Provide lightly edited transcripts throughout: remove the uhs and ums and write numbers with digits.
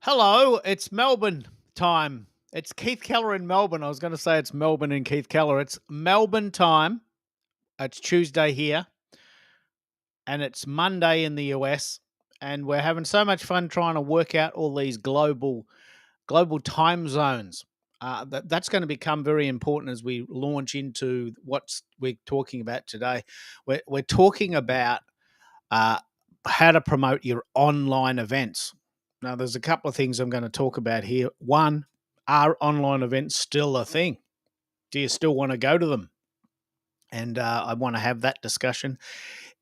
Hello, it's Melbourne time. It's Keith Keller in Melbourne. I was going to say it's Melbourne and Keith Keller. It's Melbourne time. It's Tuesday here, and it's Monday in the US. And we're having so much fun trying to work out all these global time zones. That's going to become very important as we launch into what we're talking about today. We're talking about uh, how to promote your online events. Now, there's a couple of things I'm going to talk about here. One, are online events still a thing? Do you still want to go to them? And I want to have that discussion.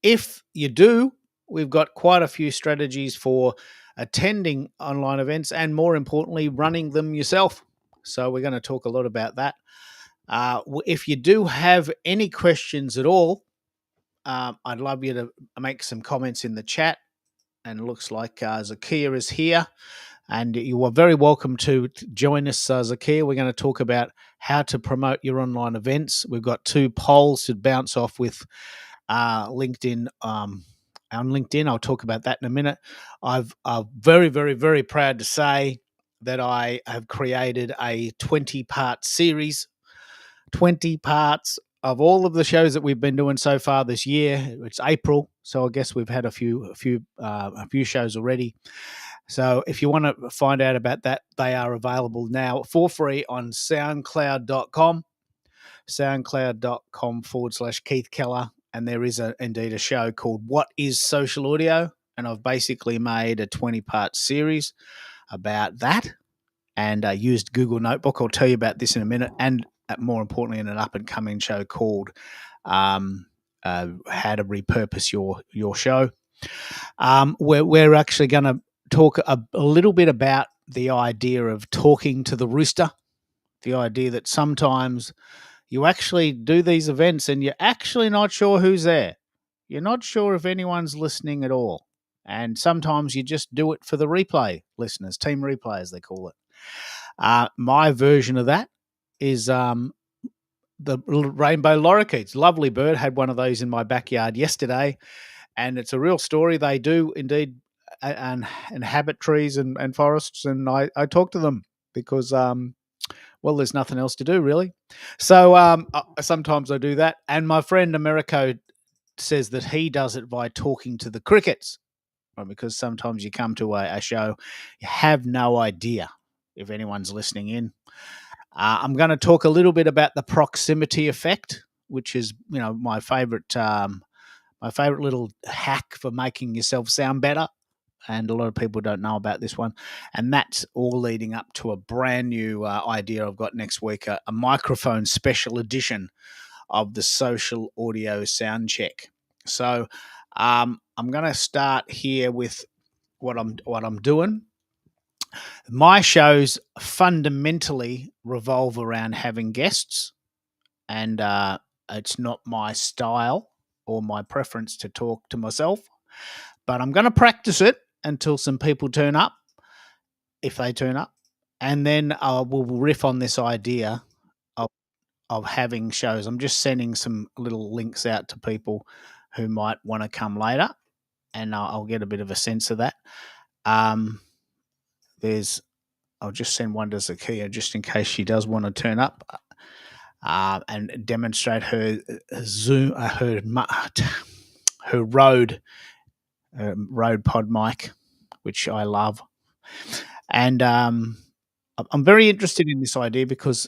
If you do, we've got quite a few strategies for attending online events and, more importantly, running them yourself. So, we're going to talk a lot about that. If you do have any questions at all, I'd love you to make some comments in the chat. And it looks like Zakia is here. And you are very welcome to join us, Zakia. We're going to talk about how to promote your online events. We've got two polls to bounce off with LinkedIn. On LinkedIn, I'll talk about that in a minute. I'm very, very, very proud to say that I have created a 20-part series, 20 parts of all of the shows that we've been doing so far this year. It's April, so I guess we've had a few shows already. So if you want to find out about that, they are available now for free on soundcloud.com, soundcloud.com/Keith Keller. And there is indeed a show called What is Social Audio? And I've basically made a 20-part series about that and used Google Notebook. I'll tell you about this in a minute. And more importantly, in an up-and-coming show called How to Repurpose Your Show. We're actually going to talk a little bit about the idea of talking to the rooster, the idea that sometimes you actually do these events and you're actually not sure who's there. You're not sure if anyone's listening at all. And sometimes you just do it for the replay listeners, team replay as they call it. My version of that is the rainbow lorikeets. Lovely bird. Had one of those in my backyard yesterday. And it's a real story. They do indeed inhabit trees and forests, and I talk to them because, there's nothing else to do, really. So sometimes I do that. And my friend Americo says that he does it by talking to the crickets, right? Because sometimes you come to a show, you have no idea if anyone's listening in. I'm going to talk a little bit about the proximity effect, which is, my favorite little hack for making yourself sound better. And a lot of people don't know about this one. And that's all leading up to a brand new idea I've got next week, a microphone special edition of the Social Audio Sound Check. So I'm going to start here with what I'm doing. My shows fundamentally revolve around having guests, and it's not my style or my preference to talk to myself, but I'm going to practice it until some people turn up, if they turn up, and then we'll riff on this idea of having shows. I'm just sending some little links out to people who might want to come later, and I'll get a bit of a sense of that. I'll just send one to Zakia just in case she does want to turn up and demonstrate her Zoom, her Rode pod mic, which I love. And I'm very interested in this idea because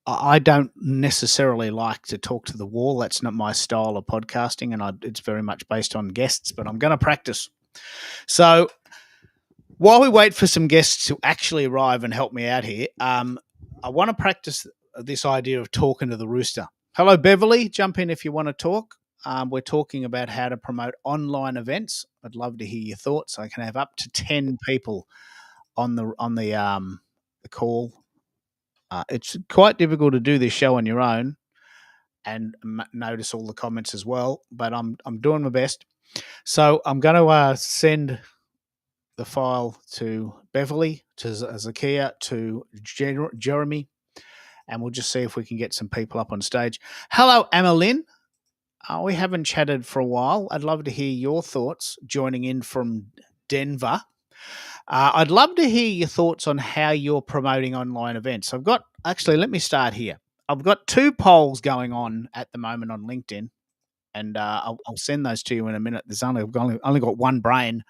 I don't necessarily like to talk to the wall. That's not my style of podcasting, and it's very much based on guests, but I'm going to practice. So while we wait for some guests to actually arrive and help me out here, I want to practice this idea of talking to the rooster. Hello, Beverly. Jump in if you want to talk. We're talking about how to promote online events. I'd love to hear your thoughts. I can have up to 10 people on the call. It's quite difficult to do this show on your own and notice all the comments as well, but I'm doing my best. So I'm going to send the file to Beverly, to Zakia, to Jeremy, and we'll just see if we can get some people up on stage. Hello, Emmeline. We haven't chatted for a while. I'd love to hear your thoughts joining in from Denver. I'd love to hear your thoughts on how you're promoting online events. Let me start here. I've got two polls going on at the moment on LinkedIn, and I'll send those to you in a minute. I've only got one brain.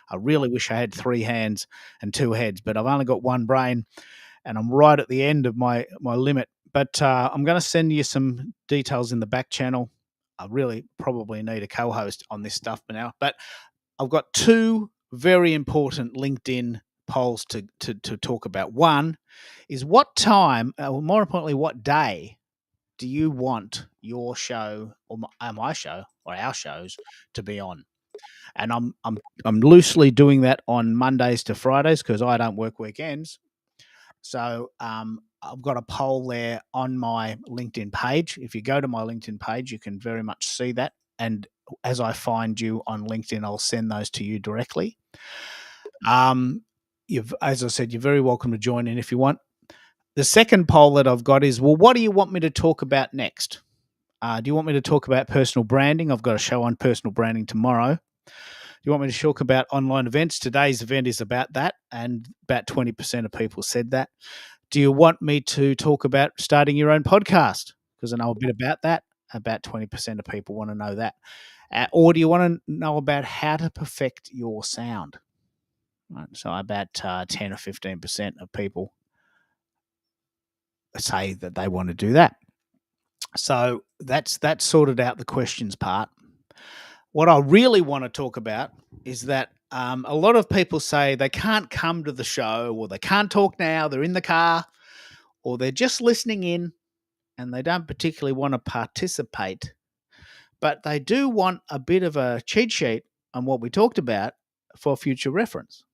I really wish I had three hands and two heads, but I've only got one brain, and I'm right at the end of my limit. But I'm going to send you some details in the back channel. I really probably need a co-host on this stuff now, but I've got two very important LinkedIn polls to talk about. One is what time, or more importantly, what day do you want your show or my show or our shows to be on? And I'm loosely doing that on Mondays to Fridays because I don't work weekends. So I've got a poll there on my LinkedIn page. If you go to my LinkedIn page, you can very much see that. And as I find you on LinkedIn, I'll send those to you directly. As I said, you're very welcome to join in if you want. The second poll that I've got is, well, what do you want me to talk about next? Do you want me to talk about personal branding? I've got a show on personal branding tomorrow. Do you want me to talk about online events? Today's event is about that, and about 20% of people said that. Do you want me to talk about starting your own podcast? Because I know a bit about that. About 20% of people want to know that. Or do you want to know about how to perfect your sound? Right. So about 10 or 15% of people say that they want to do that. So that's sorted out the questions part. What I really want to talk about is that a lot of people say they can't come to the show, or they can't talk now, they're in the car, or they're just listening in and they don't particularly want to participate, but they do want a bit of a cheat sheet on what we talked about for future reference.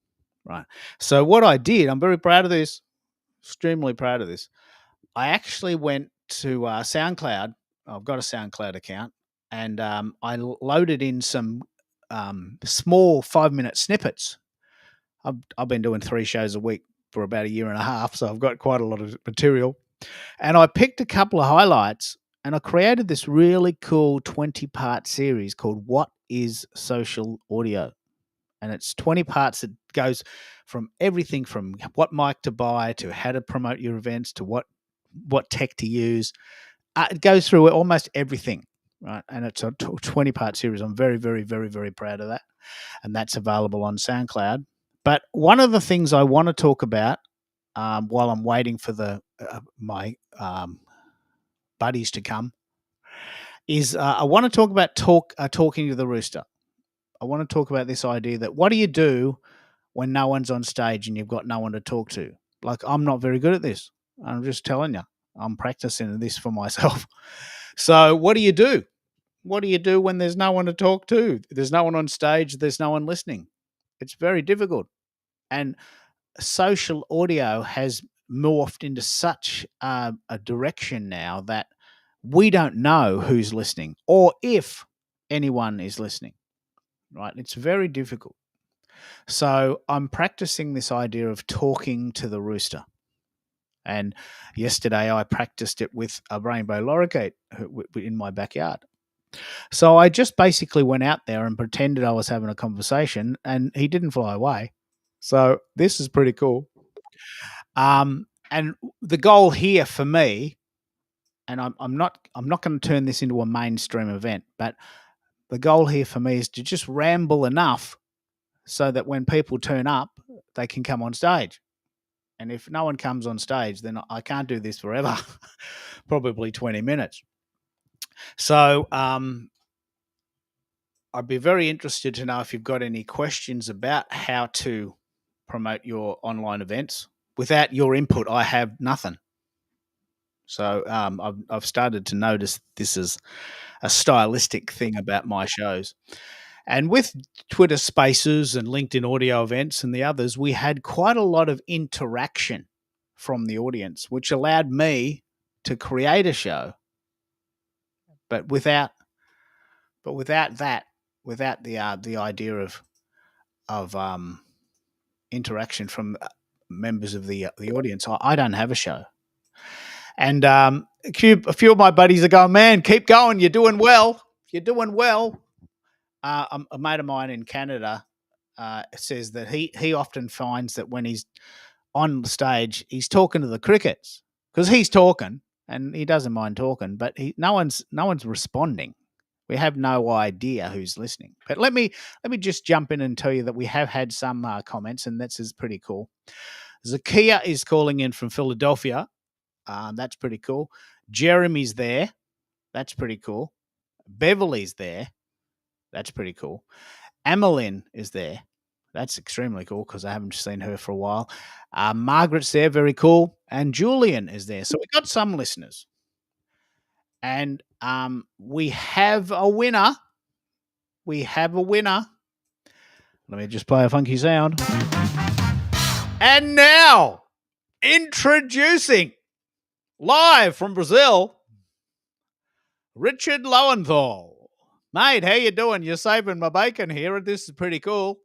Right. So what I did, I'm very proud of this, extremely proud of this. I actually went to SoundCloud. I've got a SoundCloud account, and I loaded in some small 5-minute snippets. I've been doing 3 shows a week for about a year and a half, so I've got quite a lot of material. And I picked a couple of highlights, and I created this really cool 20-part series called What is Social Audio? And it's 20 parts that goes from everything from what mic to buy to how to promote your events to what tech to use. It goes through almost everything, right? And it's a 20-part series. I'm very, very, very, very proud of that. And that's available on SoundCloud. But one of the things I want to talk about while I'm waiting for my buddies to come is I want to talk about talking to the rooster. I want to talk about this idea that what do you do when no one's on stage and you've got no one to talk to? Like, I'm not very good at this. I'm just telling you, I'm practicing this for myself. So what do you do? What do you do when there's no one to talk to? There's no one on stage. There's no one listening. It's very difficult. And social audio has morphed into such a direction now that we don't know who's listening or if anyone is listening, right? It's very difficult. So I'm practicing this idea of talking to the rooster. And yesterday I practiced it with a rainbow lorikeet in my backyard. So I just basically went out there and pretended I was having a conversation, and he didn't fly away. So this is pretty cool. And the goal here for me, and I'm not going to turn this into a mainstream event, but the goal here for me is to just ramble enough so that when people turn up, they can come on stage. And if no one comes on stage, then I can't do this forever, probably 20 minutes. So I'd be very interested to know if you've got any questions about how to promote your online events. Without your input, I have nothing. So I've started to notice this is a stylistic thing about my shows. And with Twitter Spaces and LinkedIn audio events and the others, we had quite a lot of interaction from the audience, which allowed me to create a show. But without the idea of interaction from members of the audience, I don't have a show. And a few of my buddies are going, man, keep going. You're doing well. You're doing well. A mate of mine in Canada says that he often finds that when he's on the stage, he's talking to the crickets because he's talking and he doesn't mind talking, but no one's responding. We have no idea who's listening. But let me just jump in and tell you that we have had some comments, and this is pretty cool. Zakia is calling in from Philadelphia. That's pretty cool. Jeremy's there. That's pretty cool. Beverly's there. That's pretty cool. Amelin is there. That's extremely cool because I haven't seen her for a while. Margaret's there, very cool. And Julian is there. So we got some listeners. And we have a winner. We have a winner. Let me just play a funky sound. And now, introducing live from Brazil, Richard Lowenthal. Mate, how you doing? You're saving my bacon here, and this is pretty cool.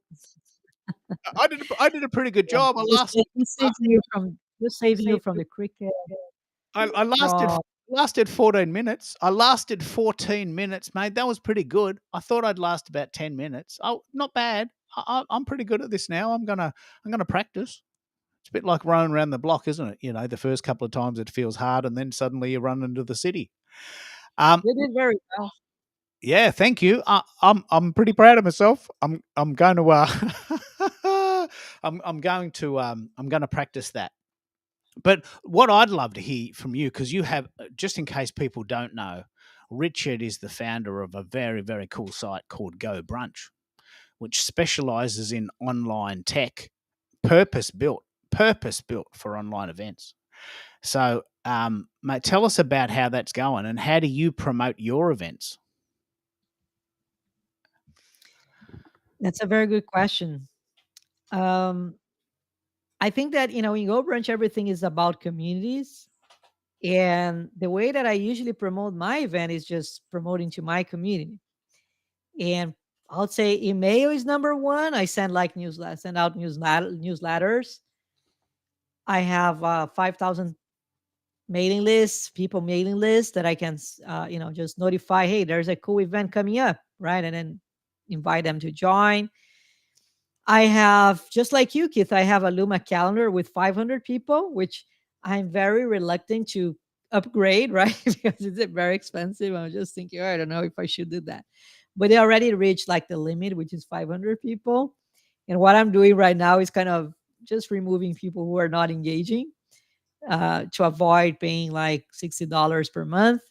I did a pretty good job. I lasted. Just saving you from the cricket. I lasted 14 minutes. I lasted 14 minutes, mate. That was pretty good. I thought I'd last about 10 minutes. Oh, not bad. I'm pretty good at this now. I'm gonna practice. It's a bit like running around the block, isn't it? You know, the first couple of times it feels hard, and then suddenly you run into the city. You did very well. Yeah, thank you. I'm pretty proud of myself. I'm going to I'm going to practice that. But what I'd love to hear from you, because you have, just in case people don't know, Richard is the founder of a very, very cool site called Go Brunch, which specializes in online tech, purpose built for online events. So, mate, tell us about how that's going and how do you promote your events? That's a very good question. Um, I think that in Go Brunch, everything is about communities, and the way that I usually promote my event is just promoting to my community. And I'll say email is number one. I send like newsletters, send out newsletters. I have 5,000 mailing lists, people mailing lists that I can, just notify, hey, there's a cool event coming up, right? And then invite them to join. I have, just like you, Keith, I have a Luma calendar with 500 people, which I'm very reluctant to upgrade, right? Because it's very expensive. I'm just thinking, I don't know if I should do that. But they already reached like the limit, which is 500 people. And what I'm doing right now is kind of just removing people who are not engaging to avoid paying like $60 per month.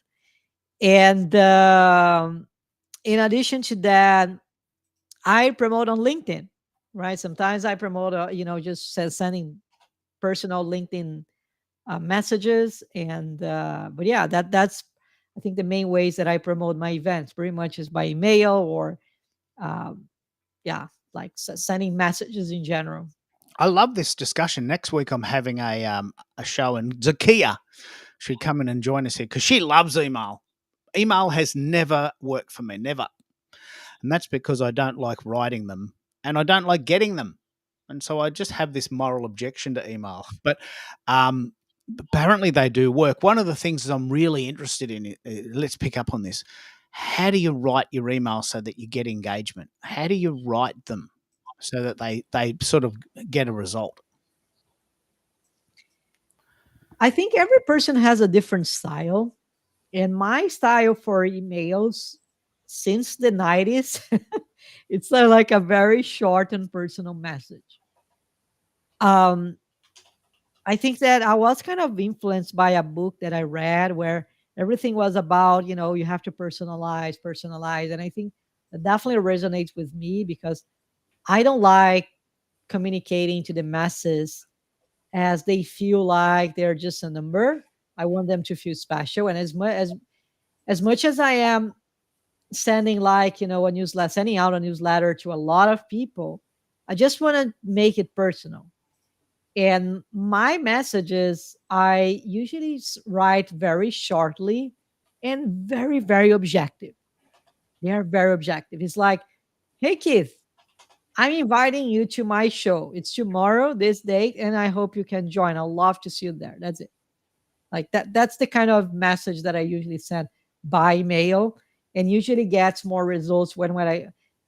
And in addition to that, I promote on LinkedIn, right? Sometimes I promote, just sending personal LinkedIn messages. And but yeah, that's I think the main ways that I promote my events pretty much is by email or um, yeah, like sending messages in general. I love this discussion. Next week, I'm having a show, and Zakia should come in and join us here because she loves email. Email has never worked for me, never, and that's because I don't like writing them and I don't like getting them, and so I just have this moral objection to email. But apparently, they do work. One of the things that I'm really interested in, let's pick up on this. How do you write your email so that you get engagement? How do you write them so that they sort of get a result? I think every person has a different style. And my style for emails since the 90s, it's like a very short and personal message. Um, I think that I was kind of influenced by a book that I read where everything was about, you have to personalize. And I think that definitely resonates with me because I don't like communicating to the masses as they feel like they're just a number. I want them to feel special. And as much as I am sending like, sending out a newsletter to a lot of people, I just want to make it personal. And my messages, I usually write very shortly and very, very objective. They are very objective. It's like, hey, Keith, I'm inviting you to my show. It's tomorrow, this date, and I hope you can join. I'd love to see you there. That's it. Like that's the kind of message that I usually send by mail and usually gets more results when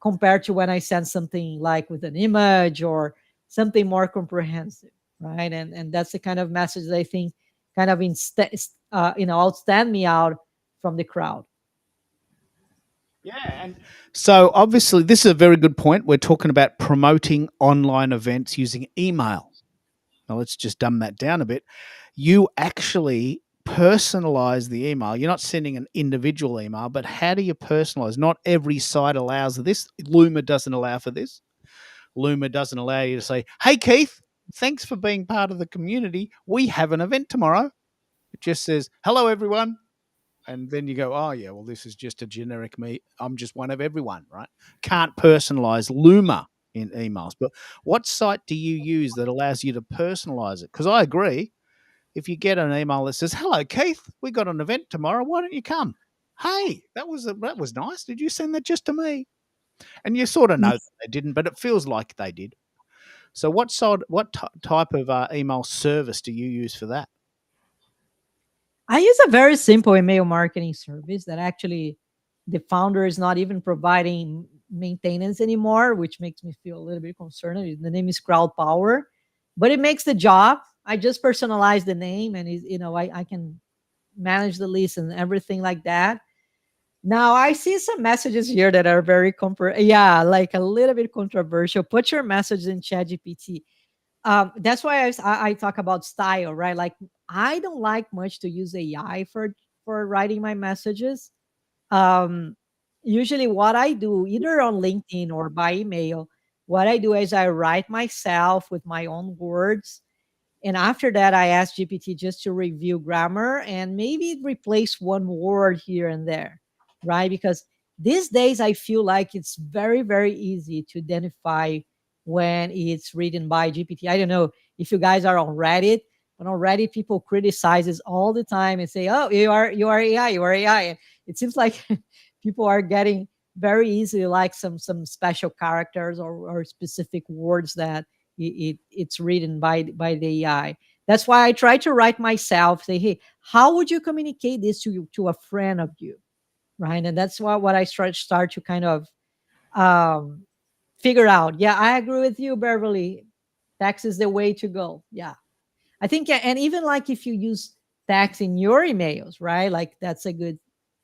compared to when I send something like with an image or something more comprehensive, right? And that's the kind of message that I think kind of outstand me out from the crowd. Yeah, and so obviously this is a very good point. We're talking about promoting online events using email. Now let's just dumb that down a bit. You actually personalize the email. You're not sending an individual email, but how do you personalize? Not every site allows this. Luma doesn't allow for this. Luma doesn't allow you to say, "Hey Keith, thanks for being part of the community. We have an event tomorrow." It just says, "Hello everyone." And then you go, "Oh yeah, well this is just a generic me. I'm just one of everyone," right? Can't personalize Luma in emails. But what site do you use that allows you to personalize it? Because I agree, if you get an email that says, "Hello Keith, we got an event tomorrow. Why don't you come?" Hey, that was nice. Did you send that just to me? And you sort of know that they didn't, but it feels like they did. So what type of email service do you use for that? I use a very simple email marketing service that actually the founder is not even providing maintenance anymore, which makes me feel a little bit concerned. The name is Crowd Power, but it makes the job. I just personalize the name, and I can manage the list and everything like that. Now I see some messages here that are very yeah, like a little bit controversial. Put your message in ChatGPT. That's why I talk about style, right? Like I don't like much to use AI for writing my messages. Um, Usually, what I do, either on LinkedIn or by email, what I do is I write myself with my own words, and after that, I ask GPT just to review grammar and maybe replace one word here and there, right? Because these days I feel like it's very, very easy to identify when it's written by GPT. I don't know if you guys are on Reddit, but on Reddit, people criticizes all the time and say, "Oh, you are AI, you are AI." And it seems like people are getting very easily like some special characters or specific words that it's written by the AI. That's why I try to write myself. Say, hey, how would you communicate this to a friend of you, right? And that's what I start to kind of um, figure out. Yeah, I agree with you, Beverly. Text is the way to go. Yeah, I think, yeah, and even like if you use text in your emails, right? Like that's a good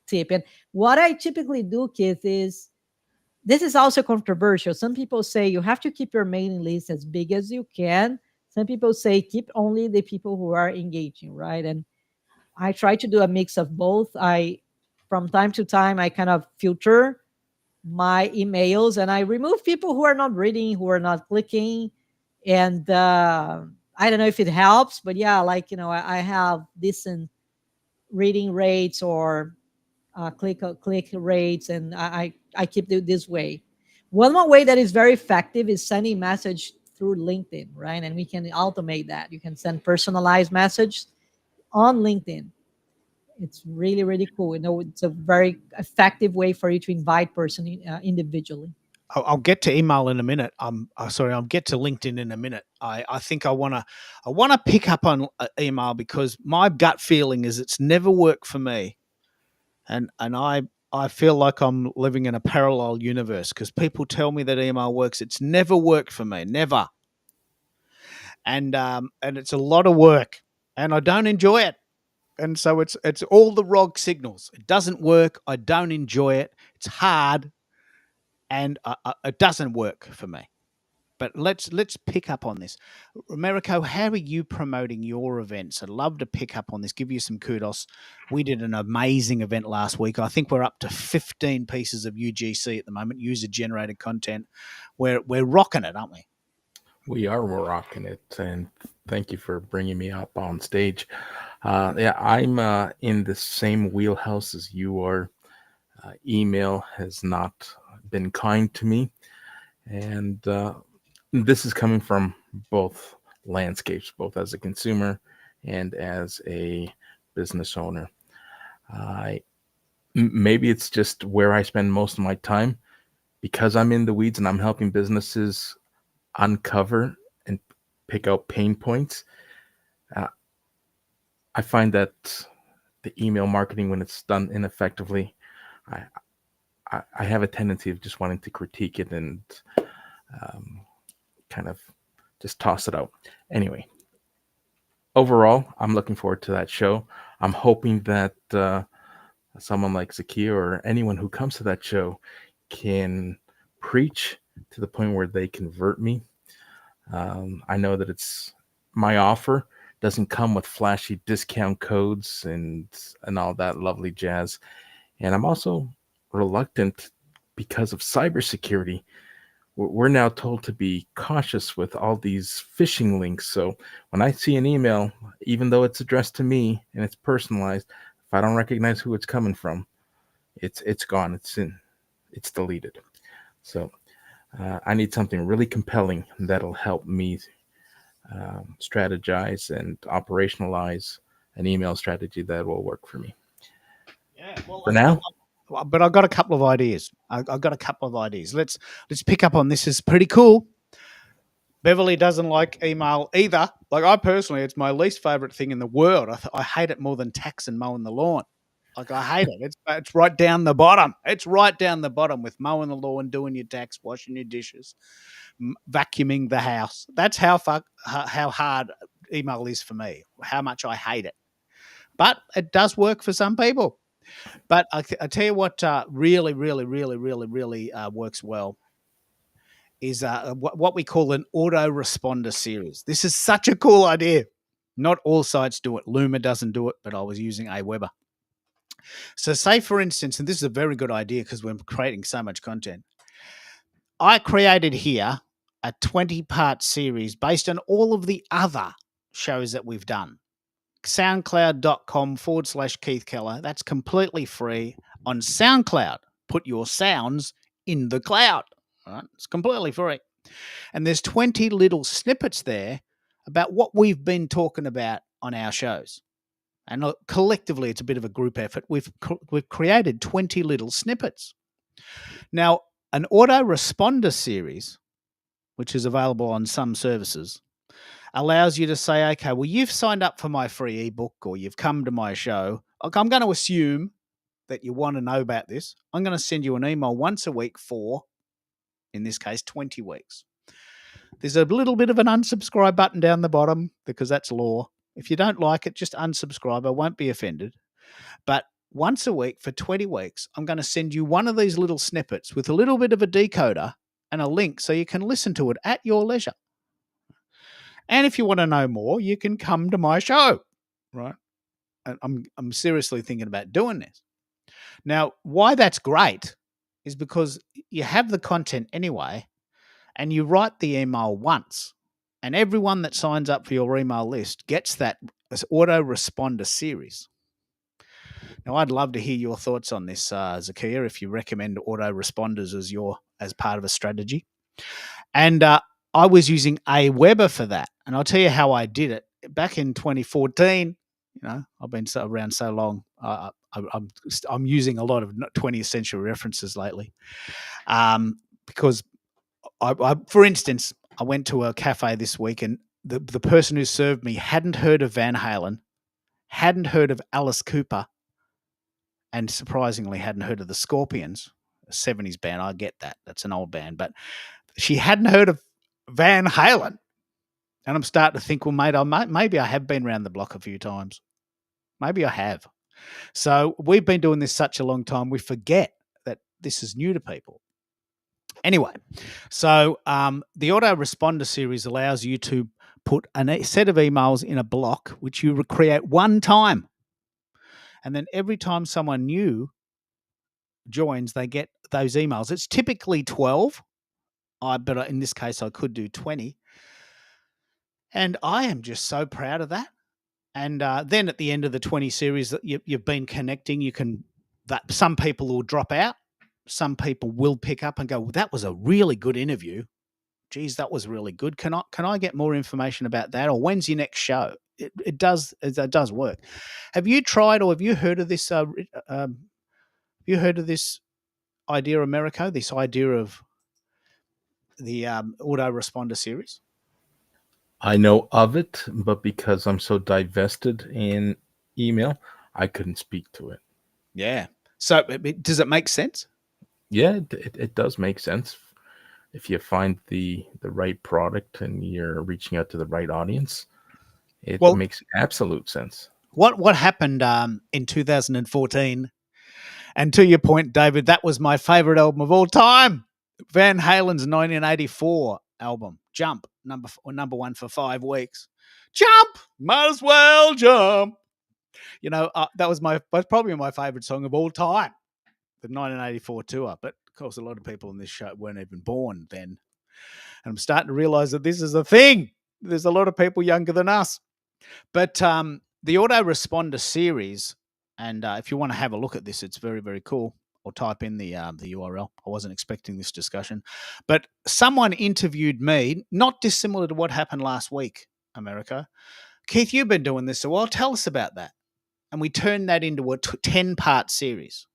tip. And what I typically do, Keith, is this is also controversial. Some people say you have to keep your mailing list as big as you can. Some people say keep only the people who are engaging, right? And I try to do a mix of both. From time to time, I kind of filter my emails and I remove people who are not reading, who are not clicking. And I don't know if it helps, but yeah, like, I have decent reading rates or click rates, and I keep it this way. One more way that is very effective is sending message through LinkedIn, right? And we can automate that. You can send personalized message on LinkedIn. It's really really cool. It's a very effective way for you to invite person individually. I'll get to email in a minute. Sorry, I'll get to LinkedIn in a minute. I think I wanna pick up on email because my gut feeling is it's never worked for me, and I feel like I'm living in a parallel universe because people tell me that email works. It's never worked for me, never, and it's a lot of work, and I don't enjoy it. And so it's all the wrong signals. It doesn't work. I don't enjoy it. It's hard, and it doesn't work for me. But let's pick up on this. Americo, how are you promoting your events? I'd love to pick up on this, give you some kudos. We did an amazing event last week. I think we're up to 15 pieces of UGC at the moment, user generated content. We're rocking it, aren't we? We are rocking it, and thank you for bringing me up on stage. Yeah, I'm in the same wheelhouse as you are. Email has not been kind to me, and this is coming from both landscapes, both as a consumer and as a business owner. I Maybe it's just where I spend most of my time because I'm in the weeds and I'm helping businesses uncover and pick out pain points. Uh, I find that the email marketing, when it's done ineffectively, I, I have a tendency of just wanting to critique it and kind of just toss it out. Anyway, overall, I'm looking forward to that show. I'm hoping that someone like Zakia or anyone who comes to that show can preach to the point where they convert me. I know that it's my offer doesn't come with flashy discount codes and all that lovely jazz. And I'm also reluctant because of cybersecurity. We're now told to be cautious with all these phishing links. So when I see an email, even though it's addressed to me and it's personalized, if I don't recognize who it's coming from, it's gone. It's deleted. So I need something really compelling that'll help me strategize and operationalize an email strategy that will work for me. Yeah. Well, For now. But I've got a couple of ideas. I've got a couple of ideas. Let's pick up on this. Is pretty cool. Beverly doesn't like email either. Like I personally, it's my least favorite thing in the world. I hate it more than tax and mowing the lawn. Like I hate it. It's right down the bottom. It's right down the bottom with mowing the lawn, doing your tax, washing your dishes, vacuuming the house. That's how hard email is for me. How much I hate it. But it does work for some people. But I tell you what really works well is what we call an autoresponder series. This is such a cool idea. Not all sites do it. Luma doesn't do it, but I was using Aweber. So say, for instance, and this is a very good idea because we're creating so much content. I created here a 20-part series based on all of the other shows that we've done. SoundCloud.com/Keith Keller. That's completely free on SoundCloud. Put your sounds in the cloud. Right? It's completely free. And there's 20 little snippets there about what we've been talking about on our shows. And collectively, it's a bit of a group effort. We've created 20 little snippets. Now, an autoresponder series, which is available on some services, allows you to say, okay, well, you've signed up for my free ebook or you've come to my show. I'm going to assume that you want to know about this. I'm going to send you an email once a week for, in this case, 20 weeks. There's a little bit of an unsubscribe button down the bottom because that's law. If you don't like it, just unsubscribe. I won't be offended. But once a week for 20 weeks, I'm going to send you one of these little snippets with a little bit of a decoder and a link so you can listen to it at your leisure. And if you want to know more, you can come to my show, right? And I'm seriously thinking about doing this. Now, why that's great is because you have the content anyway, and you write the email once, and everyone that signs up for your email list gets that autoresponder series. Now, I'd love to hear your thoughts on this, Zakia, if you recommend autoresponders as part of a strategy. And I was using Aweber for that. And I'll tell you how I did it. Back in 2014, I've been around so long. I'm using a lot of 20th century references lately. Because, for instance, I went to a cafe this week and the person who served me hadn't heard of Van Halen, hadn't heard of Alice Cooper, and surprisingly hadn't heard of the Scorpions, a 70s band. I get that. That's an old band. But she hadn't heard of Van Halen. And I'm starting to think, well, mate, maybe I have been around the block a few times. Maybe I have. So we've been doing this such a long time, we forget that this is new to people. Anyway, so the autoresponder series allows you to put a set of emails in a block, which you create one time. And then every time someone new joins, they get those emails. It's typically 12. But in this case, I could do 20. And I am just so proud of that. And then at the end of the 20 series that you've been connecting, some people will drop out. Some people will pick up and go, well, that was a really good interview. Geez, that was really good. Can I get more information about that? Or when's your next show? It does work. Have you tried or have you heard of this? Have you heard of this idea, Americo? This idea of the autoresponder series? I know of it, but because I'm so divested in email, I couldn't speak to it. Yeah. So does it make sense? Yeah, it does make sense if you find the right product and you're reaching out to the right audience. It Well, makes absolute sense. what happened in 2014? And to your point, David, that was my favorite album of all time. Van Halen's 1984 album, Jump, number one for 5 weeks. Jump, might as well jump. That was probably my favorite song of all time, the 1984 tour. But of course, a lot of people in this show weren't even born then. And I'm starting to realize that this is a thing. There's a lot of people younger than us. But the autoresponder series, and if you want to have a look at this, it's very, very cool. Or type in the URL. I wasn't expecting this discussion, but someone interviewed me, not dissimilar to what happened last week, America. Keith, you've been doing this a while. Tell us about that. And we turned that into a 10-part series.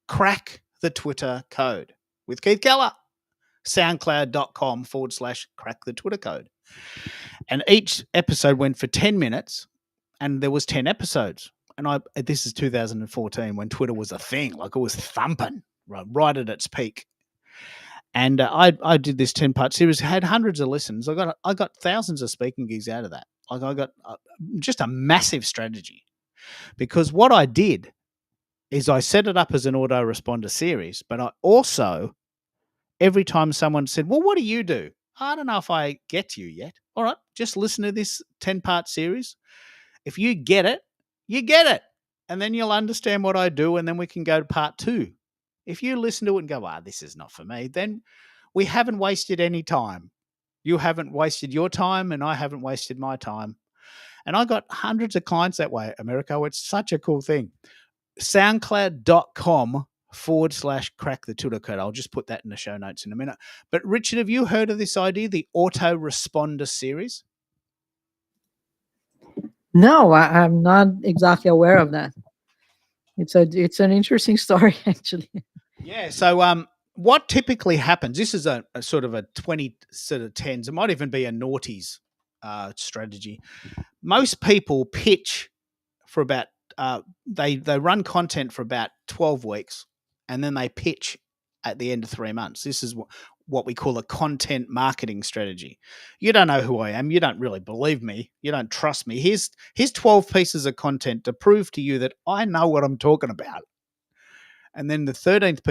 Crack the Twitter Code with Keith Keller. SoundCloud.com/crack the Twitter code. And each episode went for 10 minutes, and there was 10 episodes. And this is 2014 when Twitter was a thing, like it was thumping right at its peak. And I did this 10-part series, had hundreds of listens. I got thousands of speaking gigs out of that. Like I got just a massive strategy, because what I did is I set it up as an autoresponder series, but I also, every time someone said, well, what do you do? I don't know if I get you yet. All right, just listen to this 10-part series. If you get it, you get it. And then you'll understand what I do, and then we can go to part 2. If you listen to it and go, this is not for me, then we haven't wasted any time. You haven't wasted your time, and I haven't wasted my time. And I got hundreds of clients that way, America. It's such a cool thing. SoundCloud.com/crack the Twitter code. I'll just put that in the show notes in a minute. But Richard, have you heard of this idea, the autoresponder series? No, I'm not exactly aware of that. It's an interesting story, actually. Yeah. So what typically happens? This is a sort of a 20 sort of tens. It might even be a noughties strategy. Most people pitch for about they run content for about 12 weeks, and then they pitch at the end of 3 months. This is what we call a content marketing strategy. You don't know who I am. You don't really believe me. You don't trust me. Here's 12 pieces of content to prove to you that I know what I'm talking about. And then the 13th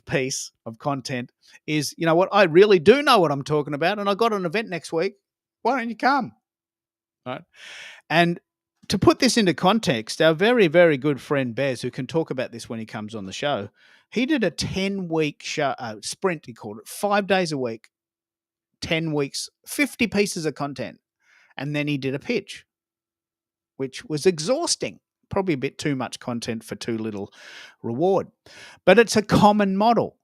piece of content is, you know what, I really do know what I'm talking about, and I got an event next week. Why don't you come? Right. And to put this into context, our very, very good friend Bez, who can talk about this when he comes on the show, he did a 10-week sprint, he called it, 5 days a week, 10 weeks, 50 pieces of content. And then he did a pitch, which was exhausting. Probably a bit too much content for too little reward. But it's a common model.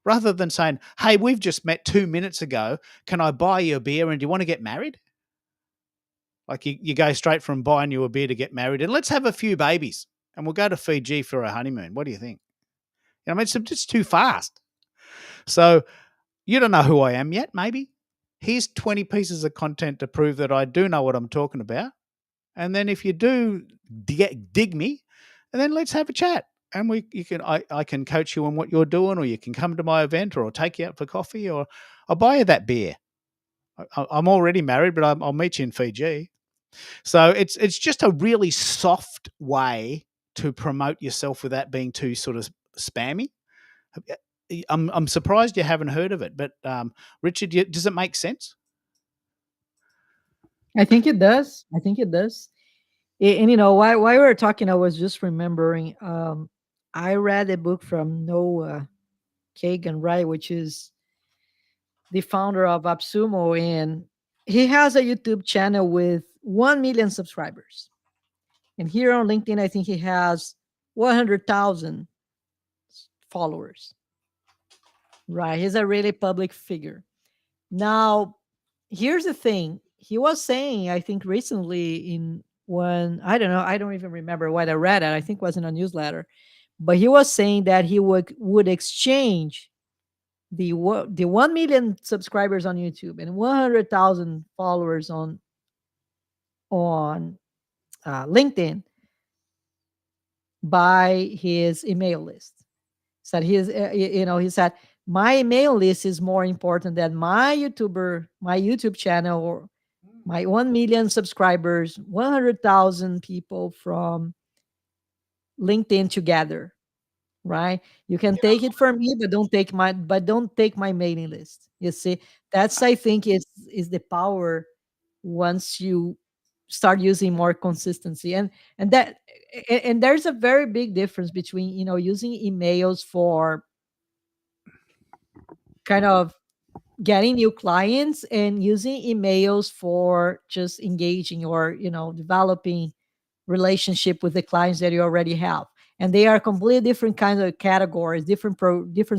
Rather than saying, hey, we've just met 2 minutes ago, can I buy you a beer, and do you want to get married? Like you go straight from buying you a beer to get married, and let's have a few babies, and we'll go to Fiji for a honeymoon. What do you think? I mean, it's just too fast. So you don't know who I am yet, maybe. Here's 20 pieces of content to prove that I do know what I'm talking about. And then if you do dig me, and then let's have a chat. And I can coach you on what you're doing, or you can come to my event, or I'll take you out for coffee, or I'll buy you that beer. I'm already married, but I'll meet you in Fiji. So it's just a really soft way to promote yourself without being too sort of spammy. I'm surprised you haven't heard of it, but Richard, does it make sense? I think it does. And while we were talking, I was just remembering. I read a book from Noah Kagan, right, which is the founder of AppSumo, and he has a YouTube channel with 1 million subscribers. And here on LinkedIn, I think he has 100,000 followers. Right. He's a really public figure. Now, here's the thing. He was saying, I think recently I don't even remember what I read it. I think it was in a newsletter. But he was saying that he would exchange the 1 million subscribers on YouTube and 100,000 followers on LinkedIn. by his email list. Said he said my email list is more important than my YouTube channel, or my 1 million subscribers, 100,000 people from LinkedIn together, right? You can take it from me, but don't take my mailing list. You see, that's, I think, is the power once you start using more consistency. And there's a very big difference between, using emails for kind of getting new clients and using emails for just engaging, or developing relationship with the clients that you already have. And they are completely different kinds of categories, different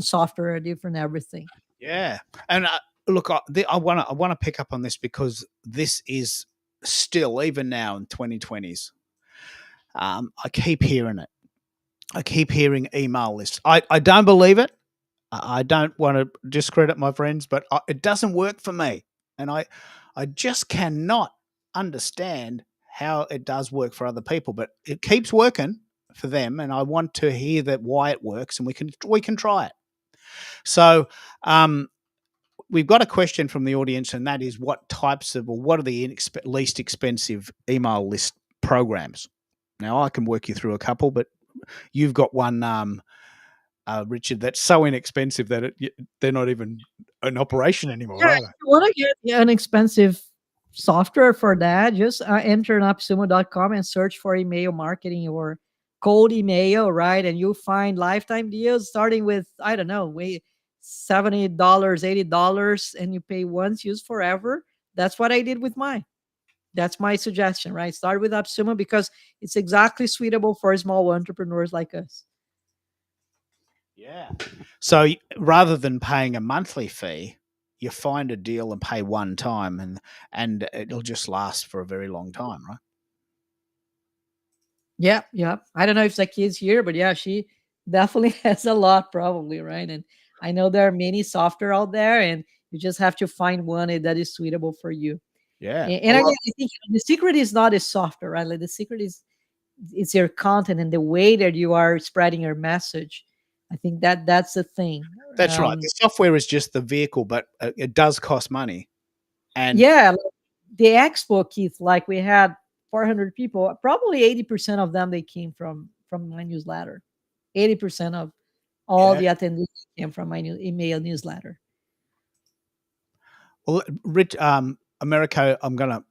software, different everything. Yeah, and look, I want to pick up on this, because this is still, even now in 2020s, I keep hearing it. I keep hearing email lists. I don't believe it. I don't want to discredit my friends, but it doesn't work for me, and I just cannot understand how it does work for other people. But it keeps working for them, and I want to hear that why it works, and we can try it. So, we've got a question from the audience, and that is, what are the least expensive email list programs? Now, I can work you through a couple, but you've got one, Richard, that's so inexpensive that they're not even in operation anymore, Yeah, are if they? you want to get an expensive software for that, just enter appsumo.com and search for email marketing or cold email, right? And you'll find lifetime deals starting with, I don't know, $70, $80, and you pay once, use forever. That's what I did with mine. That's my suggestion, right? Start with AppSumo because it's exactly suitable for small entrepreneurs like us. Yeah. So rather than paying a monthly fee, you find a deal and pay one time, and it'll just last for a very long time, right? Yeah, yeah. I don't know if the kid's here, but yeah, she definitely has a lot, probably, right? And I know there are many software out there, and you just have to find one that is suitable for you. Yeah. And again, I think the secret is not a software, right? Like the secret is it's your content and the way that you are spreading your message. I think that's the thing. That's right. The software is just the vehicle, but it does cost money. And yeah, like the expo, Keith, like we had 400 people, probably 80% of them they came from my newsletter. 80% of all yeah. the attendees came from my email newsletter. Well, Rich, Americo, I'm gonna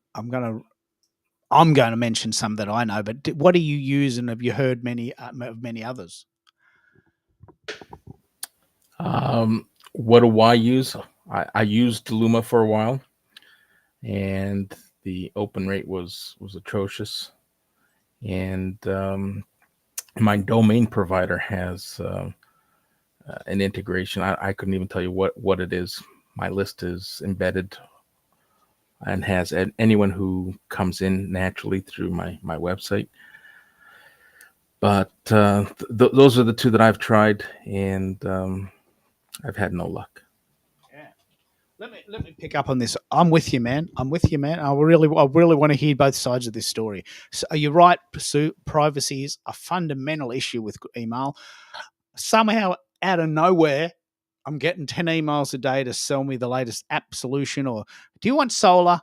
mention some that I know, but what do you use, and have you heard many others? What do I use? I used Luma for a while, and the open rate was atrocious. And my domain provider has an integration. I couldn't even tell you what it is. My list is embedded and has anyone who comes in naturally through my website. But those are the two that I've tried, and I've had no luck. Yeah. Let me pick up on this. I'm with you, man. I really want to hear both sides of this story. So you're right. Privacy is a fundamental issue with email. Somehow, out of nowhere, I'm getting 10 emails a day to sell me the latest app solution, or do you want solar?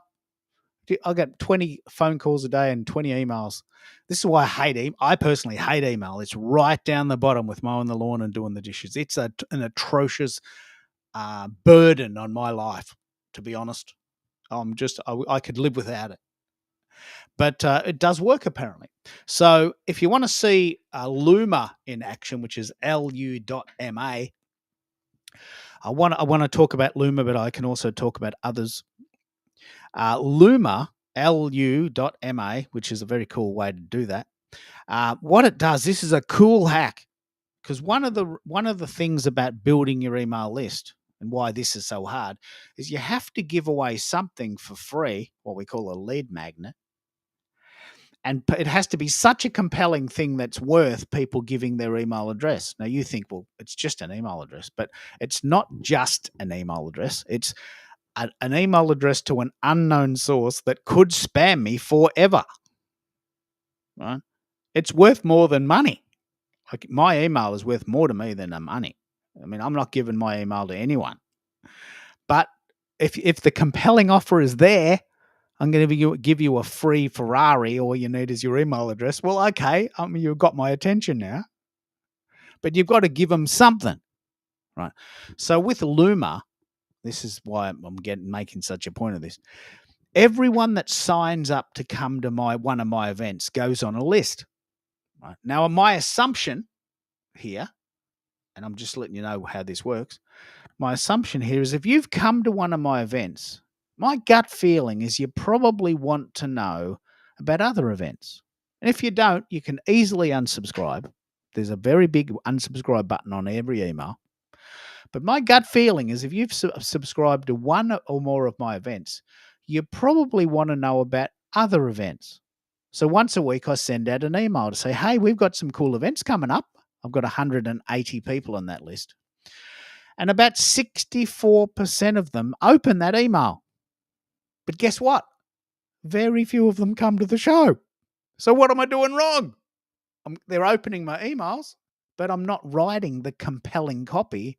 I get 20 phone calls a day and 20 emails. This is why I personally hate email. It's right down the bottom with mowing the lawn and doing the dishes. It's an atrocious burden on my life, to be honest. I could live without it. But it does work, apparently. So if you want to see Luma in action, which is lu.ma, I want to talk about Luma, but I can also talk about others. Luma, lu.ma, which is a very cool way to do that. What it does, this is a cool hack, because one of the things about building your email list and why this is so hard is you have to give away something for free, what we call a lead magnet. And it has to be such a compelling thing that's worth people giving their email address. Now, you think, well, it's just an email address, but it's not just an email address. It's an email address to an unknown source that could spam me forever. Right? It's worth more than money. Like, my email is worth more to me than the money. I mean, I'm not giving my email to anyone. But if the compelling offer is there, I'm going to give you a free Ferrari. All you need is your email address. Well, okay, you've got my attention now. But you've got to give them something, right? So with Luma, this is why I'm making such a point of this. Everyone that signs up to come to one of my events goes on a list. Right? Now, my assumption here, and I'm just letting you know how this works, my assumption here is if you've come to one of my events, my gut feeling is you probably want to know about other events. And if you don't, you can easily unsubscribe. There's a very big unsubscribe button on every email. But my gut feeling is if you've subscribed to one or more of my events, you probably want to know about other events. So once a week, I send out an email to say, hey, we've got some cool events coming up. I've got 180 people on that list. And about 64% of them open that email. But guess what? Very few of them come to the show. So what am I doing wrong? They're opening my emails, but I'm not writing the compelling copy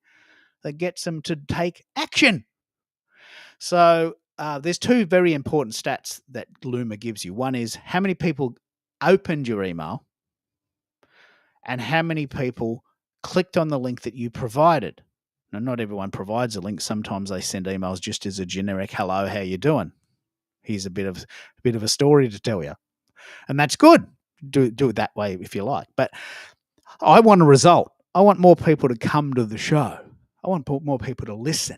that gets them to take action. So there's two very important stats that Luma gives you. One is how many people opened your email and how many people clicked on the link that you provided. Now, not everyone provides a link. Sometimes they send emails just as a generic, hello, how you doing? Here's a bit of a story to tell you. And that's good. Do it that way if you like. But I want a result. I want more people to come to the show. I want more people to listen.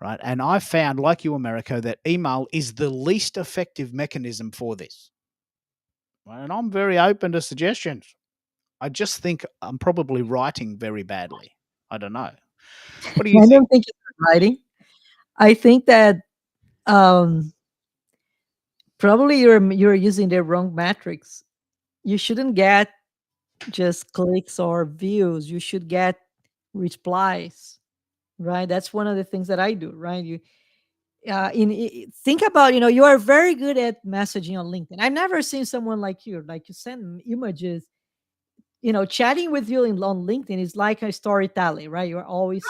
Right? And I found, like you, Americo, that email is the least effective mechanism for this. Right? And I'm very open to suggestions. I just think I'm probably writing very badly. I don't know. What do you I think? don't think it's writing. I think that probably you're using the wrong metrics. You shouldn't get just clicks or views. You should get replies, right? That's one of the things that I do, right? Think about, you are very good at messaging on LinkedIn. I've never seen someone like you send images. Chatting with you on LinkedIn is like a storytelling, right? You're always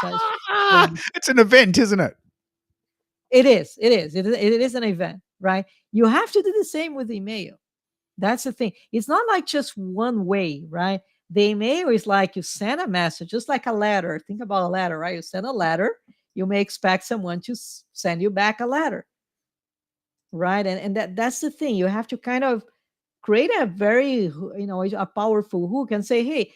It's an event, isn't it? It is an event, right? You have to do the same with email. That's the thing. It's not like just one way, right? The email is like you send a message, just like a letter. Think about a letter, right? You send a letter, you may expect someone to send you back a letter, right? And that's the thing. You have to kind of create a very, a powerful hook and say, hey,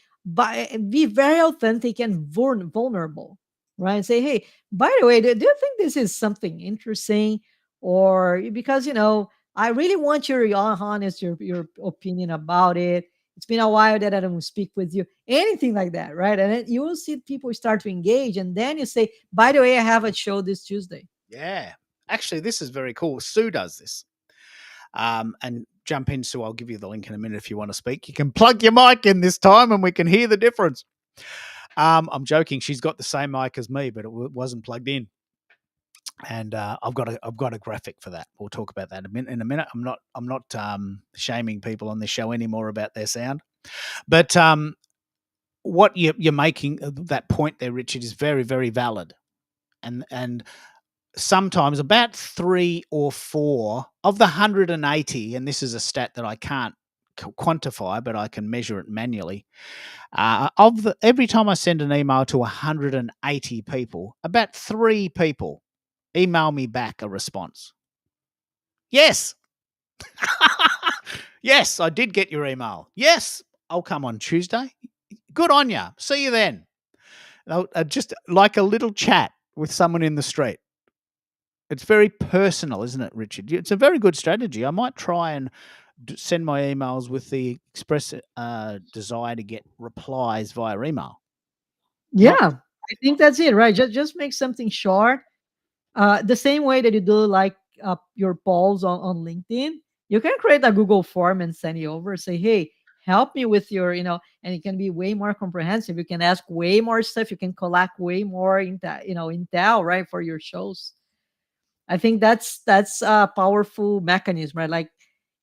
be very authentic and vulnerable, right? Say, hey, by the way, do you think this is something interesting? Or because, I really want your honest, your opinion about it. It's been a while that I don't speak with you. Anything like that, right? And then you will see people start to engage. And then you say, by the way, I have a show this Tuesday. Yeah. Actually, this is very cool. Sue does this. And jump in, Sue. I'll give you the link in a minute if you want to speak. You can plug your mic in this time and we can hear the difference. I'm joking. She's got the same mic as me, but it wasn't plugged in. And I've got a graphic for that. We'll talk about that in a minute. I'm not shaming people on this show anymore about their sound, but what you're making, that point there, Richard, is very, very valid. And sometimes about 3 or 4 of the 180, and this is a stat that I can't quantify, but I can measure it manually. Every time I send an email to 180 people, about 3 people email me back a response. Yes. Yes, I did get your email. Yes, I'll come on Tuesday. Good on you. See you then. Just like a little chat with someone in the street. It's very personal, isn't it, Richard? It's a very good strategy. I might try and send my emails with the express desire to get replies via email. Yeah, I think that's it, right? Just make something short. The same way that you do like your polls on LinkedIn, you can create a Google form and send it over. Say, hey, help me with your, and it can be way more comprehensive. You can ask way more stuff. You can collect way more intel, right, for your shows. I think that's a powerful mechanism, right? Like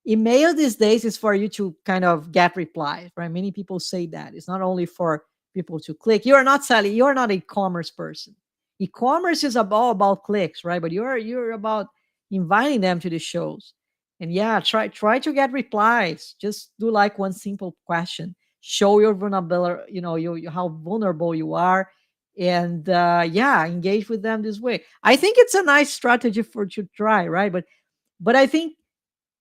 email these days is for you to kind of get replies, right? Many people say that it's not only for people to click. You are not selling. You are not a commerce person. E-commerce is all about clicks, right? But you're about inviting them to the shows. And yeah, try to get replies. Just do like one simple question. Show your vulnerability, how vulnerable you are, and yeah, engage with them this way. I think it's a nice strategy for to try, right? But I think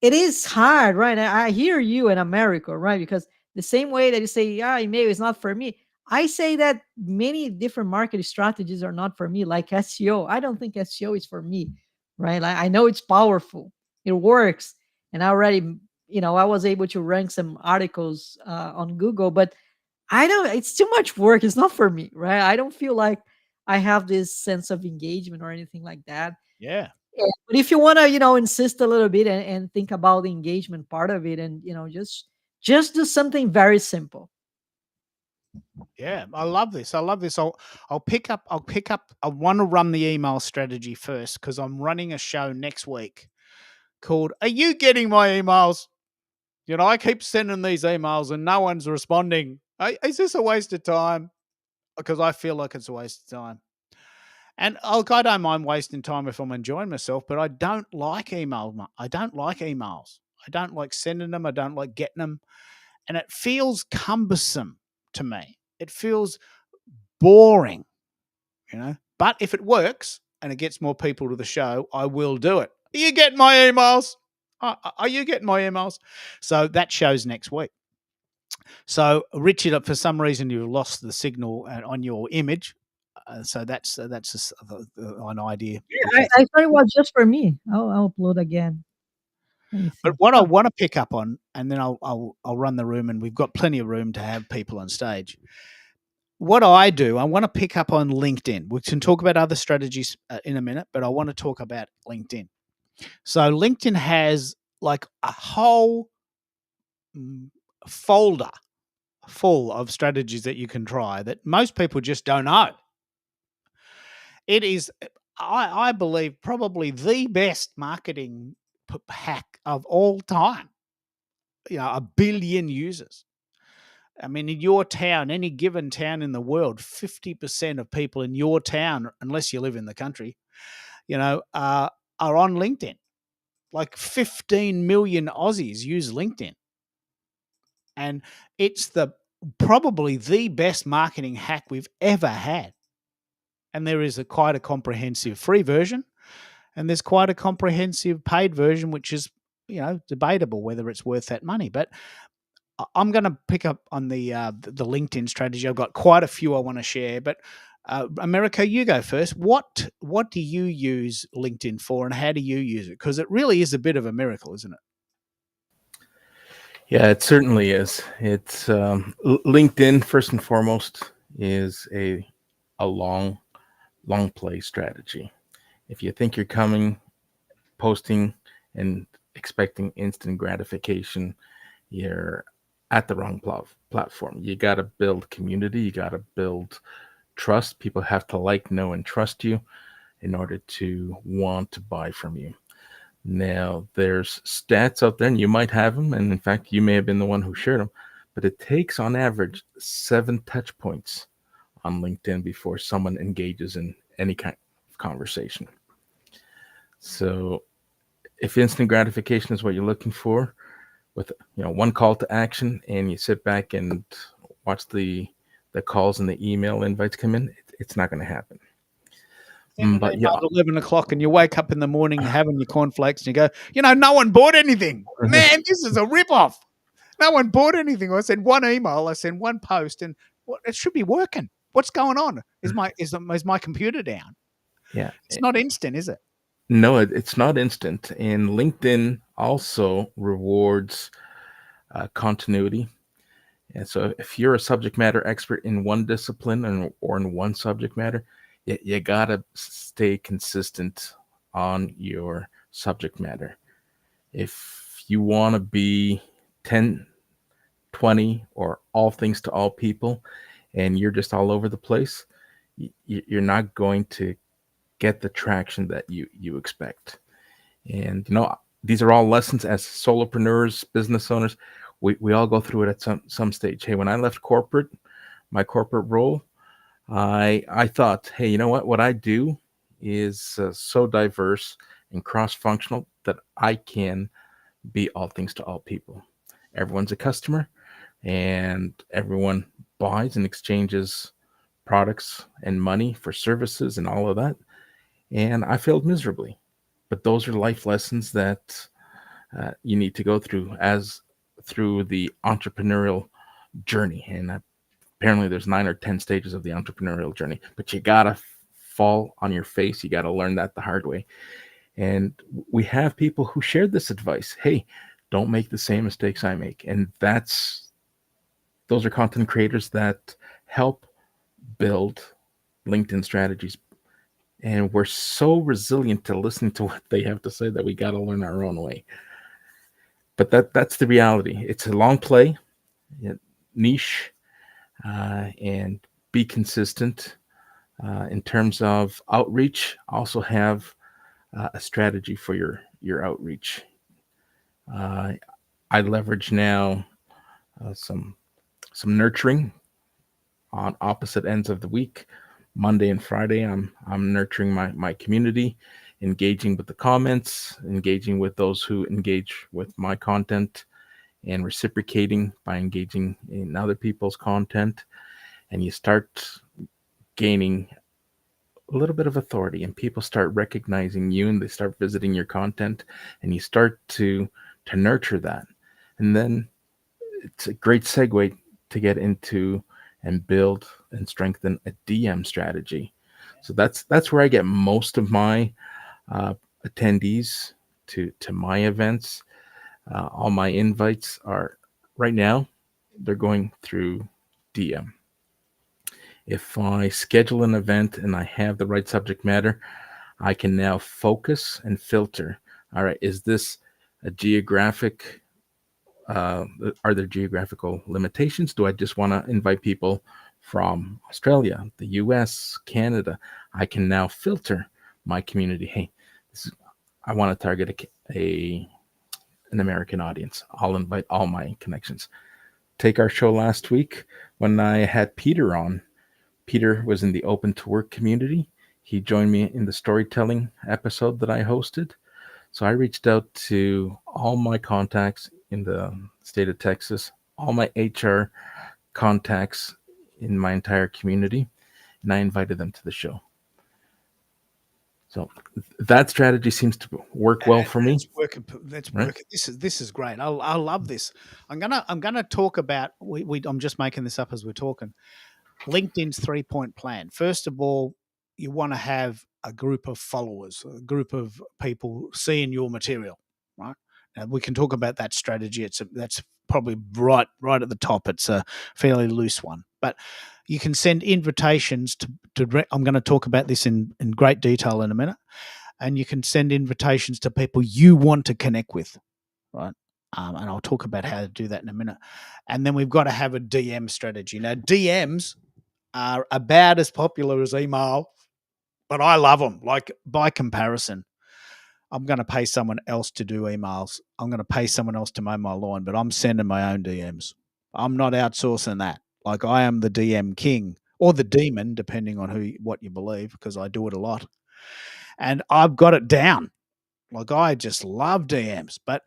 it is hard, right? I hear you in America, right? Because the same way that you say, yeah, email is not for me, I say that many different marketing strategies are not for me, like SEO. I don't think SEO is for me, right? Like, I know it's powerful, it works. And I already, I was able to rank some articles on Google, but I don't, it's too much work. It's not for me, right? I don't feel like I have this sense of engagement or anything like that. Yeah. Yeah, but if you want to, insist a little bit and think about the engagement part of it, and just do something very simple. Yeah, I love this. I love this. I'll pick up. I want to run the email strategy first because I'm running a show next week called "Are You Getting My Emails?" I keep sending these emails and no one's responding. Is this a waste of time? Because I feel like it's a waste of time. And look, I don't mind wasting time if I'm enjoying myself, but I don't like email. I don't like emails. I don't like sending them. I don't like getting them. And it feels cumbersome to me. It feels boring, But if it works and it gets more people to the show, I will do it. Are you getting my emails? Are you getting my emails? So that show's next week. So Richard, for some reason, you've lost the signal on your image. So that's an idea. I thought it was just for me. I'll upload again. Let me But see. what I want to pick up on, and then I'll run the room, and we've got plenty of room to have people on stage. What I do, I want to pick up on LinkedIn. We can talk about other strategies in a minute, but I want to talk about LinkedIn. So LinkedIn has like a whole folder full of strategies that you can try that most people just don't know. It is, I believe, probably the best marketing hack of all time. 1 billion users. I mean, in your town, any given town in the world, 50% of people in your town, unless you live in the country, are on LinkedIn. Like 15 million Aussies use LinkedIn. And it's probably the best marketing hack we've ever had. And there is quite a comprehensive free version, and there's quite a comprehensive paid version, which is, debatable whether it's worth that money. But I'm going to pick up on the LinkedIn strategy. I've got quite a few I want to share, but Americo, you go first. What do you use LinkedIn for, and how do you use it? Because it really is a bit of a miracle, isn't it? Yeah, it certainly is. It's LinkedIn, first and foremost, is a long play strategy. If you think you're posting and expecting instant gratification, you're at the wrong platform. You got to build community. You got to build trust. People have to like, know, and trust you in order to want to buy from you. Now, there's stats out there, and you might have them, and in fact, you may have been the one who shared them, but it takes, on average, 7 touch points on LinkedIn before someone engages in any kind of conversation. So if instant gratification is what you're looking for, with one call to action, and you sit back and watch the calls and the email invites come in, it's not going to happen. But yeah, 11 o'clock, and you wake up in the morning having your cornflakes, and you go, no one bought anything. Man, this is a ripoff. No one bought anything. I sent one email, I sent one post, and it should be working. What's going on? Is my computer down? Yeah, it's not instant, is it? No, it's not instant. And LinkedIn also rewards continuity. And so if you're a subject matter expert in one discipline or in one subject matter, you got to stay consistent on your subject matter. If you want to be 10, 20, or all things to all people, and you're just all over the place, you're not going to get the traction that you expect. And these are all lessons as solopreneurs, business owners. We all go through it at some stage. Hey, when I left my corporate role, I thought, hey, you know what I do is so diverse and cross functional that I can be all things to all people. Everyone's a customer, and everyone buys and exchanges products and money for services and all of that. And I failed miserably. But those are life lessons that you need to go through as through the entrepreneurial journey. And apparently, there's 9 or 10 stages of the entrepreneurial journey. But you gotta fall on your face. You gotta learn that the hard way. And we have people who shared this advice. Hey, don't make the same mistakes I make. And those are content creators that help build LinkedIn strategies. And we're so resilient to listening to what they have to say that we got to learn our own way. But that's the reality. It's a long play, niche, and be consistent. In terms of outreach, also have a strategy for your outreach. I leverage now some nurturing on opposite ends of the week. Monday and Friday, I'm nurturing my community, engaging with the comments, engaging with those who engage with my content, and reciprocating by engaging in other people's content. And you start gaining a little bit of authority, and people start recognizing you, and they start visiting your content, and you start to nurture that. And then it's a great segue to get into and build and strengthen a DM strategy. So that's where I get most of my attendees to my events. All my invites are right now, they're going through DM. If I schedule an event and I have the right subject matter, I can now focus and filter. All right, is this a geographic? Are there geographical limitations? Do I just want to invite people from Australia, the US, Canada? I can now filter my community. Hey, I want to target an American audience. I'll invite all my connections. Take our show last week when I had Peter on. Peter was in the Open to Work community. He joined me in the storytelling episode that I hosted. So I reached out to all my contacts in the state of Texas, all my HR contacts in my entire community, and I invited them to the show. So that strategy seems to work well for me. That's working. Right? This is great. I love this. I'm gonna talk about. I'm just making this up as we're talking. LinkedIn's 3-point plan. First of all, you want to have a group of followers, a group of people seeing your material, right? Now we can talk about that strategy. That's probably right at the top. It's a fairly loose one, but you can send invitations to I'm going to talk about this in great detail in a minute, and you can send invitations to people you want to connect with, right? And I'll talk about how to do that in a minute. And then we've got to have a DM strategy. Now, DMs are about as popular as email, but I love them. Like, by comparison, I'm going to pay someone else to do emails. I'm going to pay someone else to mow my lawn, but I'm sending my own DMs. I'm not outsourcing that. Like, I am the DM king, or the demon, depending on what you believe, because I do it a lot. And I've got it down. Like, I just love DMs. But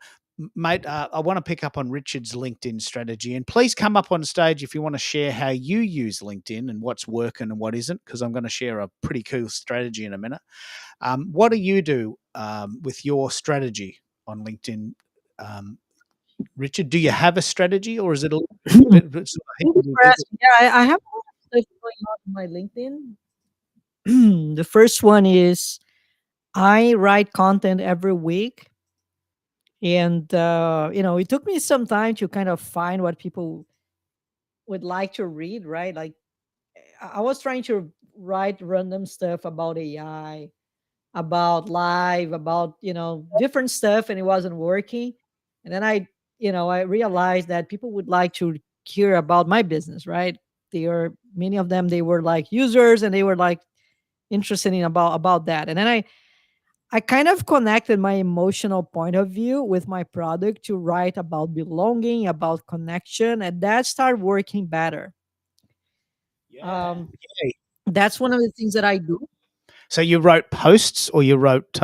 mate, I want to pick up on Richard's LinkedIn strategy, and please come up on stage if you want to share how you use LinkedIn and what's working and what isn't, because I'm going to share a pretty cool strategy in a minute. What do you do with your strategy on LinkedIn, Richard? Do you have a strategy, or is it a bit? Yeah, I have a lot of stuff going on my LinkedIn. The first one is I write content every week. And, it took me some time to kind of find what people would like to read, right? Like, I was trying to write random stuff about AI, about live, about, different stuff, and it wasn't working. And then I realized that people would like to hear about my business, right? Many of them, they were like users, and they were like interested in about that. And then I kind of connected my emotional point of view with my product to write about belonging, about connection, and that started working better. Yeah. Um, Yeah. that's one of the things that I do. So you wrote posts or you wrote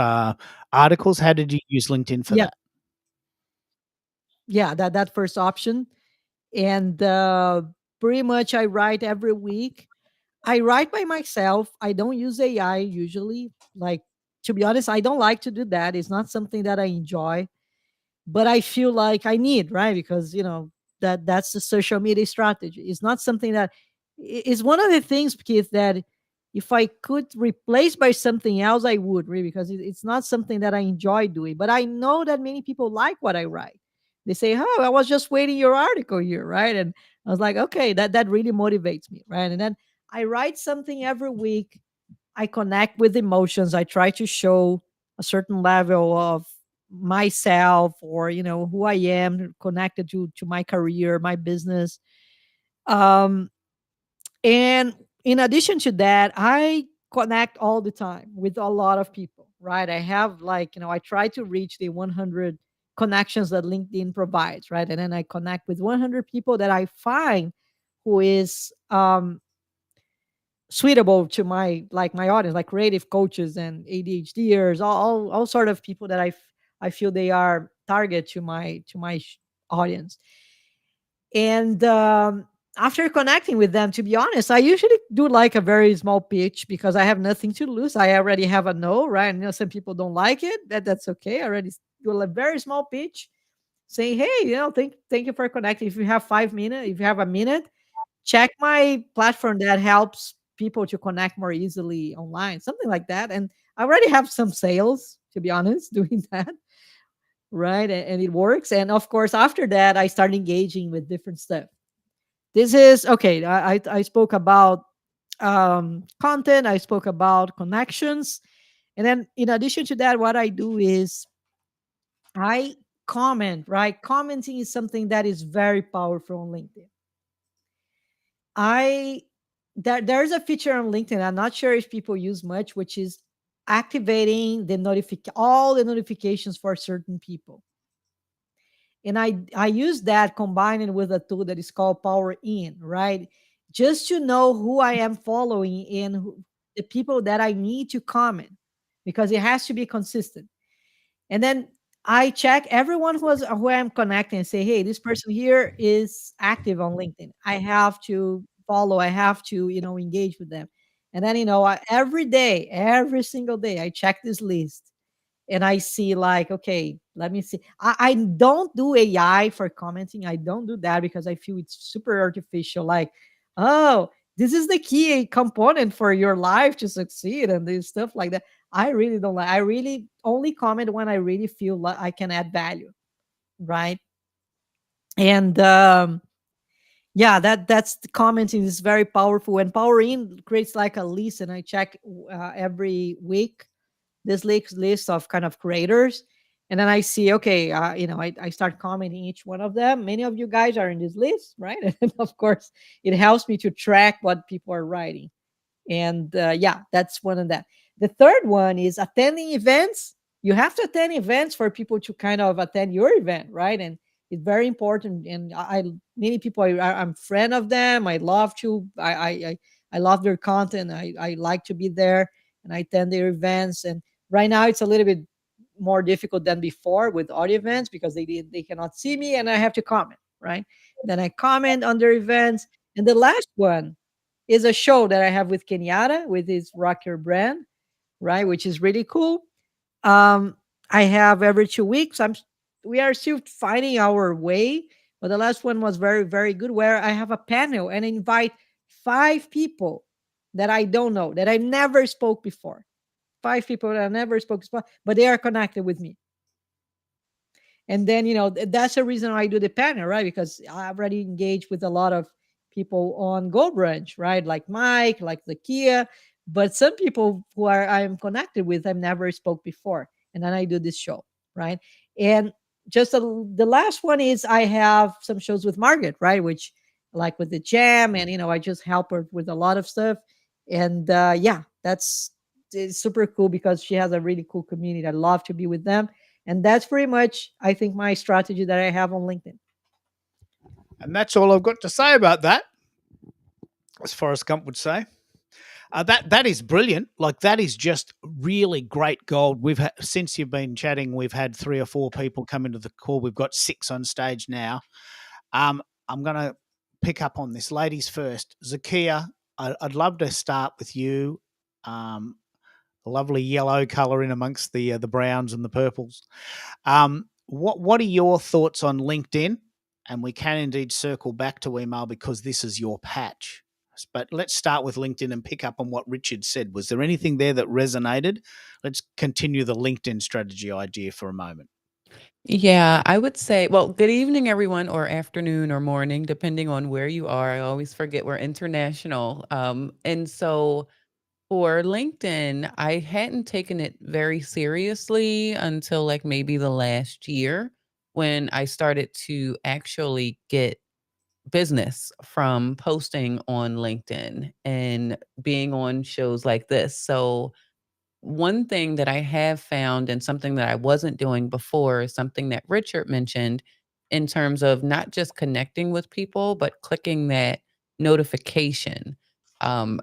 articles? How did you use LinkedIn for Yeah, that? yeah, that first option, and pretty much I write every week. I write by myself. I don't use AI usually. Like, to be honest, I don't like to do that. It's not something that I enjoy, but I feel like I need, right? Because that's the social media strategy. It's not something that is one of the things, Keith, that if I could replace by something else, I would, really, because it's not something that I enjoy doing. But I know that many people like what I write. They say, "Oh, I was just waiting your article here," right? And I was like, "Okay, that really motivates me," right? And then I write something every week. I connect with emotions. I try to show a certain level of myself, or who I am, connected to my career, my business. Um and in addition to that, I connect all the time with a lot of people, right? I have, like, I try to reach the 100 connections that LinkedIn provides, right? And then I connect with 100 people that I find who is suitable to my audience, like creative coaches and ADHDers, all sort of people that I feel they are target to my audience. And after connecting with them, to be honest, I usually do like a very small pitch because I have nothing to lose. I already have a no, right? And some people don't like it. That's okay. I already do a very small pitch saying, hey, thank you for connecting. If you have 5 minutes, if you have a minute, check my platform that helps people to connect more easily online, something like that. And I already have some sales, to be honest, doing that, right? And it works. And of course, after that, I start engaging with different stuff. This is okay. I spoke about content, I spoke about connections. And then, in addition to that, what I do is I comment, right? Commenting is something that is very powerful on LinkedIn. I there's a feature on LinkedIn. I'm not sure if people use much, which is activating all the notifications for certain people. And I use that combined with a tool that is called Power In, right? Just to know who I am following and the people that I need to comment, because it has to be consistent. And then I check everyone who I'm connecting and say, hey, this person here is active on LinkedIn. I have to follow, I have to, engage with them. And then, every day, every single day, I check this list and I see, like, okay, let me see. I don't do AI for commenting. I don't do that because I feel it's super artificial. Like, oh, this is the key component for your life to succeed and this stuff like that. I really don't like. I really only comment when I really feel like I can add value, right? And yeah, that's the commenting is very powerful. And Power In creates like a list, and I check every week this list of kind of creators. And then I see, okay, I start commenting each one of them. Many of you guys are in this list, right? And of course, it helps me to track what people are writing. And yeah, that's one of that. The third one is attending events. You have to attend events for people to kind of attend your event, right? And it's very important. And many people, I'm friend of them. I love to, I love their content. I like to be there, and I attend their events. And right now it's a little bit more difficult than before with audio events because they cannot see me and I have to comment, right? Then I comment on their events. And the last one is a show that I have with Kenyatta with his rocker brand, right? Which is really cool. Um, I have every 2 weeks. We are still finding our way, but the last one was very, very good where I have a panel and invite 5 people that I don't know, that I never spoke before. 5 people that I never spoke before, but they are connected with me. And then, that's the reason I do the panel, right? Because I already engaged with a lot of people on Go Branch, right? Like Mike, like Lakia, but some people who I'm connected with, I've never spoke before. And then I do this show, right? And just the last one is I have some shows with Margaret, right? Which, like with the jam, and I just help her with a lot of stuff. And yeah, that's it's super cool because she has a really cool community. I love to be with them. And that's pretty much, I think, my strategy that I have on LinkedIn. And that's all I've got to say about that, as Forrest Gump would say. That is brilliant. Like, that is just really great gold. Since you've been chatting, we've had 3 or 4 people come into the call. We've got 6 on stage now. I'm going to pick up on this. Ladies first. Zakia, I'd love to start with you. A lovely yellow color in amongst the browns and the purples. What are your thoughts on LinkedIn? And we can indeed circle back to email because this is your patch. But let's start with LinkedIn and pick up on what Richard said. Was there anything there that resonated? Let's continue the LinkedIn strategy idea for a moment. Yeah, I would say, well, good evening, everyone, or afternoon or morning, depending on where you are. I always forget we're international. And so for LinkedIn, I hadn't taken it very seriously until like maybe the last year when I started to actually get business from posting on LinkedIn and being on shows like this. So one thing that I have found and something that I wasn't doing before is something that Richard mentioned in terms of not just connecting with people, but clicking that notification, and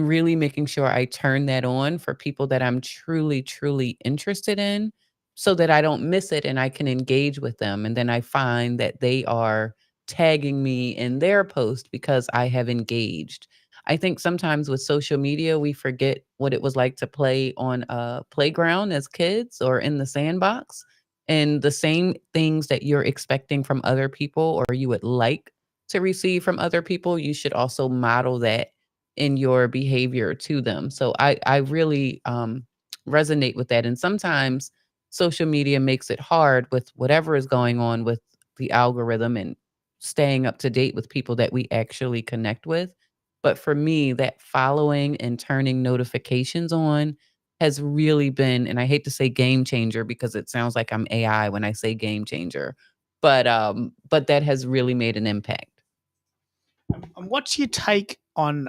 really making sure I turn that on for people that I'm truly, truly interested in so that I don't miss it and I can engage with them. And then I find that they are tagging me in their post because I have engaged. I think sometimes with social media, we forget what it was like to play on a playground as kids or in the sandbox. And the same things that you're expecting from other people or you would like to receive from other people, you should also model that in your behavior to them. So I really resonate with that. And sometimes social media makes it hard with whatever is going on with the algorithm and staying up to date with people that we actually connect with. But for me, that following and turning notifications on has really been, and I hate to say game changer because it sounds like I'm AI when I say game changer, but that has really made an impact. And what's your take on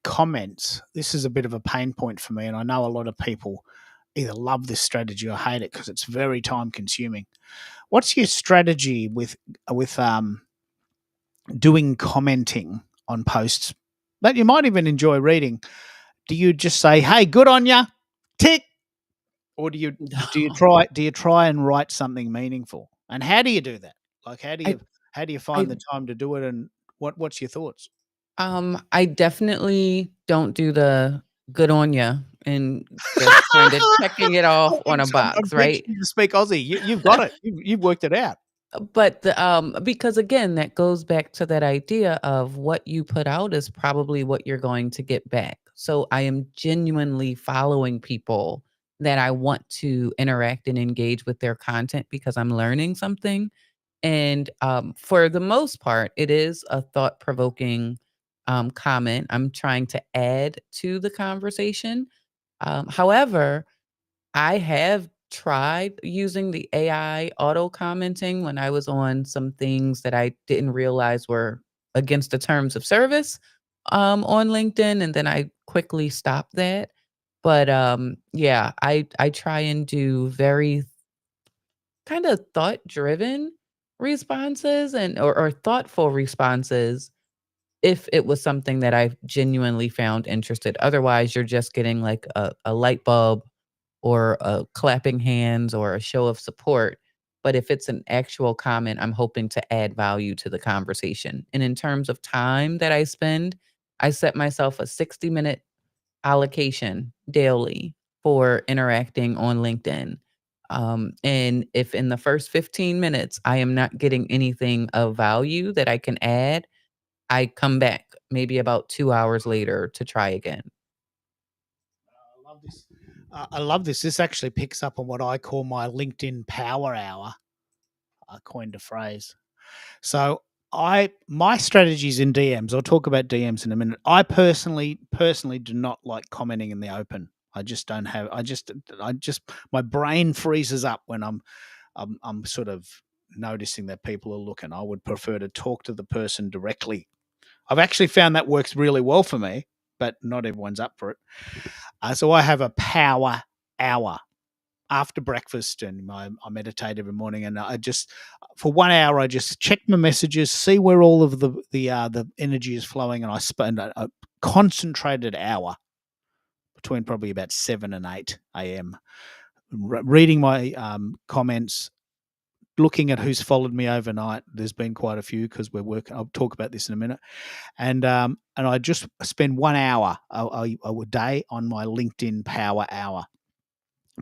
comments? This is a bit of a pain point for me, and I know a lot of people either love this strategy or hate it because it's very time consuming. What's your strategy with doing commenting on posts that you might even enjoy reading? Do you just say, "Hey, good on ya," tick, or do you try and write something meaningful? And how do you do that? Like, how do I you I find the time to do it? And what's your thoughts? I definitely don't do the good on ya and just kind of checking it off on a I'm box, teaching right? you to speak Aussie. You've got it. You've worked it out. But because again, that goes back to that idea of what you put out is probably what you're going to get back. So I am genuinely following people that I want to interact and engage with their content because I'm learning something. And for the most part, it is a thought provoking comment. I'm trying to add to the conversation. However, I have tried using the AI auto commenting when I was on some things that I didn't realize were against the terms of service on LinkedIn, and then I quickly stopped that. But yeah, I try and do very kind of thought driven responses and or thoughtful responses if it was something that I genuinely found interested. Otherwise, you're just getting like a light bulb or a clapping hands or a show of support. But if it's an actual comment, I'm hoping to add value to the conversation. And in terms of time that I spend, I set myself a 60-minute allocation daily for interacting on LinkedIn. And if in the first 15 minutes I am not getting anything of value that I can add, I come back maybe about 2 hours later to try again. I love this. I love this. This actually picks up on what I call my LinkedIn power hour. I coined a phrase. So my strategies in DMs. I'll talk about DMs in a minute. I personally do not like commenting in the open. I just don't have. I just my brain freezes up when I'm sort of noticing that people are looking. I would prefer to talk to the person directly. I've actually found that works really well for me, but not everyone's up for it. So I have a power hour after breakfast, and I meditate every morning. And I just, for 1 hour, I just check my messages, see where all of the energy is flowing, and I spend a concentrated hour between probably about 7 and 8 a.m. Reading my comments, looking at who's followed me overnight. There's been quite a few because we're working. I'll talk about this in a minute. And I just spend 1 hour a day on my LinkedIn Power Hour.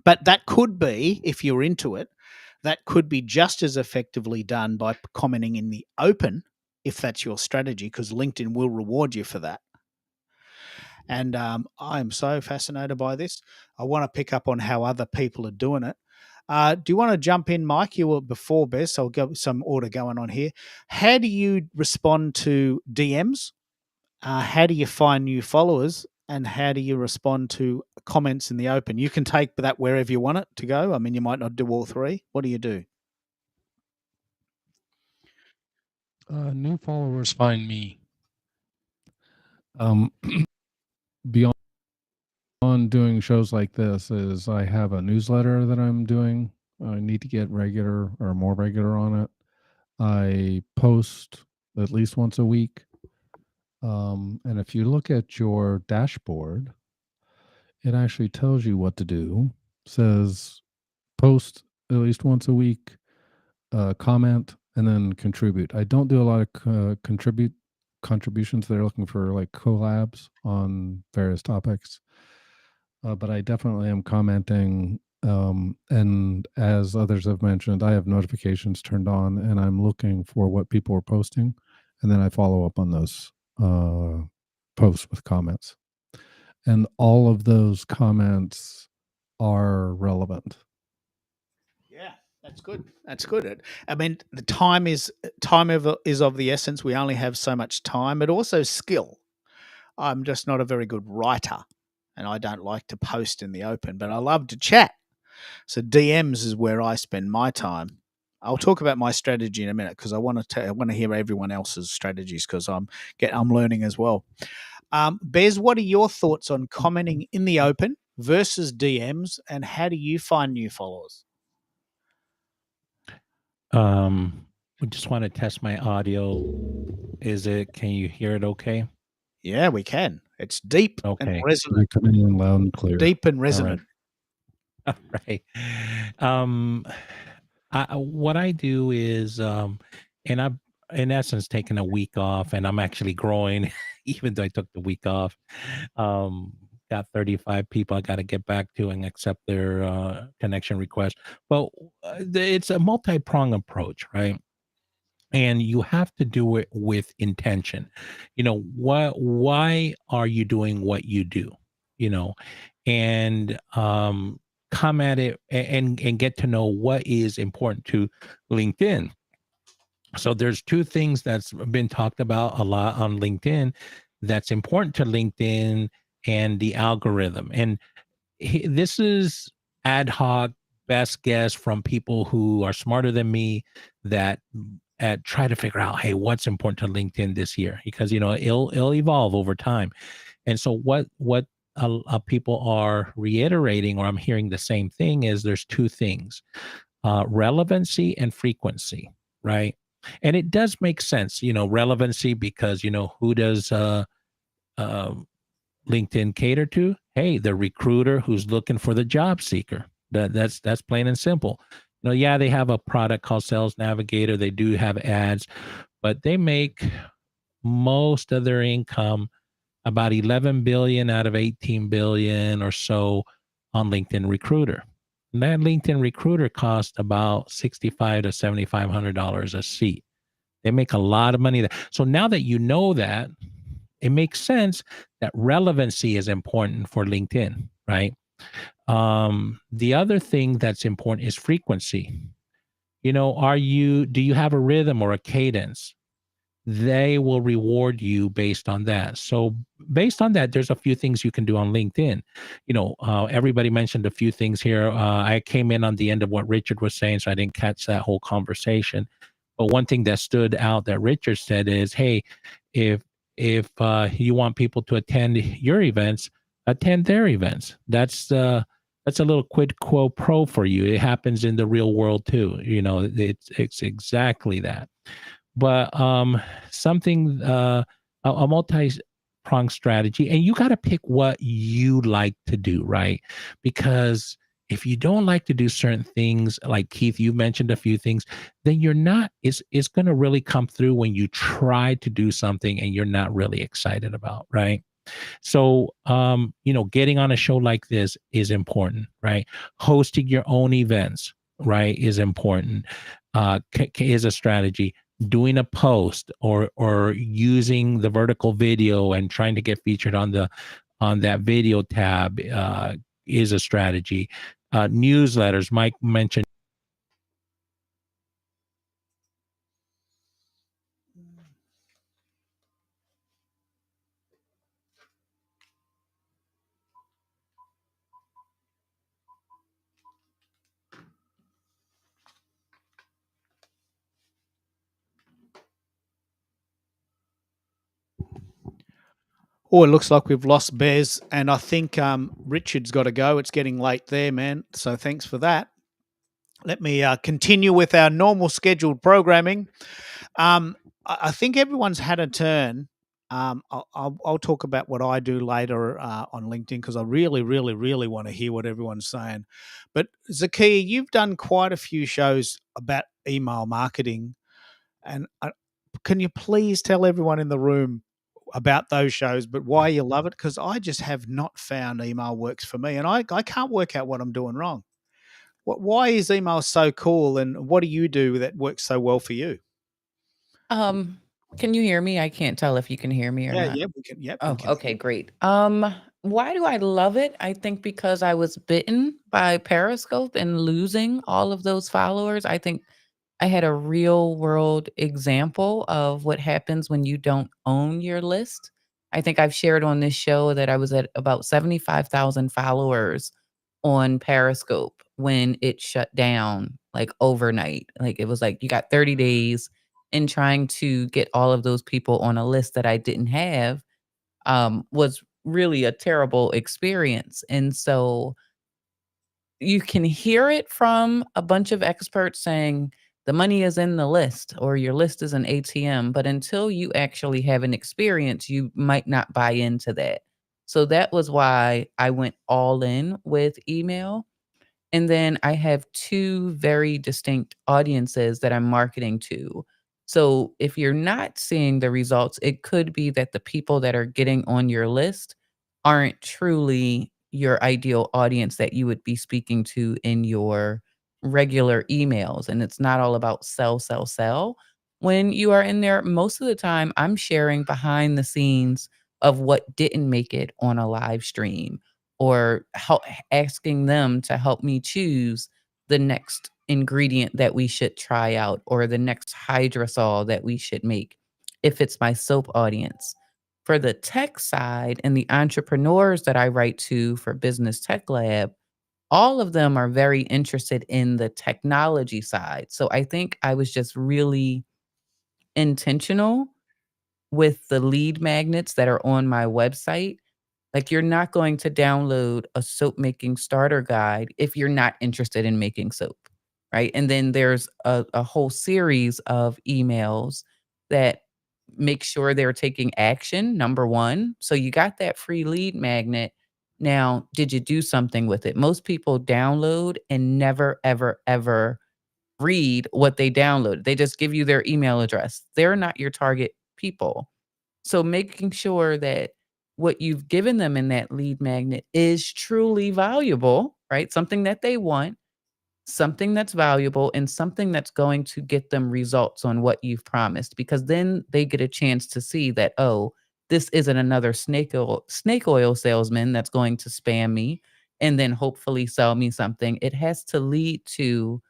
But that could be, if you're into it, that could be just as effectively done by commenting in the open, if that's your strategy, because LinkedIn will reward you for that. And I am so fascinated by this. I want to pick up on how other people are doing it. Do you want to jump in, Mike? You were before Bess. I'll go some order going on here. How do you respond to DMs? How do you find new followers? And how do you respond to comments in the open? You can take that wherever you want it to go. I mean, you might not do all three. What do you do? New followers find me. Beyond doing shows like this is I have a newsletter that I'm doing. I need to get regular or more regular on it. I post at least once a week. And if you look at your dashboard, it actually tells you what to do. It says post at least once a week, comment, and then contribute. I don't do a lot of contributions. They're looking for like collabs on various topics. But I definitely am commenting. And as others have mentioned, I have notifications turned on and I'm looking for what people are posting. And then I follow up on those posts with comments. And all of those comments are relevant. Yeah, that's good. That's good. I mean, the time is of the essence. We only have so much time, but also skill. I'm just not a very good writer, and I don't like to post in the open, but I love to chat. So DMs is where I spend my time. I'll talk about my strategy in a minute because I want to hear everyone else's strategies because I'm learning as well. Bez, what are your thoughts on commenting in the open versus DMs, and how do you find new followers? We just want to test my audio. Can you hear it okay? Yeah, we can. It's deep and Okay. resonant. You're coming in loud and clear. Deep and resonant. All right. What I do is, and I've in essence taken a week off, and I'm actually growing, even though I took the week off. Got 35 people I got to get back to and accept their connection request. But it's a multi-pronged approach, right? And you have to do it with intention. Why are you doing what you do? And come at it and get to know what is important to LinkedIn. So there's two things that's been talked about a lot on LinkedIn that's important to LinkedIn and the algorithm. And this is ad hoc best guess from people who are smarter than me that try to figure out, hey, what's important to LinkedIn this year? Because it'll evolve over time. And so what people are reiterating, or I'm hearing the same thing, is there's two things: relevancy and frequency, right? And it does make sense, relevancy, because who does LinkedIn cater to? Hey, the recruiter who's looking for the job seeker. That's plain and simple. Yeah, they have a product called Sales Navigator. They do have ads, but they make most of their income, about 11 billion out of 18 billion or so, on LinkedIn Recruiter. And that LinkedIn Recruiter costs about $6,500 to $7,500 a seat. They make a lot of money there. So now that you know that, it makes sense that relevancy is important for LinkedIn, right? The other thing that's important is frequency. Do you have a rhythm or a cadence? They will reward you based on that. So based on that, there's a few things you can do on LinkedIn. Everybody mentioned a few things here. I came in on the end of what Richard was saying, so I didn't catch that whole conversation. But one thing that stood out that Richard said is, hey, if you want people to attend your events, attend their events. That's a little quid quo pro for you. It happens in the real world too. It's exactly that. But something a multi-pronged strategy, and you got to pick what you like to do, right? Because if you don't like to do certain things, like Keith, you mentioned a few things, then you're not. It's going to really come through when you try to do something and you're not really excited about, right? So, getting on a show like this is important, right? Hosting your own events, right, is important. Is a strategy. Doing a post or using the vertical video and trying to get featured on that video tab is a strategy. Newsletters, Mike mentioned. Oh, it looks like we've lost Bez, and I think Richard's got to go. It's getting late there, man. So thanks for that. Let me continue with our normal scheduled programming. I think everyone's had a turn. I'll talk about what I do later on LinkedIn because I really, really, really want to hear what everyone's saying. But Zakia, you've done quite a few shows about email marketing, and can you please tell everyone in the room about those shows, but why you love it? Because I just have not found email works for me, and I can't work out what I'm doing wrong. Why is email so cool, and what do you do that works so well for you? Can you hear me? I can't tell if you can hear me or not. Yeah, we can. Yep. Oh, okay, great. Why do I love it? I think because I was bitten by Periscope and losing all of those followers. I think I had a real world example of what happens when you don't own your list. I think I've shared on this show that I was at about 75,000 followers on Periscope when it shut down like overnight. Like it was like you got 30 days, and trying to get all of those people on a list that I didn't have was really a terrible experience. And so you can hear it from a bunch of experts saying the money is in the list or your list is an ATM, but until you actually have an experience, you might not buy into that. So that was why I went all in with email. And then I have two very distinct audiences that I'm marketing to. So if you're not seeing the results, it could be that the people that are getting on your list aren't truly your ideal audience that you would be speaking to in your regular emails. And it's not all about sell, sell, sell. When you are in there, most of the time, I'm sharing behind the scenes of what didn't make it on a live stream or asking them to help me choose the next ingredient that we should try out or the next hydrosol that we should make if it's my soap audience. For the tech side and the entrepreneurs that I write to for Business Tech Lab, all of them are very interested in the technology side. So I think I was just really intentional with the lead magnets that are on my website. Like, you're not going to download a soap making starter guide if you're not interested in making soap, right? And then there's a whole series of emails that make sure they're taking action, number one. So you got that free lead magnet. Now, did you do something with it? Most people download and never, ever, ever read what they downloaded. They just give you their email address. They're not your target people. So making sure that what you've given them in that lead magnet is truly valuable, right? Something that they want, something that's valuable, and something that's going to get them results on what you've promised. Because then they get a chance to see that, oh, this isn't another snake oil salesman that's going to spam me and then hopefully sell me something. It has to lead to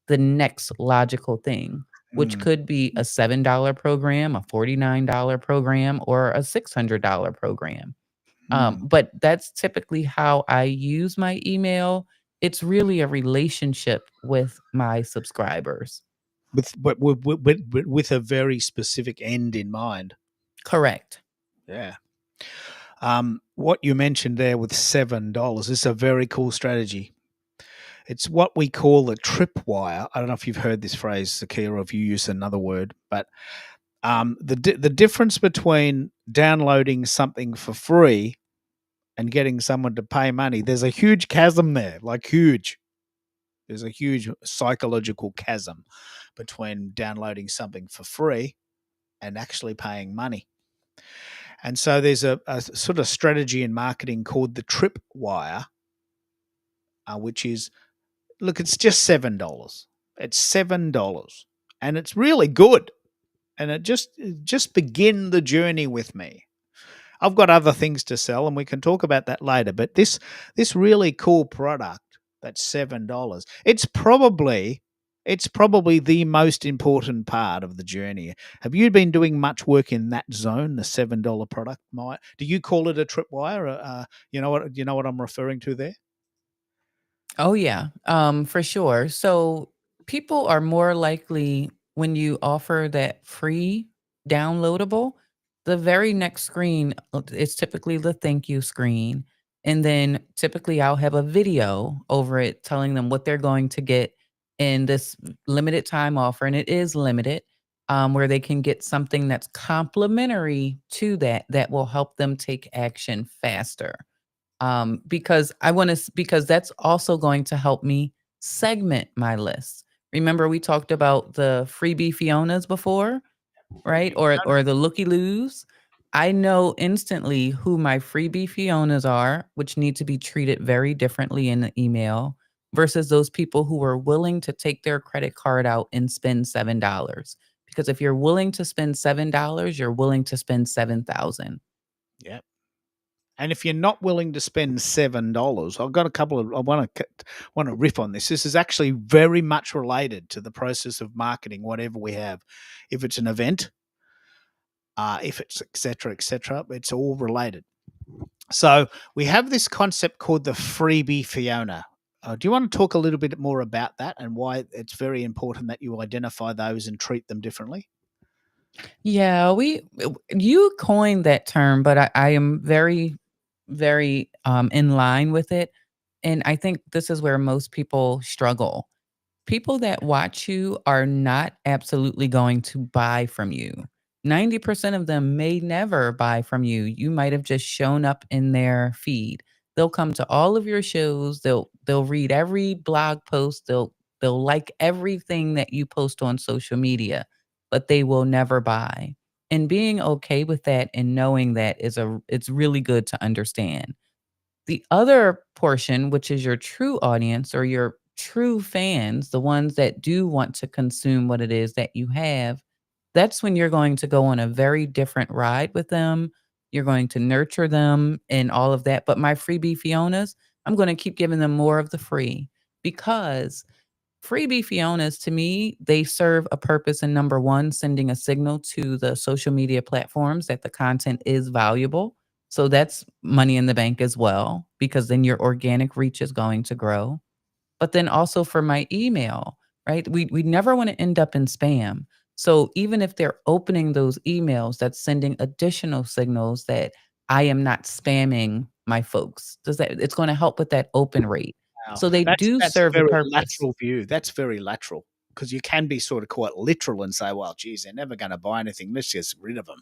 the next logical thing, which could be a $7 program, a $49 program, or a $600 program. But that's typically how I use my email. It's really a relationship with my subscribers. With a very specific end in mind. Correct. Yeah. What you mentioned there with $7 is a very cool strategy. It's what we call the tripwire. I don't know if you've heard this phrase, Zakia, or if you use another word, but the difference between downloading something for free and getting someone to pay money, there's a huge chasm there, like huge. There's a huge psychological chasm between downloading something for free and actually paying money. And so there's a sort of strategy in marketing called the tripwire, which is, look, it's just $7. It's $7, and it's really good. And it just begin the journey with me. I've got other things to sell, and we can talk about that later. But this really cool product that's $7. It's probably the most important part of the journey. Have you been doing much work in that zone, the $7 product? Do you call it a tripwire? You know what I'm referring to there? Oh yeah, for sure. So people are more likely when you offer that free downloadable, the very next screen is typically the thank you screen. And then typically I'll have a video over it telling them what they're going to get in this limited time offer. And it is limited, where they can get something that's complementary to that will help them take action faster, because because that's also going to help me segment my list. Remember, we talked about the freebie Fionas before, right? Or the looky loos. I know instantly who my freebie Fionas are, which need to be treated very differently in the email versus those people who are willing to take their credit card out and spend $7. Because if you're willing to spend $7, you're willing to spend 7,000. Yeah. And if you're not willing to spend $7, I've got a couple of. I want to riff on this. This is actually very much related to the process of marketing, whatever we have. If it's an event, if it's et cetera, it's all related. So we have this concept called the freebie Fiona. Do you want to talk a little bit more about that and why it's very important that you identify those and treat them differently? Yeah, you coined that term, but I am very, very in line with it. And I think this is where most people struggle. People that watch you are not absolutely going to buy from you. 90% of them may never buy from you. You might have just shown up in their feed. They'll come to all of your shows. They'll read every blog post. They'll like everything that you post on social media, but they will never buy. And being okay with that and knowing that it's really good to understand. The other portion, which is your true audience or your true fans, the ones that do want to consume what it is that you have, that's when you're going to go on a very different ride with them. You're going to nurture them and all of that. But my freebie Fionas, I'm going to keep giving them more of the free, because freebie Fionas, to me, they serve a purpose in number one, sending a signal to the social media platforms that the content is valuable. So that's money in the bank as well, because then your organic reach is going to grow. But then also for my email, right? We never want to end up in spam. So even if they're opening those emails, that's sending additional signals that I am not spamming my folks. It's going to help with that open rate. Wow. So they do That's serve a a very purpose. lateral view. That's very lateral, because you can be sort of quite literal and say, well, geez, they're never going to buy anything. Let's get rid of them.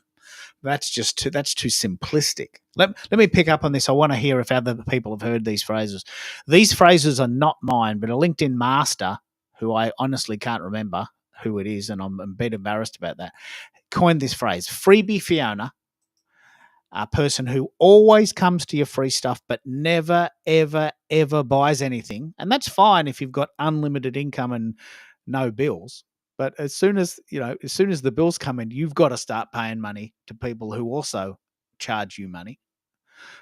That's too simplistic. Let me pick up on this. I want to hear if other people have heard these phrases. These phrases are not mine, but a LinkedIn master, who I honestly can't remember who it is, and I'm a bit embarrassed about that, coined this phrase, freebie Fiona, a person who always comes to your free stuff but never, ever, ever buys anything. And that's fine if you've got unlimited income and no bills. But as soon as the bills come in, you've got to start paying money to people who also charge you money.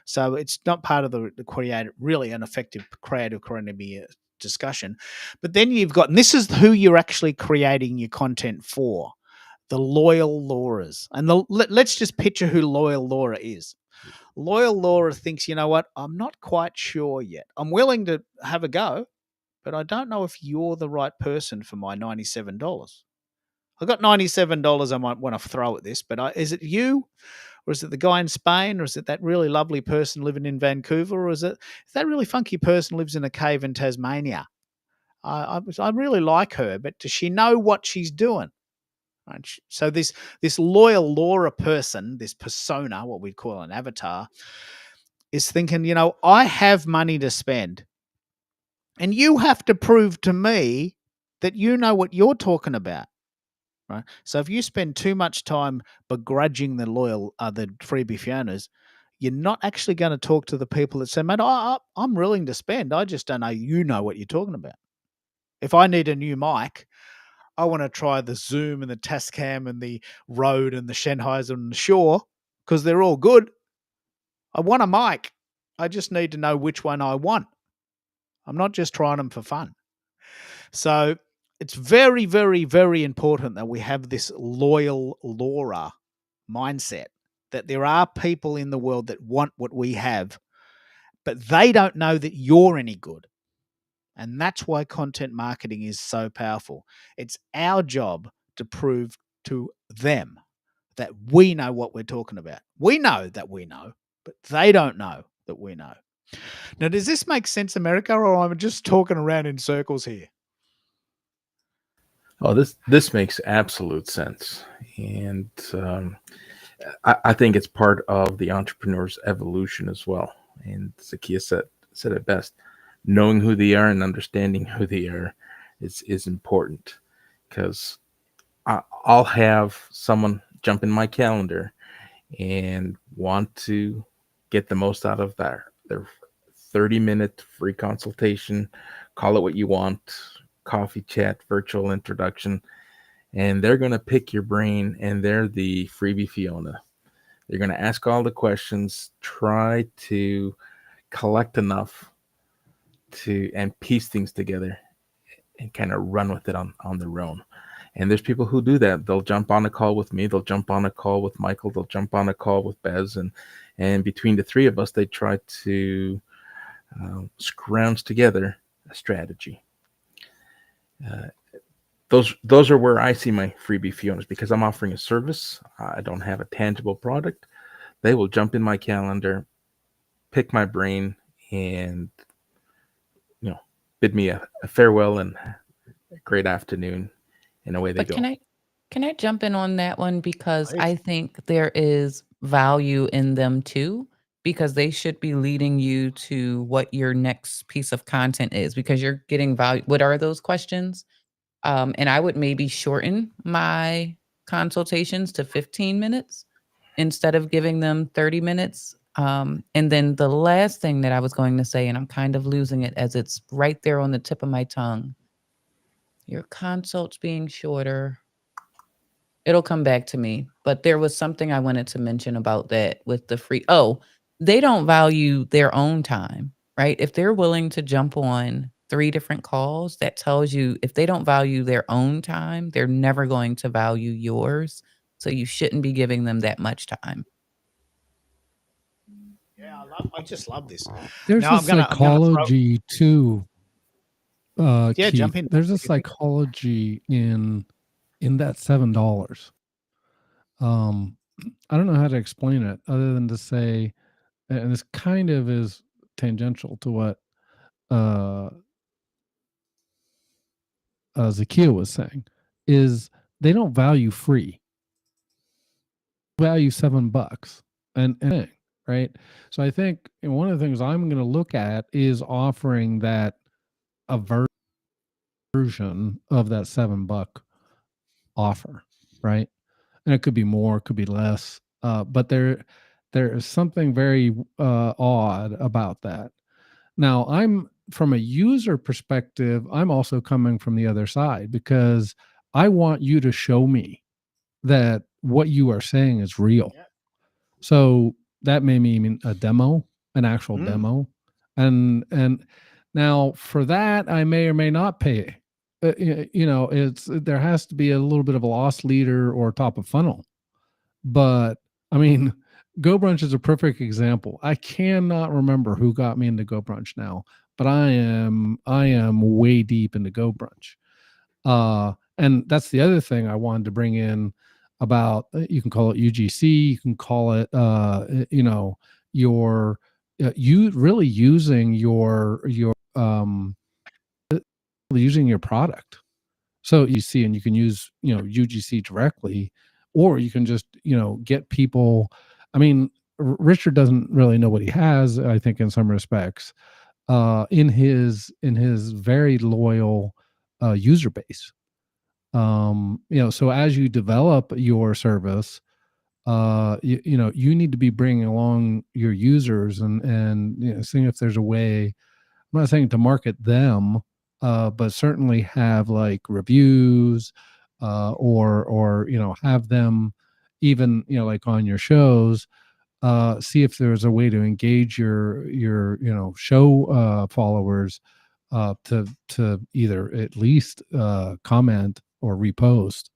So it's not part of the creative, really an effective creative economy discussion. But then you've got, and this is who you're actually creating your content for, the loyal Laura's. And let's just picture who loyal Laura is. Loyal Laura thinks, you know what, I'm not quite sure yet. I'm willing to have a go, but I don't know if you're the right person for my $97. I've got $97 I might want to throw at this, but is it you Or is it the guy in Spain? Or is it that really lovely person living in Vancouver? Or is it that really funky person lives in a cave in Tasmania? I really like her, but does she know what she's doing? Right? So this loyal Laura person, this persona, what we'd call an avatar, is thinking, I have money to spend, and you have to prove to me that you know what you're talking about. Right? So if you spend too much time begrudging the freebie Fionas, you're not actually going to talk to the people that say, mate, I'm willing to spend. I just don't know you know what you're talking about. If I need a new mic, I want to try the Zoom and the Tascam and the Rode and the Sennheiser and the Shure because they're all good. I want a mic. I just need to know which one I want. I'm not just trying them for fun. So it's very, very, very important that we have this loyal Laura mindset, that there are people in the world that want what we have, but they don't know that you're any good. And that's why content marketing is so powerful. It's our job to prove to them that we know what we're talking about. We know that we know, but they don't know that we know. Now, does this make sense, America, or am I just talking around in circles here? Oh, this makes absolute sense. And I think it's part of the entrepreneur's evolution as well. And Zakia said it best. Knowing who they are and understanding who they are is important, because I'll have someone jump in my calendar and want to get the most out of their 30-minute free consultation, call it what you want, coffee chat, virtual introduction, and they're going to pick your brain, and they're the freebie Fiona. They're going to ask all the questions, try to collect enough and piece things together and kind of run with it on their own. And there's people who do that. They'll jump on a call with me. They'll jump on a call with Michael. They'll jump on a call with Bez. And between the three of us, they try to scrounge together a strategy. Those are where I see my freebie Fionas, because I'm offering a service. I don't have a tangible product. They will jump in my calendar, pick my brain, and bid me a farewell and a great afternoon, and away they go. Can I jump in on that one? Because Please. I think there is value in them too, because they should be leading you to what your next piece of content is, because you're getting value. What are those questions? And I would maybe shorten my consultations to 15 minutes instead of giving them 30 minutes. And then the last thing that I was going to say, and I'm kind of losing it as it's right there on the tip of my tongue. Your consults being shorter. It'll come back to me. But there was something I wanted to mention about that with the free. Oh, they don't value their own time, right? If they're willing to jump on 3 different calls, that tells you if they don't value their own time, they're never going to value yours. So you shouldn't be giving them that much time. Yeah, I just love this. There's Now a psychology too. Yeah, Keith. jump in. There's a psychology in that $7. I don't know how to explain it other than to say, and this kind of is tangential to what Zakia was saying, is they don't value free, value $7 and right. So I think one of the things I'm going to look at is offering that a version of that $7 offer, right? And it could be more, it could be less, but there is something very odd about that. Now, I'm from a user perspective, I'm also coming from the other side, because I want you to show me that what you are saying is real. Yeah. So that may mean a demo, an actual demo, and now for that I may or may not pay. It's there has to be a little bit of a loss leader or top of funnel. But I mean, GoBrunch is a perfect example. I cannot remember who got me into GoBrunch now, but I am way deep into GoBrunch. And that's the other thing I wanted to bring in about, you can call it UGC, you can call it, your, you really using using your product. So you see, and you can use, UGC directly, or you can just, get people. I mean, Richard doesn't really know what he has, I think, in some respects, in his very loyal user base. So as you develop your service, you need to be bringing along your users, and seeing if there's a way. I'm not saying to market them, but certainly have like reviews, or have them even, like on your shows. See if there's a way to engage your show followers, to either at least comment or repost.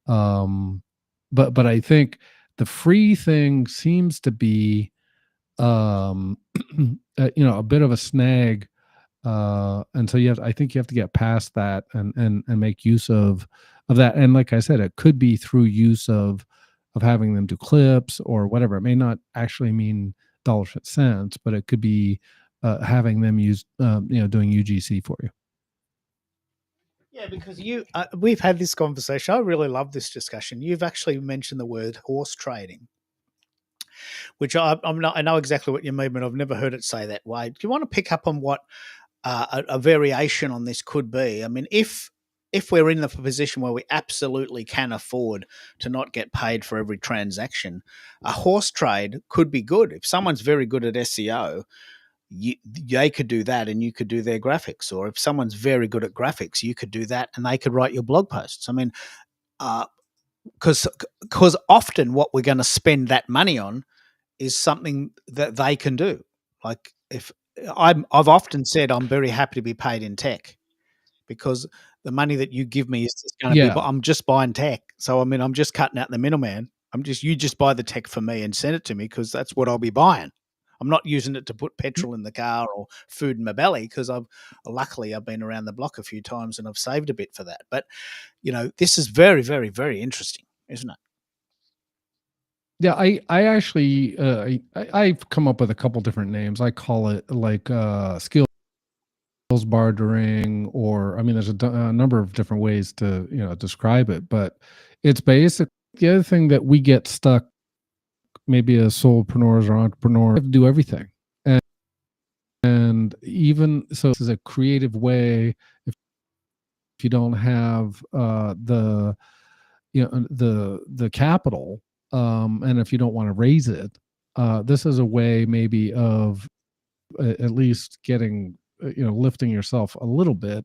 But I think the free thing seems to be, a bit of a snag, and so I think you have to get past that, and make use of that. And like I said, it could be through use of having them do clips or whatever. It may not actually mean dollars and cents, but it could be having them use, doing UGC for you. Yeah, because we've had this conversation. I really love this discussion. You've actually mentioned the word horse trading, which I know exactly what you mean, but I've never heard it say that way. Do you want to pick up on what a variation on this could be? I mean, if we're in the position where we absolutely can afford to not get paid for every transaction, a horse trade could be good. If someone's very good at SEO, they could do that and you could do their graphics. Or if someone's very good at graphics, you could do that and they could write your blog posts. I mean, because often what we're going to spend that money on is something that they can do. Like I've often said I'm very happy to be paid in tech, because the money that you give me is just going to be, I'm just buying tech. So, I mean, I'm just cutting out the middleman. You just buy the tech for me and send it to me, because that's what I'll be buying. I'm not using it to put petrol in the car or food in my belly, because luckily I've been around the block a few times and I've saved a bit for that. But, this is very, very, very interesting, isn't it? Yeah, I actually, I've come up with a couple different names. I call it like skills bartering, or I mean, there's a number of different ways to describe it, but it's basic. The other thing that we get stuck, maybe as solopreneurs or entrepreneurs, have to do everything, and even so, this is a creative way. If you don't have the capital, and if you don't want to raise it, this is a way maybe of at least getting, lifting yourself a little bit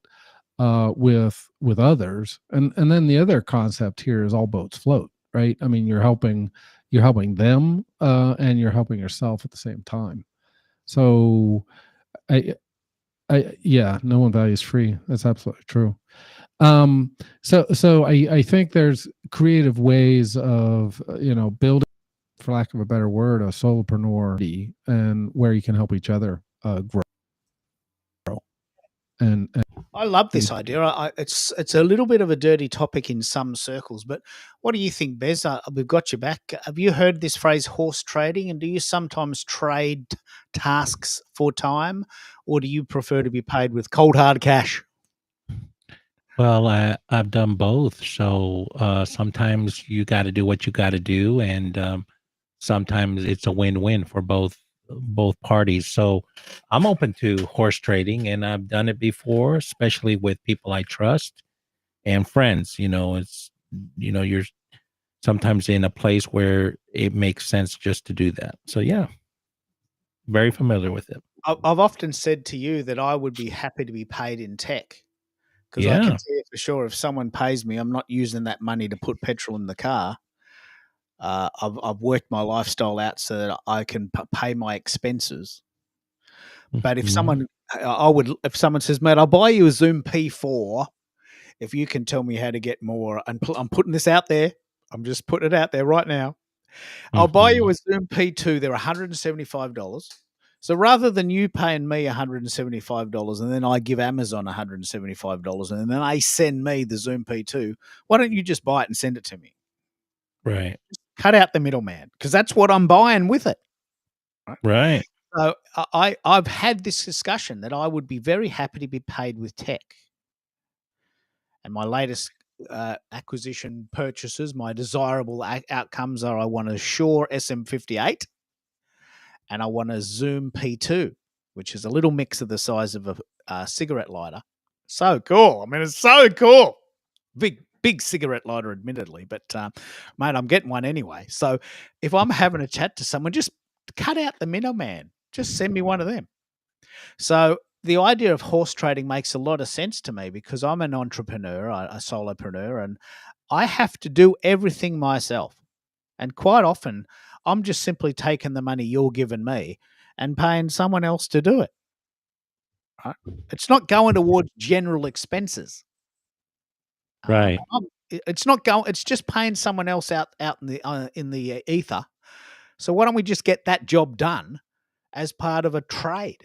with others. And then the other concept here is all boats float, right? I mean, you're helping them, and you're helping yourself at the same time. So yeah, no one values free. That's absolutely true. So I think there's creative ways of, building, for lack of a better word, a solopreneur, and where you can help each other grow. And I love this idea. It's a little bit of a dirty topic in some circles, but what do you think, Bez? We've got you back. Have you heard this phrase, horse trading? And do you sometimes trade tasks for time, or do you prefer to be paid with cold hard cash? Well, I've done both. So sometimes you got to do what you got to do, and sometimes it's a win-win for both parties. So I'm open to horse trading, and I've done it before, especially with people I trust and friends. It's you're sometimes in a place where it makes sense just to do that. So yeah, very familiar with it. I've often said to you that I would be happy to be paid in tech, because I can tell you for sure, if someone pays me, I'm not using that money to put petrol in the car. I've worked my lifestyle out so that I can pay my expenses. But if someone says, "Mate, I'll buy you a Zoom P4 if you can tell me how to get more," and I'm putting this out there, I'm just putting it out there right now. I'll buy you a Zoom P2. They're $175. So rather than you paying me $175 and then I give Amazon $175 and then they send me the Zoom P2, why don't you just buy it and send it to me? Right. Cut out the middleman because that's what I'm buying with it. Right. So I've had this discussion that I would be very happy to be paid with tech. And my latest acquisition purchases, my desirable outcomes are I want a Shure SM58 and I want a Zoom P2, which is a little mixer the size of a cigarette lighter. So cool. I mean, it's so cool. Big cigarette lighter, admittedly, but mate, I'm getting one anyway. So if I'm having a chat to someone, just cut out the middleman. Just send me one of them. So the idea of horse trading makes a lot of sense to me because I'm an entrepreneur, a solopreneur, and I have to do everything myself. And quite often, I'm just simply taking the money you're giving me and paying someone else to do it. Right? It's not going towards general expenses. Right. It's not going. It's just paying someone else out in the ether. So why don't we just get that job done as part of a trade?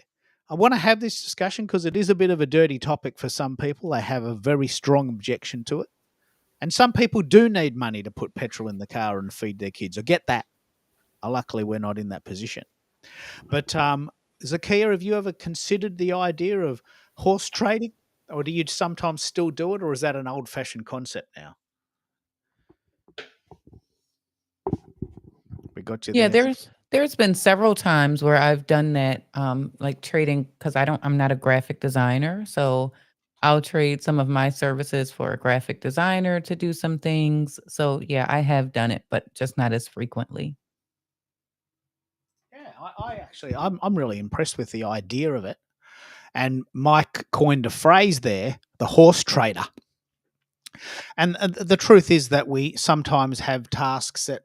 I want to have this discussion because it is a bit of a dirty topic for some people. They have a very strong objection to it. And some people do need money to put petrol in the car and feed their kids. I get that. Luckily, we're not in that position. But Zakia, have you ever considered the idea of horse trading? Or do you sometimes still do it? Or is that an old-fashioned concept now? We got you Yeah, there. there's been several times where I've done that, like trading because I'm not a graphic designer, so I'll trade some of my services for a graphic designer to do some things. So yeah, I have done it, but just not as frequently. Yeah, I'm really impressed with the idea of it. And Mike coined a phrase there, the horse trader. And the truth is that we sometimes have tasks that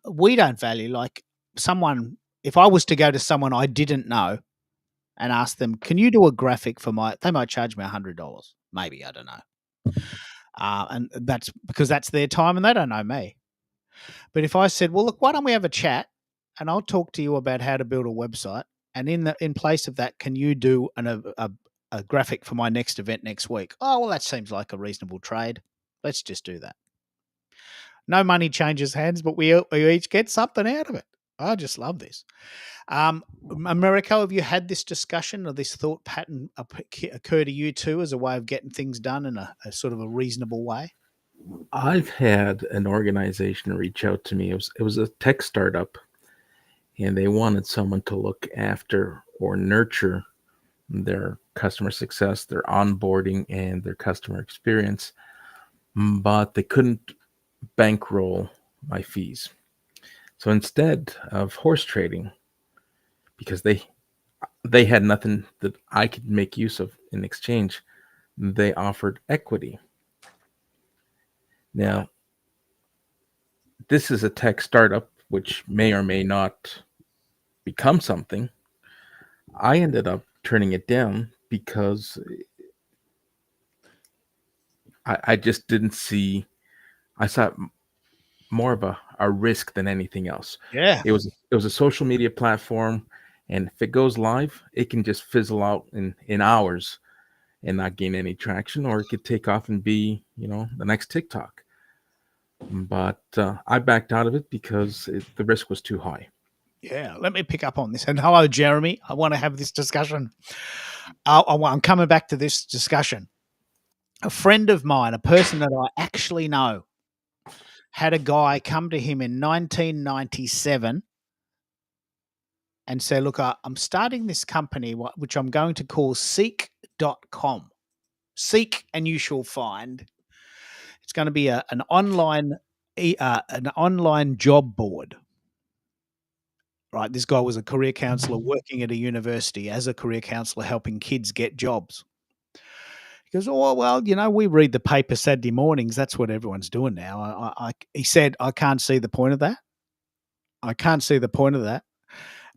we don't value. Like someone, if I was to go to someone I didn't know and ask them, can you do a graphic for they might charge me $100. Maybe, I don't know. And that's because that's their time and they don't know me. But if I said, well, look, why don't we have a chat and I'll talk to you about how to build a website. And in place of that, can you do a graphic for my next event next week? Oh, well, that seems like a reasonable trade. Let's just do that. No money changes hands, but we each get something out of it. I just love this. Americo, have you had this discussion or this thought pattern occur to you too as a way of getting things done in a sort of a reasonable way? I've had an organization reach out to me. It was a tech startup, and they wanted someone to look after or nurture their customer success, their onboarding, and their customer experience, but they couldn't bankroll my fees. So instead of horse trading, because they had nothing that I could make use of in exchange, they offered equity. Now, this is a tech startup, which may or may not become something. I ended up turning it down because I just didn't see, I saw more of a risk than anything else. Yeah. It was a social media platform, and if it goes live, it can just fizzle out in hours and not gain any traction, or it could take off and be, the next TikTok. But I backed out of it because the risk was too high. Yeah, let me pick up on this. And hello, Jeremy. I want to have this discussion. I'm coming back to this discussion. A friend of mine, a person that I actually know, had a guy come to him in 1997 and say, look, I'm starting this company, which I'm going to call Seek.com. Seek and you shall find. It's going to be an online job board. Right, this guy was a career counselor working at a university as a career counselor helping kids get jobs. He goes, oh, well, we read the paper Saturday mornings. That's what everyone's doing now. He said, I can't see the point of that. I can't see the point of that.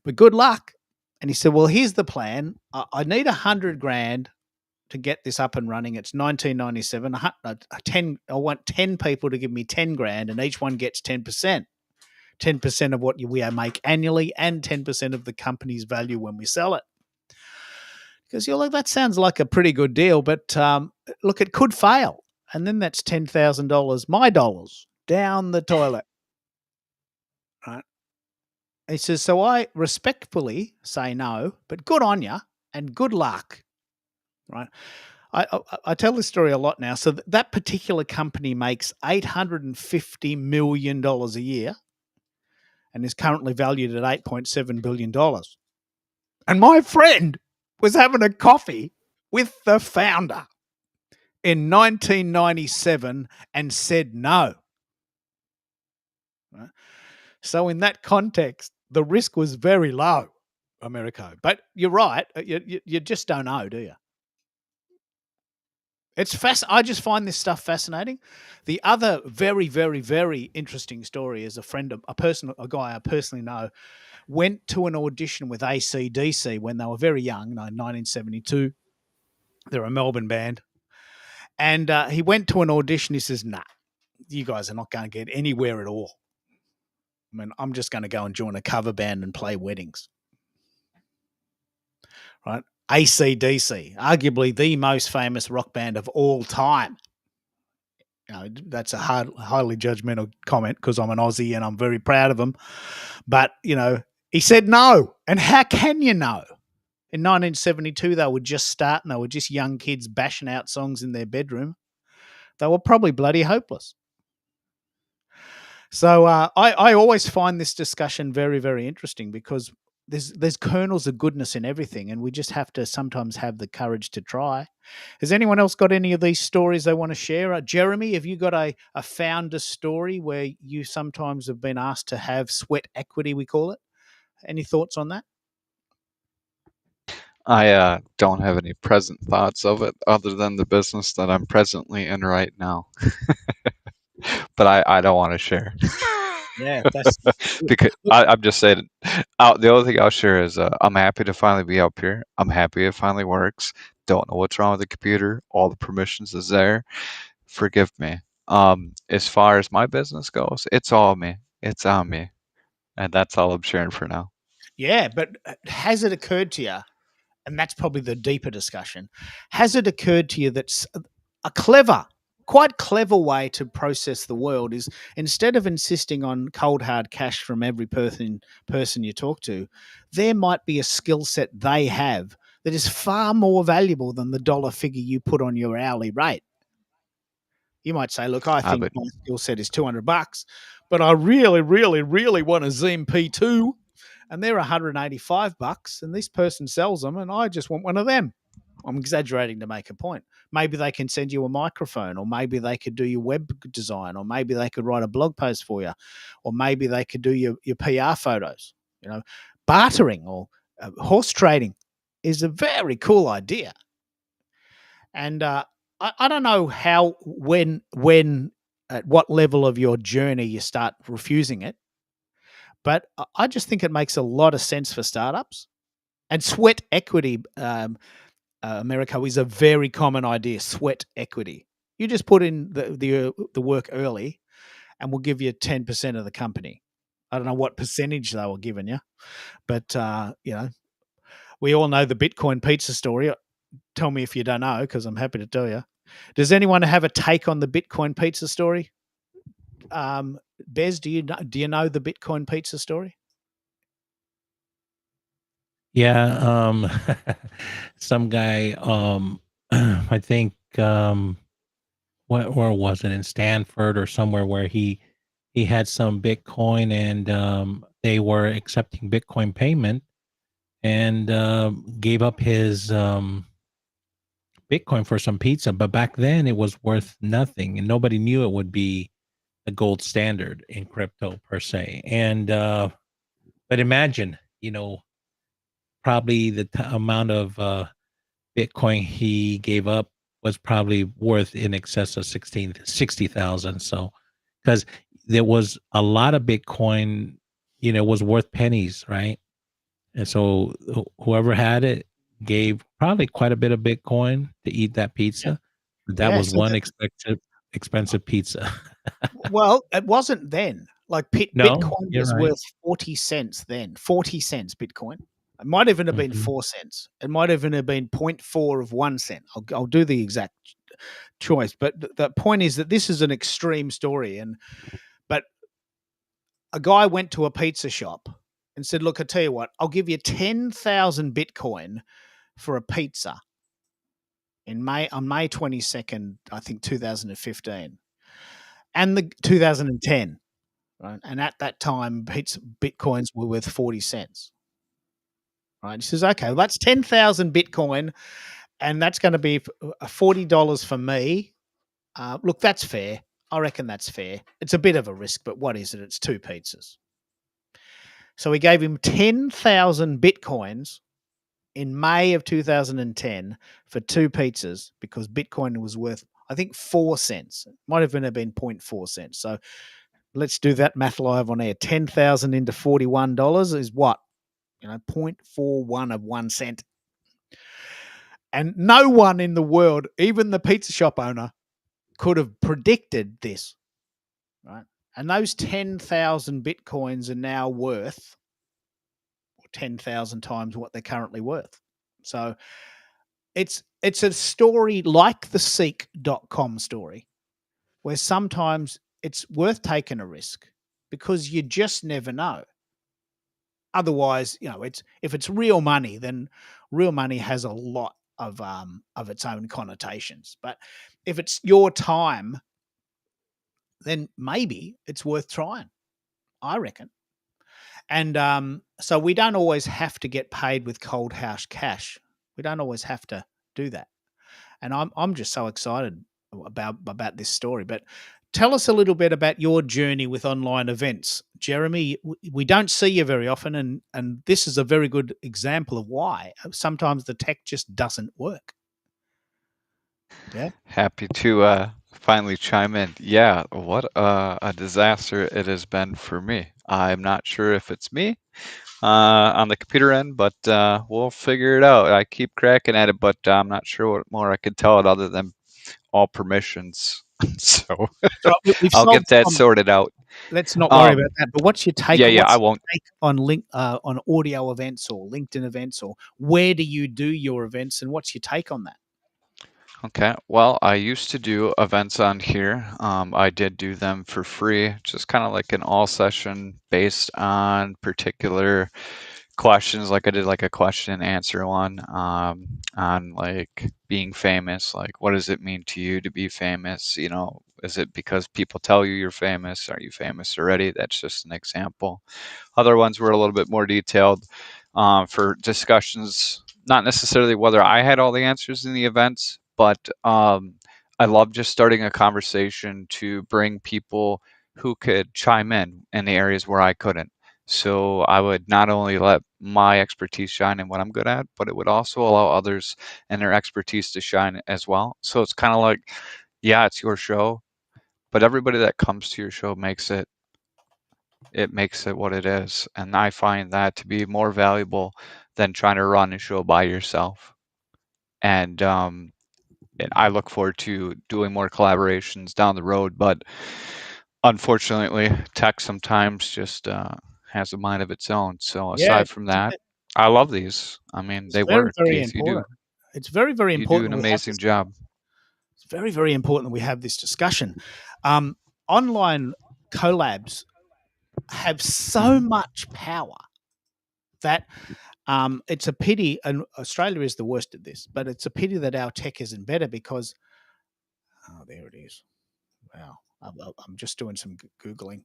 But good luck. And he said, well, here's the plan. I need $100,000 to get this up and running. It's 1997. I want 10 people to give me $10,000 and each one gets 10%. 10% of what we make annually and 10% of the company's value when we sell it. Because you're like, that sounds like a pretty good deal, but look, it could fail. And then that's $10,000, my dollars, down the toilet. Right? He says, so I respectfully say no, but good on you and good luck. Right? I tell this story a lot now. So that particular company makes $850 million a year and is currently valued at $8.7 billion. And my friend was having a coffee with the founder in 1997 and said no. Right? So in that context, the risk was very low, Americo. But you're right. You just don't know, do you? It's I just find this stuff fascinating. The other very, very, very interesting story is a guy I personally know, went to an audition with AC/DC when they were very young, 1972. They're a Melbourne band. And he went to an audition. He says, nah, you guys are not going to get anywhere at all. I mean, I'm just going to go and join a cover band and play weddings. Right? AC/DC, arguably the most famous rock band of all time. That's a highly judgmental comment because I'm an Aussie and I'm very proud of him. But, he said no. And how can you know? In 1972, they were just starting. They were just young kids bashing out songs in their bedroom. They were probably bloody hopeless. So I always find this discussion very, very interesting because there's kernels of goodness in everything, and we just have to sometimes have the courage to try. Has anyone else got any of these stories they want to share? Jeremy, have you got a founder story where you sometimes have been asked to have sweat equity, we call it? Any thoughts on that? I don't have any present thoughts of it other than the business that I'm presently in right now. But I don't want to share. Yeah, that's because I'm just saying. The only thing I'll share is I'm happy to finally be up here. I'm happy it finally works. Don't know what's wrong with the computer. All the permissions is there. Forgive me. As far as my business goes, it's all me. It's on me, and that's all I'm sharing for now. Yeah, but has it occurred to you? And that's probably the deeper discussion. Has it occurred to you that a quite clever way to process the world is instead of insisting on cold hard cash from every person you talk to, there might be a skill set they have that is far more valuable than the dollar figure you put on your hourly rate. You might say, look, I think my skill set is $200, but I really, really, really want a Zoom P2. And they're $185, and this person sells them, and I just want one of them. I'm exaggerating to make a point. Maybe they can send you a microphone, or maybe they could do your web design, or maybe they could write a blog post for you, or maybe they could do your PR photos. Bartering or horse trading is a very cool idea. And I don't know how, when, at what level of your journey you start refusing it. But I just think it makes a lot of sense for startups. And sweat equity, Americo, is a very common idea. Sweat equity. You just put in the work early, and we'll give you 10% of the company. I don't know what percentage they were giving you, but we all know the Bitcoin pizza story. Tell me if you don't know, because I'm happy to tell you. Does anyone have a take on the Bitcoin pizza story? Bez, do you know the Bitcoin pizza story? Yeah, some guy, I think, where was it, in Stanford or somewhere, where he had some Bitcoin, and they were accepting Bitcoin payment, and gave up his Bitcoin for some pizza. But back then it was worth nothing, and nobody knew it would be the gold standard in crypto per se. And but imagine, probably the amount of Bitcoin he gave up was probably worth in excess of 60,000. So, because there was a lot of Bitcoin, was worth pennies, right? And so whoever had it gave probably quite a bit of Bitcoin to eat that pizza. But that was one expensive pizza. Well, it wasn't then. Like No, Bitcoin you're was right. worth 40 cents then. 40 cents Bitcoin. It might even have been 4 cents. It might even have been 0.4 of 1 cent. I'll do the exact. choice. But the point is that this is an extreme story, but a guy went to a pizza shop and said, "Look, I tell you what, I'll give you 10,000 Bitcoin for a pizza." On May 22nd, I think 2015, and the 2010, right? And at that time, Bitcoins were worth 40 cents. Right? He says, "Okay, well, that's 10,000 Bitcoin, and that's going to be $40 for me. Look, that's fair. I reckon that's fair. It's a bit of a risk, but what is it? It's 2 pizzas." So we gave him 10,000 Bitcoins in May of 2010 for 2 pizzas because Bitcoin was worth, I think, 4 cents. It might have been 0.4 cents. So let's do that math live on air. 10,000 into $41 is what? 0.41 of 1 cent. And no one in the world, even the pizza shop owner, could have predicted this, right? And those 10,000 Bitcoins are now worth 10,000 times what they're currently worth. So it's a story like the Seek.com story, where sometimes it's worth taking a risk because you just never know. Otherwise, if it's real money, then real money has a lot of its own connotations. But if it's your time, then maybe it's worth trying, I reckon. And so we don't always have to get paid with cold house cash. We don't always have to do that. And I'm just so excited about this story. But tell us a little bit about your journey with online events, Jeremy. We don't see you very often, and this is a very good example of why. Sometimes the tech just doesn't work. Yeah. Happy to finally chime in. Yeah, what a disaster it has been for me. I'm not sure if it's me on the computer end, but we'll figure it out. I keep cracking at it, but I'm not sure what more I could tell it other than all permissions. So I'll get that sorted out. Let's not worry about that. But what's your take? Yeah, I won't. Take on on audio events or LinkedIn events, or where do you do your events, and what's your take on that? Okay, well, I used to do events on here. I did do them for free, just kind of like an all session based on particular questions. Like I did like a question and answer one on like being famous. Like, what does it mean to you to be famous? Is it because people tell you you're famous? Are you famous already? That's just an example. Other ones were a little bit more detailed for discussions, not necessarily whether I had all the answers in the events, but I love just starting a conversation to bring people who could chime in the areas where I couldn't. So I would not only let my expertise shine in what I'm good at, but it would also allow others and their expertise to shine as well. So it's kind of like, yeah, it's your show, but everybody that comes to your show makes it what it is. And I find that to be more valuable than trying to run a show by yourself. And I look forward to doing more collaborations down the road, but unfortunately, tech sometimes just has a mind of its own. So aside from that, I love these. I mean, they work. Very important. It's very, very important. You do an amazing job. It's very, very important that we have this discussion. Online collabs have so much power that it's a pity, and Australia is the worst at this, but it's a pity that our tech isn't better because, there it is. Wow. I'm just doing some Googling.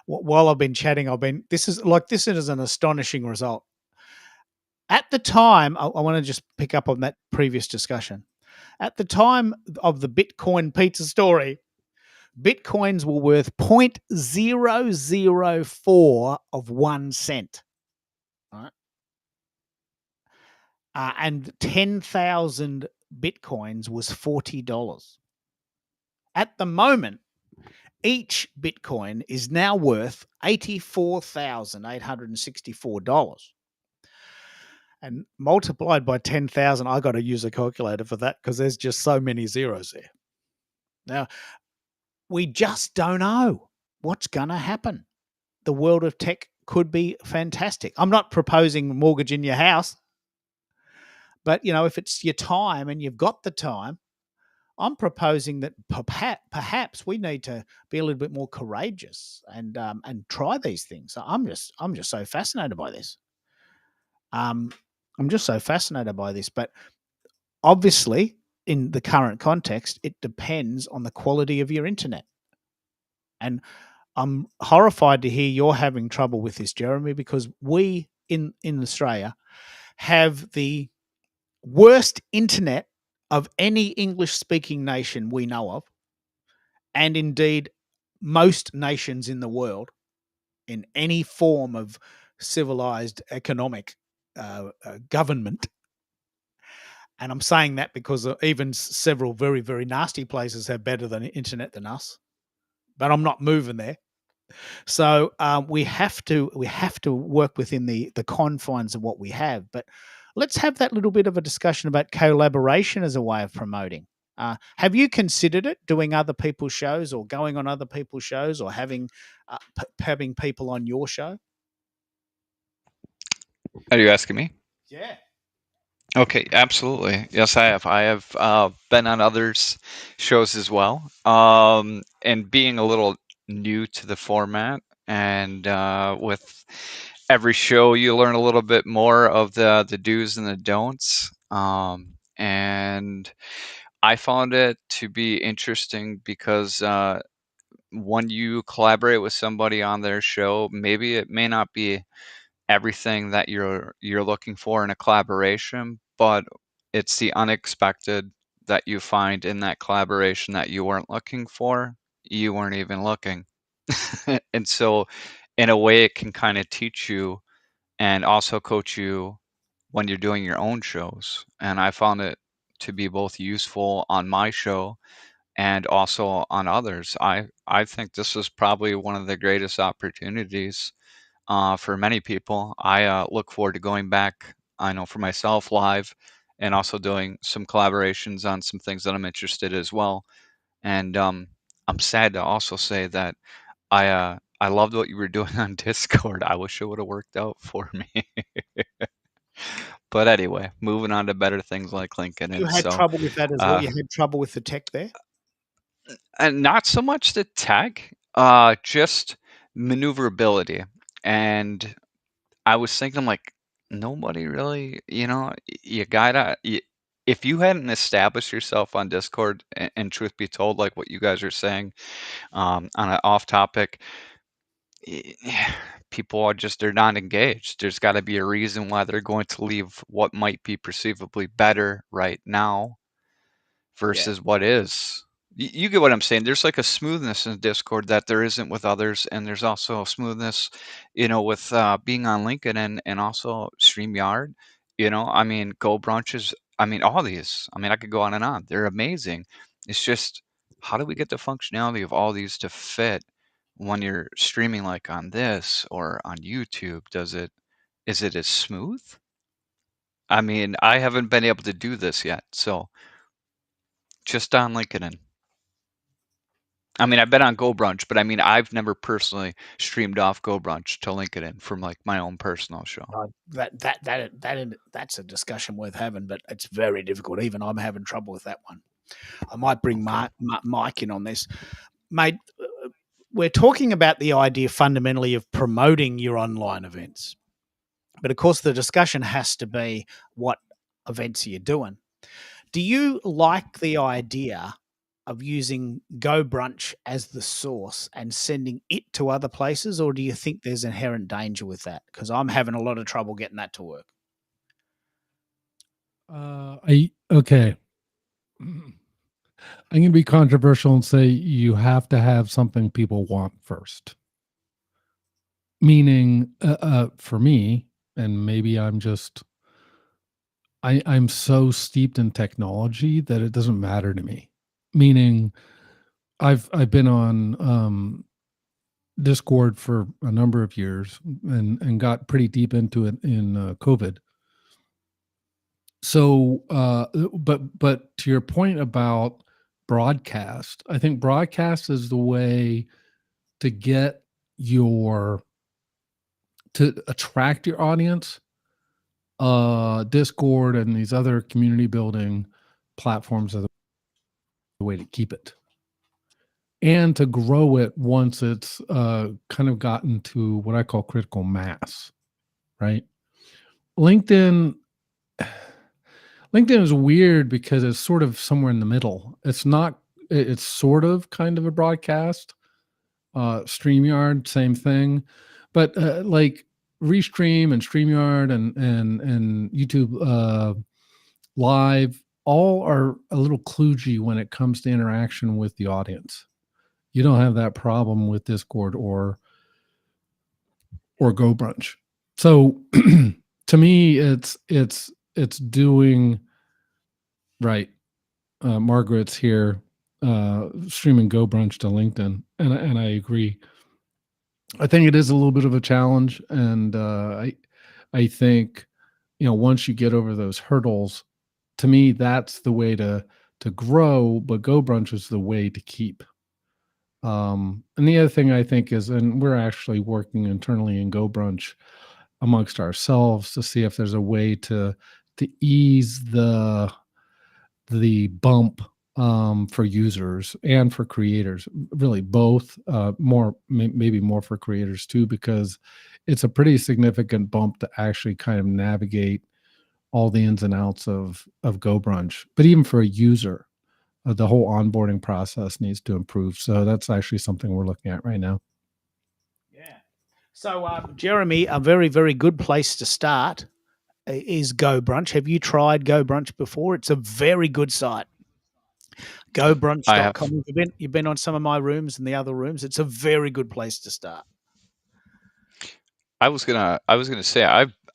While I've been chatting, this is an astonishing result. At the time, I want to just pick up on that previous discussion. At the time of the Bitcoin pizza story, Bitcoins were worth 0.004 of 1 cent. Right? And 10,000 Bitcoins was $40. At the moment, each Bitcoin is now worth $84,864. And multiplied by 10,000, I got to use a calculator for that because there's just so many zeros there. Now, we just don't know what's going to happen. The world of tech could be fantastic. I'm not proposing mortgaging your house, but if it's your time and you've got the time, I'm proposing that perhaps we need to be a little bit more courageous and try these things. I'm just so fascinated by this. I'm just so fascinated by this, but obviously, in the current context, it depends on the quality of your internet. And I'm horrified to hear you're having trouble with this, Jeremy, because we in Australia have the worst internet of any English speaking nation we know of, and indeed most nations in the world in any form of civilized economic government. And I'm saying that because even several very, very nasty places have better than internet than us, but I'm not moving there. So we have to work within the confines of what we have. But let's have that little bit of a discussion about collaboration as a way of promoting. Have you considered it, doing other people's shows or going on other people's shows or having people on your show? Are you asking me? Yeah. Okay, absolutely. Yes, I have. I have been on others' shows as well. And being a little new to the format, and with every show, you learn a little bit more of the do's and the don'ts. And I found it to be interesting because when you collaborate with somebody on their show, maybe it may not be everything that you're looking for in a collaboration, but it's the unexpected that you find in that collaboration that you weren't looking for. You weren't even looking. And so in a way it can kind of teach you and also coach you when you're doing your own shows. And I found it to be both useful on my show and also on others. I think this is probably one of the greatest opportunities for many people. I look forward to going back, I know for myself, live, and also doing some collaborations on some things that I'm interested as well. And I'm sad to also say that I loved what you were doing on Discord. I wish it would have worked out for me. But anyway, moving on to better things like LinkedIn. You And had so, trouble with that as well. uh, You had trouble with the tech there. and not so much the tech, just maneuverability. And I was thinking, like, nobody really, you gotta, if you hadn't established yourself on Discord, and truth be told, like what you guys are saying, on an off topic, people are just, they're not engaged. There's got to be a reason why they're going to leave what might be perceivably better right now versus what is. You get what I'm saying? There's like a smoothness in Discord that there isn't with others, and there's also a smoothness, with being on LinkedIn and also StreamYard. I mean, Go Brunches. I mean, all these. I mean, I could go on and on. They're amazing. It's just, how do we get the functionality of all these to fit when you're streaming like on this or on YouTube? Is it as smooth? I mean, I haven't been able to do this yet, so just on LinkedIn. I mean, I've been on Go Brunch, but I mean, I've never personally streamed off Go Brunch to LinkedIn from like my own personal show. That's a discussion worth having, but it's very difficult. Even I'm having trouble with that one. I might bring Mike in on this, mate. We're talking about the idea fundamentally of promoting your online events, but of course, the discussion has to be what events are you doing. Do you like the idea of using Go Brunch as the source and sending it to other places, or do you think there's inherent danger with that? Because I'm having a lot of trouble getting that to work. Okay. I'm going to be controversial and say you have to have something people want first. Meaning, for me, and maybe I'm so steeped in technology that it doesn't matter to me. Meaning, I've been on Discord for a number of years and got pretty deep into it in COVID. So, but to your point about broadcast, I think broadcast is the way to get to attract your audience. Discord and these other community building platforms are way to keep it and to grow it once it's kind of gotten to what I call critical mass, right? LinkedIn is weird because it's sort of somewhere in the middle. It's sort of kind of a broadcast. StreamYard, same thing. But like Restream and StreamYard and YouTube Live all are a little kludgy when it comes to interaction with the audience. You don't have that problem with Discord or GoBrunch. So to me, it's doing right. Margaret's here streaming GoBrunch to LinkedIn, and I agree. I think it is a little bit of a challenge, and I think once you get over those hurdles, to me that's the way to grow. But GoBrunch is the way to keep. And the other thing I think is, and we're actually working internally in GoBrunch amongst ourselves to see if there's a way to ease the bump for users and for creators, really both, maybe more for creators too, because it's a pretty significant bump to actually kind of navigate all the ins and outs of GoBrunch. But even for a user, the whole onboarding process needs to improve. So that's actually something we're looking at right now. Yeah. So, Jeremy, a very, very good place to start is GoBrunch. Have you tried GoBrunch before? It's a very good site. GoBrunch.com. You've been on some of my rooms and the other rooms. It's a very good place to start. I was gonna say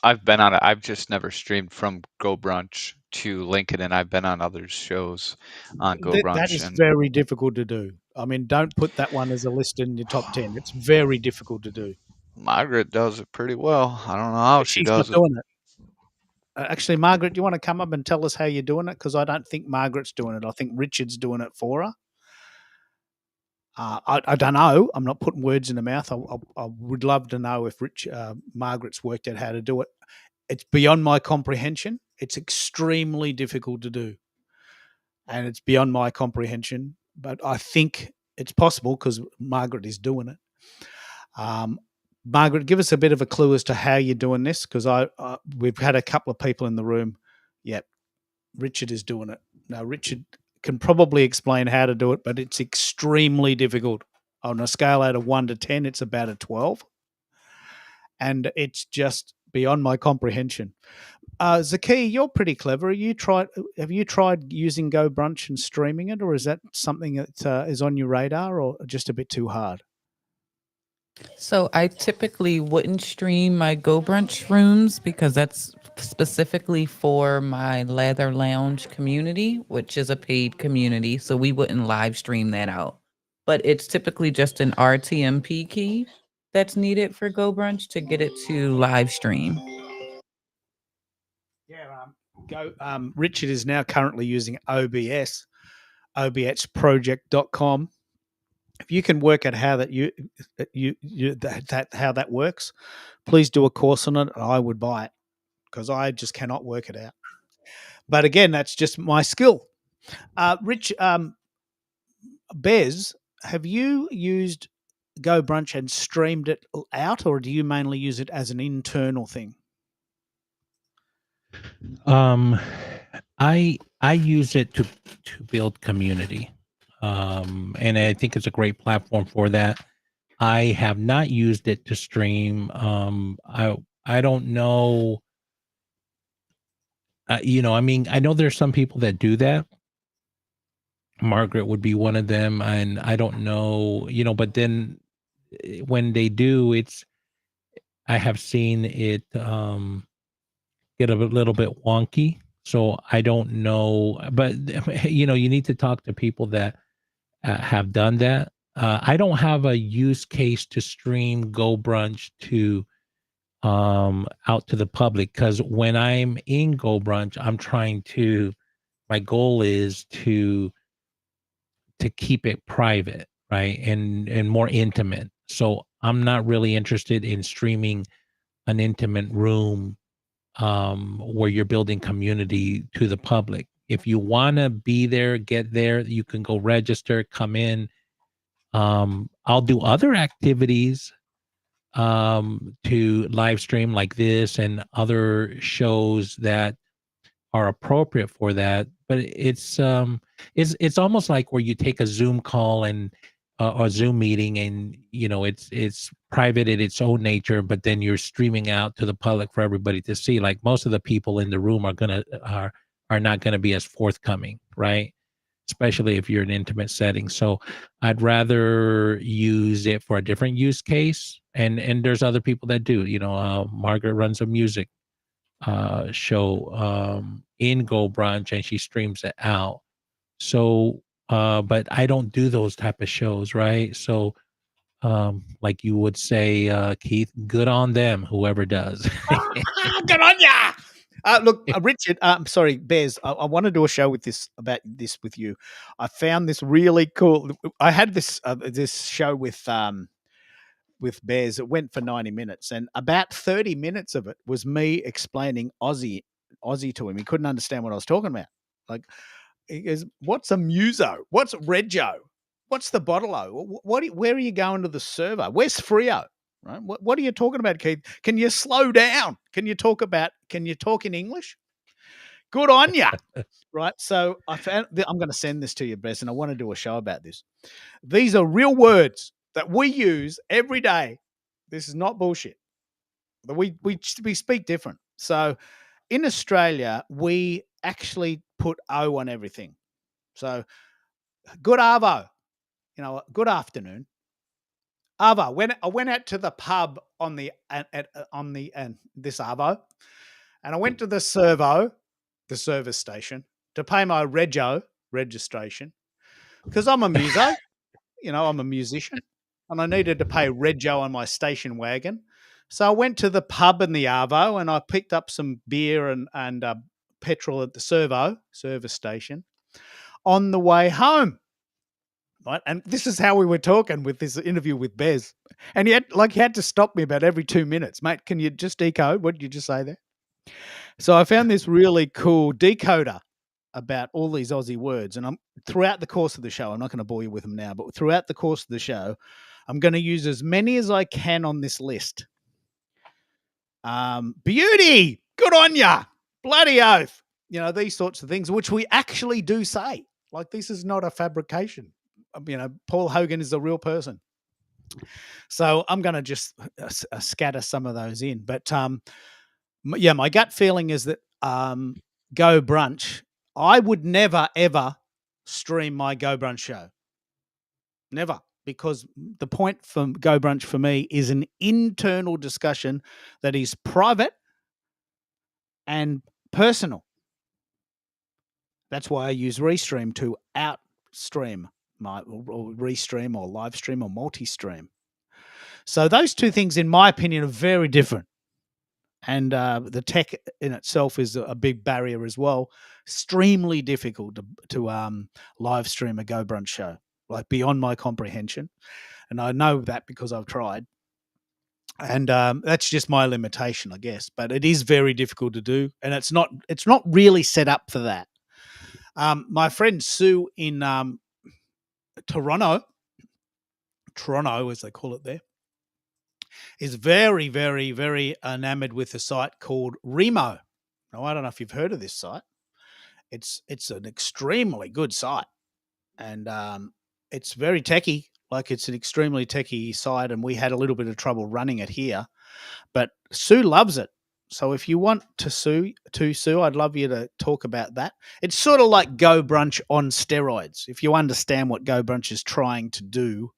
I've been on it. I've just never streamed from GoBrunch to LinkedIn, and I've been on other shows on GoBrunch. That is very difficult to do. I mean, don't put that one as a list in your top 10. It's very difficult to do. Margaret does it pretty well. I don't know how she does it. Doing it. Actually, Margaret, do you want to come up and tell us how you're doing it? Because I don't think Margaret's doing it. I think Richard's doing it for her. I don't know. I'm not putting words in her mouth. I would love to know if Margaret's worked out how to do it. It's beyond my comprehension. It's extremely difficult to do. And it's beyond my comprehension. But I think it's possible because Margaret is doing it. Margaret, give us a bit of a clue as to how you're doing this, because we've had a couple of people in the room. Yep, Richard is doing it. Now, Richard can probably explain how to do it, but it's extremely difficult. On a scale out of 1 to 10, it's about a 12. And it's just beyond my comprehension. Zaki, you're pretty clever. Have you tried using GoBrunch and streaming it, or is that something that is on your radar, or just a bit too hard? So I typically wouldn't stream my GoBrunch rooms because that's specifically for my Leather Lounge community, which is a paid community. So we wouldn't live stream that out. But it's typically just an RTMP key that's needed for GoBrunch to get it to live stream. Yeah, Richard is now currently using OBS, obsproject.com. If you can work out how that how that works, please do a course on it. I would buy it because I just cannot work it out. But again, that's just my skill. Rich, Bez, have you used GoBrunch and streamed it out, or do you mainly use it as an internal thing? I use it to build community. And I think it's a great platform for that. I have not used it to stream. I don't know. I mean, I know there's some people that do that. Margaret would be one of them, and I don't know, but then when they do, I have seen it get a little bit wonky. So I don't know, but you need to talk to people that have done that. I don't have a use case to stream GoBrunch to out to the public, because when I'm in GoBrunch, my goal is to keep it private, right? And more intimate. So I'm not really interested in streaming an intimate room where you're building community to the public. If you want to be there, get there, you can go register, come in. I'll do other activities to live stream like this and other shows that are appropriate for that. But it's almost like where you take a Zoom call and or Zoom meeting, and it's private in its own nature, but then you're streaming out to the public for everybody to see. Like most of the people in the room are not gonna be as forthcoming, right? Especially if you're in an intimate setting. So I'd rather use it for a different use case. And there's other people that do. Margaret runs a music show in Go Brunch, and she streams it out. So but I don't do those type of shows, right? So like you would say, Keith, good on them, whoever does. Good on ya. Look, Richard. I'm sorry, Bez. I want to do a show with this with you. I found this really cool. I had this show with Bez. It went for 90 minutes, and about 30 minutes of it was me explaining Aussie to him. He couldn't understand what I was talking about. Like, he goes, "What's a muso? What's Rego? What's the bottle-o? Where are you going to the servo? Where's Frio? Right? What are you talking about, Keith? Can you slow down? Can you talk in English? Good on ya." Right. So I'm going to send this to you, Bess, and I want to do a show about this. These are real words that we use every day. This is not bullshit. But we speak different. So in Australia, we actually put O on everything. So good arvo, good afternoon. Arvo. When I went out to the pub on this arvo, and I went to the servo, the service station, to pay my rego registration, because I'm a muso, I'm a musician, and I needed to pay rego on my station wagon. So I went to the pub in the arvo, and I picked up some beer and petrol at the service station on the way home. Right? And this is how we were talking with this interview with Bez. And he had to stop me about every 2 minutes. Mate, can you just decode? What did you just say there? So I found this really cool decoder about all these Aussie words. And throughout the course of the show, I'm not going to bore you with them now, but throughout the course of the show, I'm going to use as many as I can on this list. Beauty, good on ya, bloody oath. These sorts of things, which we actually do say. Like, this is not a fabrication. Paul Hogan is a real person. So I'm going to just scatter some of those in. But my gut feeling is that Go Brunch, I would never, ever stream my Go Brunch show. Never. Because the point for Go Brunch for me is an internal discussion that is private and personal. That's why I use Restream to outstream or restream or live stream or multi-stream. So those two things, in my opinion, are very different. And the tech in itself is a big barrier as well. Extremely difficult to live stream a Go Brunch show, like beyond my comprehension. And I know that because I've tried. And that's just my limitation, I guess. But it is very difficult to do, and it's not really set up for that. My friend Sue in Toronto, as they call it there, is very, very, very enamored with a site called Remo. Now, I don't know if you've heard of this site. It's an extremely good site, and it's very techie. Like, it's an extremely techie site, and we had a little bit of trouble running it here, but Sue loves it. So if you want to Sue, I'd love you to talk about that. It's sort of like Go Brunch on steroids. If you understand what Go Brunch is trying to do,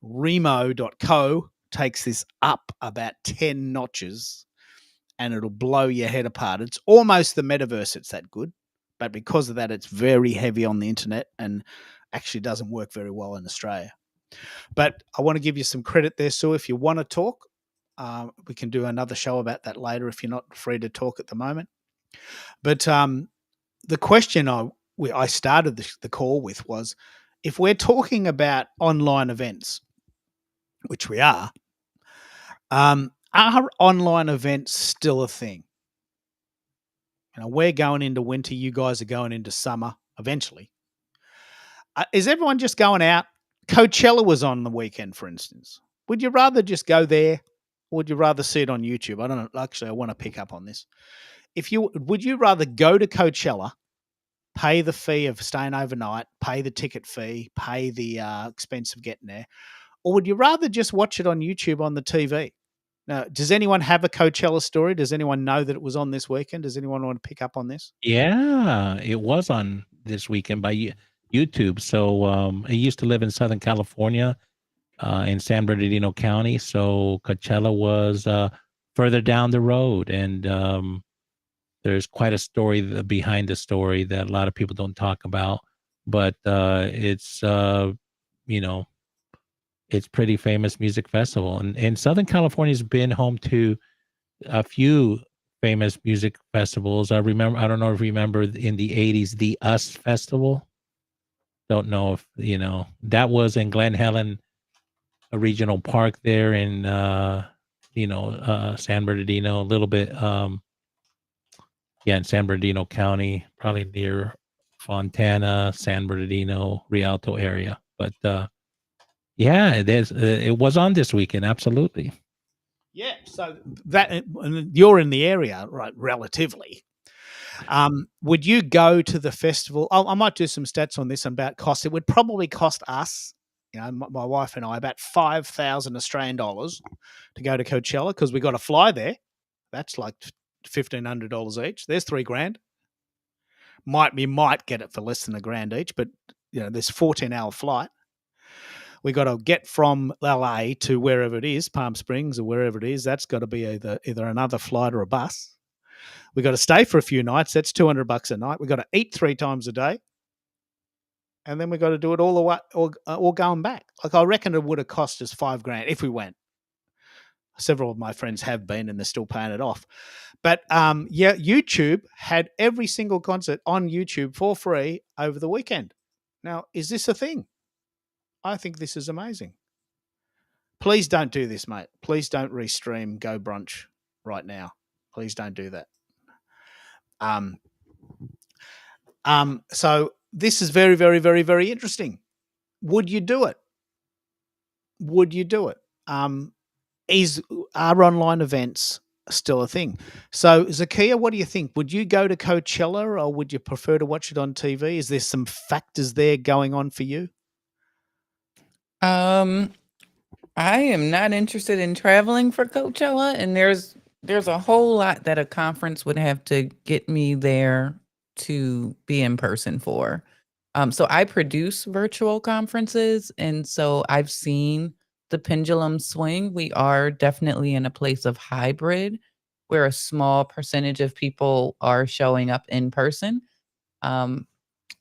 Remo.co takes this up about 10 notches, and it'll blow your head apart. It's almost the metaverse. It's that good. But because of that, it's very heavy on the internet and actually doesn't work very well in Australia. But I want to give you some credit there, Sue. If you want to talk, we can do another show about that later if you're not free to talk at the moment. But the question I started the call with was, if we're talking about online events, which we are online events still a thing? we're going into winter. You guys are going into summer eventually. Is everyone just going out? Coachella was on the weekend, for instance. Would you rather just go there, or would you rather see it on YouTube? I don't know. Actually, I want to pick up on this. Would you rather go to Coachella, pay the fee of staying overnight, pay the ticket fee, pay the expense of getting there, or would you rather just watch it on YouTube on the TV? Now, does anyone have a Coachella story? Does anyone know that it was on this weekend? Does anyone want to pick up on this? Yeah, it was on this weekend by YouTube. So I used to live in Southern California, in San Bernardino County. So Coachella was further down the road, and there's quite a story behind the story that a lot of people don't talk about. But it's it's pretty famous music festival, and Southern California's been home to a few famous music festivals. I don't know if you remember in the 80s, the US Festival. Don't know if that was in Glen Helen, a regional park there in San Bernardino, a little bit in San Bernardino County, probably near Fontana, San Bernardino, Rialto area. But it was on this weekend, absolutely. Yeah, so that you're in the area, right? Relatively. Would you go to the festival? I might do some stats on this about cost. It would probably cost us, my wife and I, about 5,000 Australian dollars to go to Coachella, because we got to fly there. That's like $1,500 each. There's $3,000. We might get it for less than $1,000 each, but there's 14-hour flight. We got to get from LA to wherever it is, Palm Springs or wherever it is. That's got to be either another flight or a bus. We got to stay for a few nights. That's $200 a night. We got to eat 3 times a day, and then we got to do it all the way, all going back. Like, I reckon it would have cost us $5,000 if we went. Several of my friends have been, and they're still paying it off. But YouTube had every single concert on YouTube for free over the weekend. Now, is this a thing? I think this is amazing. Please don't do this, mate. Please don't restream Go Brunch right now. Please don't do that. So this is very, very, very, very interesting. Would you do it? Would you do it? Are online events still a thing? So, Zakia, what do you think? Would you go to Coachella, or would you prefer to watch it on TV? Is there some factors there going on for you? I am not interested in traveling for Coachella, and there's a whole lot that a conference would have to get me there to be in person for. So I produce virtual conferences, and so I've seen the pendulum swing. We are definitely in a place of hybrid, where a small percentage of people are showing up in person.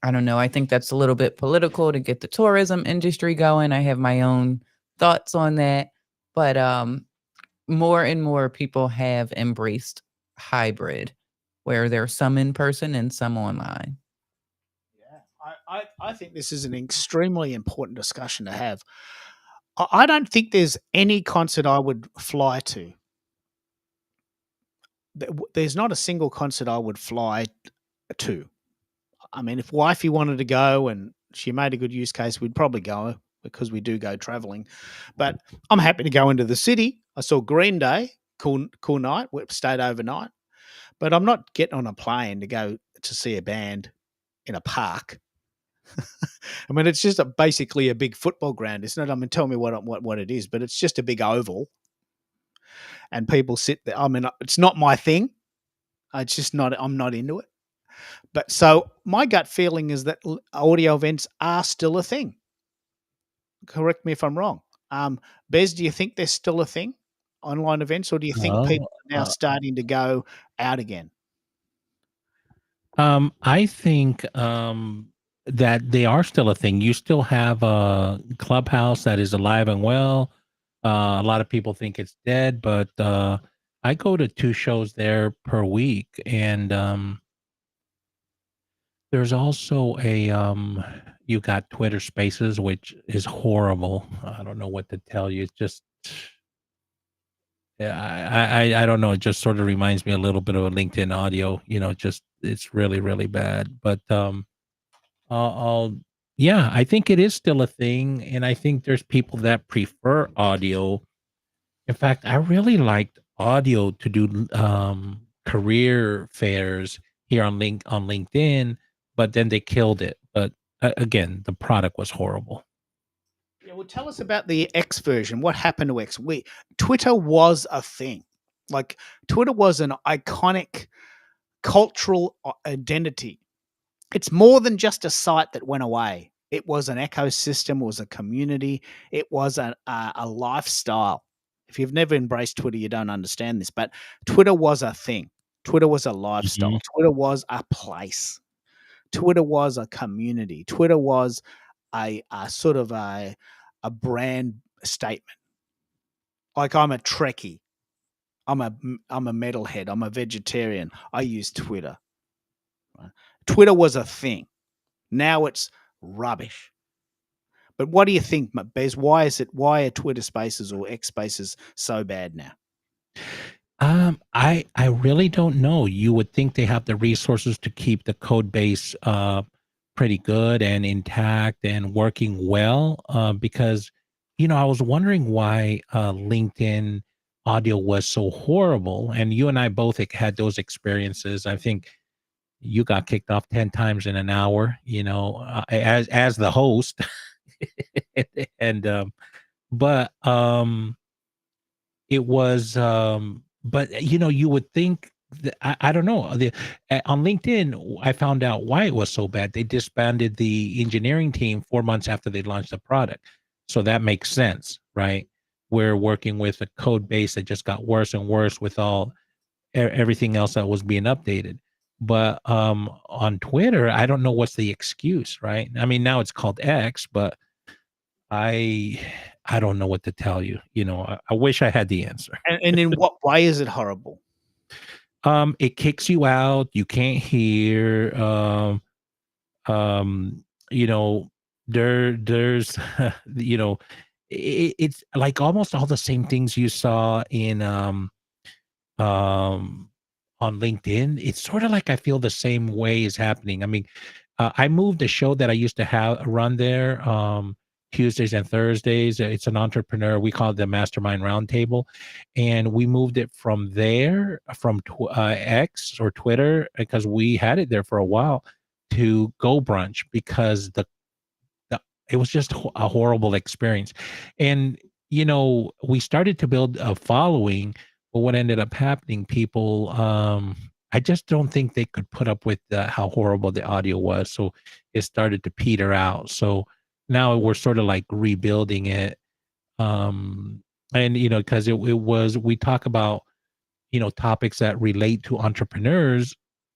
I don't know. I think that's a little bit political to get the tourism industry going. I have my own thoughts on that, but more and more people have embraced hybrid, where there's some in person and some online. Yeah, I think this is an extremely important discussion to have. I don't think there's any concert I would fly to. There's not a single concert I would fly to. I mean, if wifey wanted to go and she made a good use case, we'd probably go, because we do go traveling. But I'm happy to go into the city. I saw Green Day, cool night. We stayed overnight. But I'm not getting on a plane to go to see a band in a park. I mean, it's just basically a big football ground. It's not. I mean, tell me what it is, but it's just a big oval, and people sit there. I mean, it's not my thing. It's just not. I'm not into it. But so my gut feeling is that audio events are still a thing. Correct me if I'm wrong. Bez, do you think they're still a thing, online events, or do you think people are now starting to go out again? I think that they are still a thing. You still have a Clubhouse that is alive and well. A lot of people think it's dead, but I go to 2 shows there per week, and there's also you got Twitter Spaces, which is horrible. I don't know what to tell you. I don't know. It just sort of reminds me a little bit of a LinkedIn audio. Just it's really really bad. But I'll yeah, I think it is still a thing, and I think there's people that prefer audio. In fact, I really liked audio to do career fairs here on LinkedIn, but then they killed it. But again, the product was horrible. Yeah, well, tell us about the X version. What happened to X? Twitter was a thing. Like Twitter was an iconic cultural identity. It's more than just a site that went away. It was an ecosystem. It was a community. It was a lifestyle. If you've never embraced Twitter, you don't understand this. But Twitter was a thing. Twitter was a lifestyle. Twitter was a place. Twitter was a community. Twitter was a sort of a brand statement. Like I'm a Trekkie. I'm a metalhead. I'm a vegetarian. I use Twitter. Right? Twitter was a thing. Now it's rubbish. But what do you think, Bez? Why are Twitter Spaces or X Spaces so bad now? I really don't know. You would think they have the resources to keep the code base pretty good and intact and working well. Because I was wondering why LinkedIn audio was so horrible, and you and I both had those experiences. I think you got kicked off 10 times in an hour. As the host, and but it was but you would think that, I don't know, on LinkedIn I found out why it was so bad. They disbanded the engineering team 4 months after they launched the product, so that makes sense, right? We're working with a code base that just got worse and worse with everything else that was being updated. But on Twitter, I don't know what's the excuse, right? I mean, now it's called X, but I don't know what to tell you. I wish I had the answer. And in what way is it horrible? It kicks you out. You can't hear. There's it's like almost all the same things you saw in on LinkedIn. It's sort of like I feel the same way is happening. I mean, I moved a show that I used to run there. Tuesdays and Thursdays. It's an entrepreneur. We call it the Mastermind Roundtable, and we moved it from there, from X or Twitter, because we had it there for a while, to Go Brunch, because it was just a horrible experience. And we started to build a following, but what ended up happening, people, I just don't think they could put up with how horrible the audio was, so it started to peter out. So now we're sort of like rebuilding it. And because it was, we talk about topics that relate to entrepreneurs,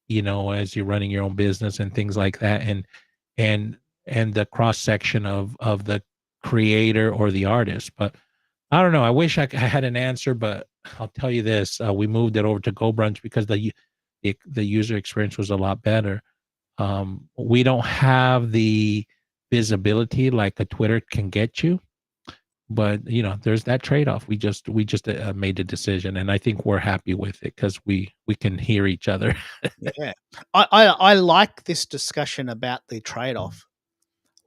as you're running your own business and things like that, and the cross section of the creator or the artist. But I don't know, I wish I had an answer, but I'll tell you this, we moved it over to Go Brunch because the user experience was a lot better. We don't have the visibility like a Twitter can get you, but there's that trade-off. We just made a decision, and I think we're happy with it because we can hear each other. Yeah, I like this discussion about the trade-off.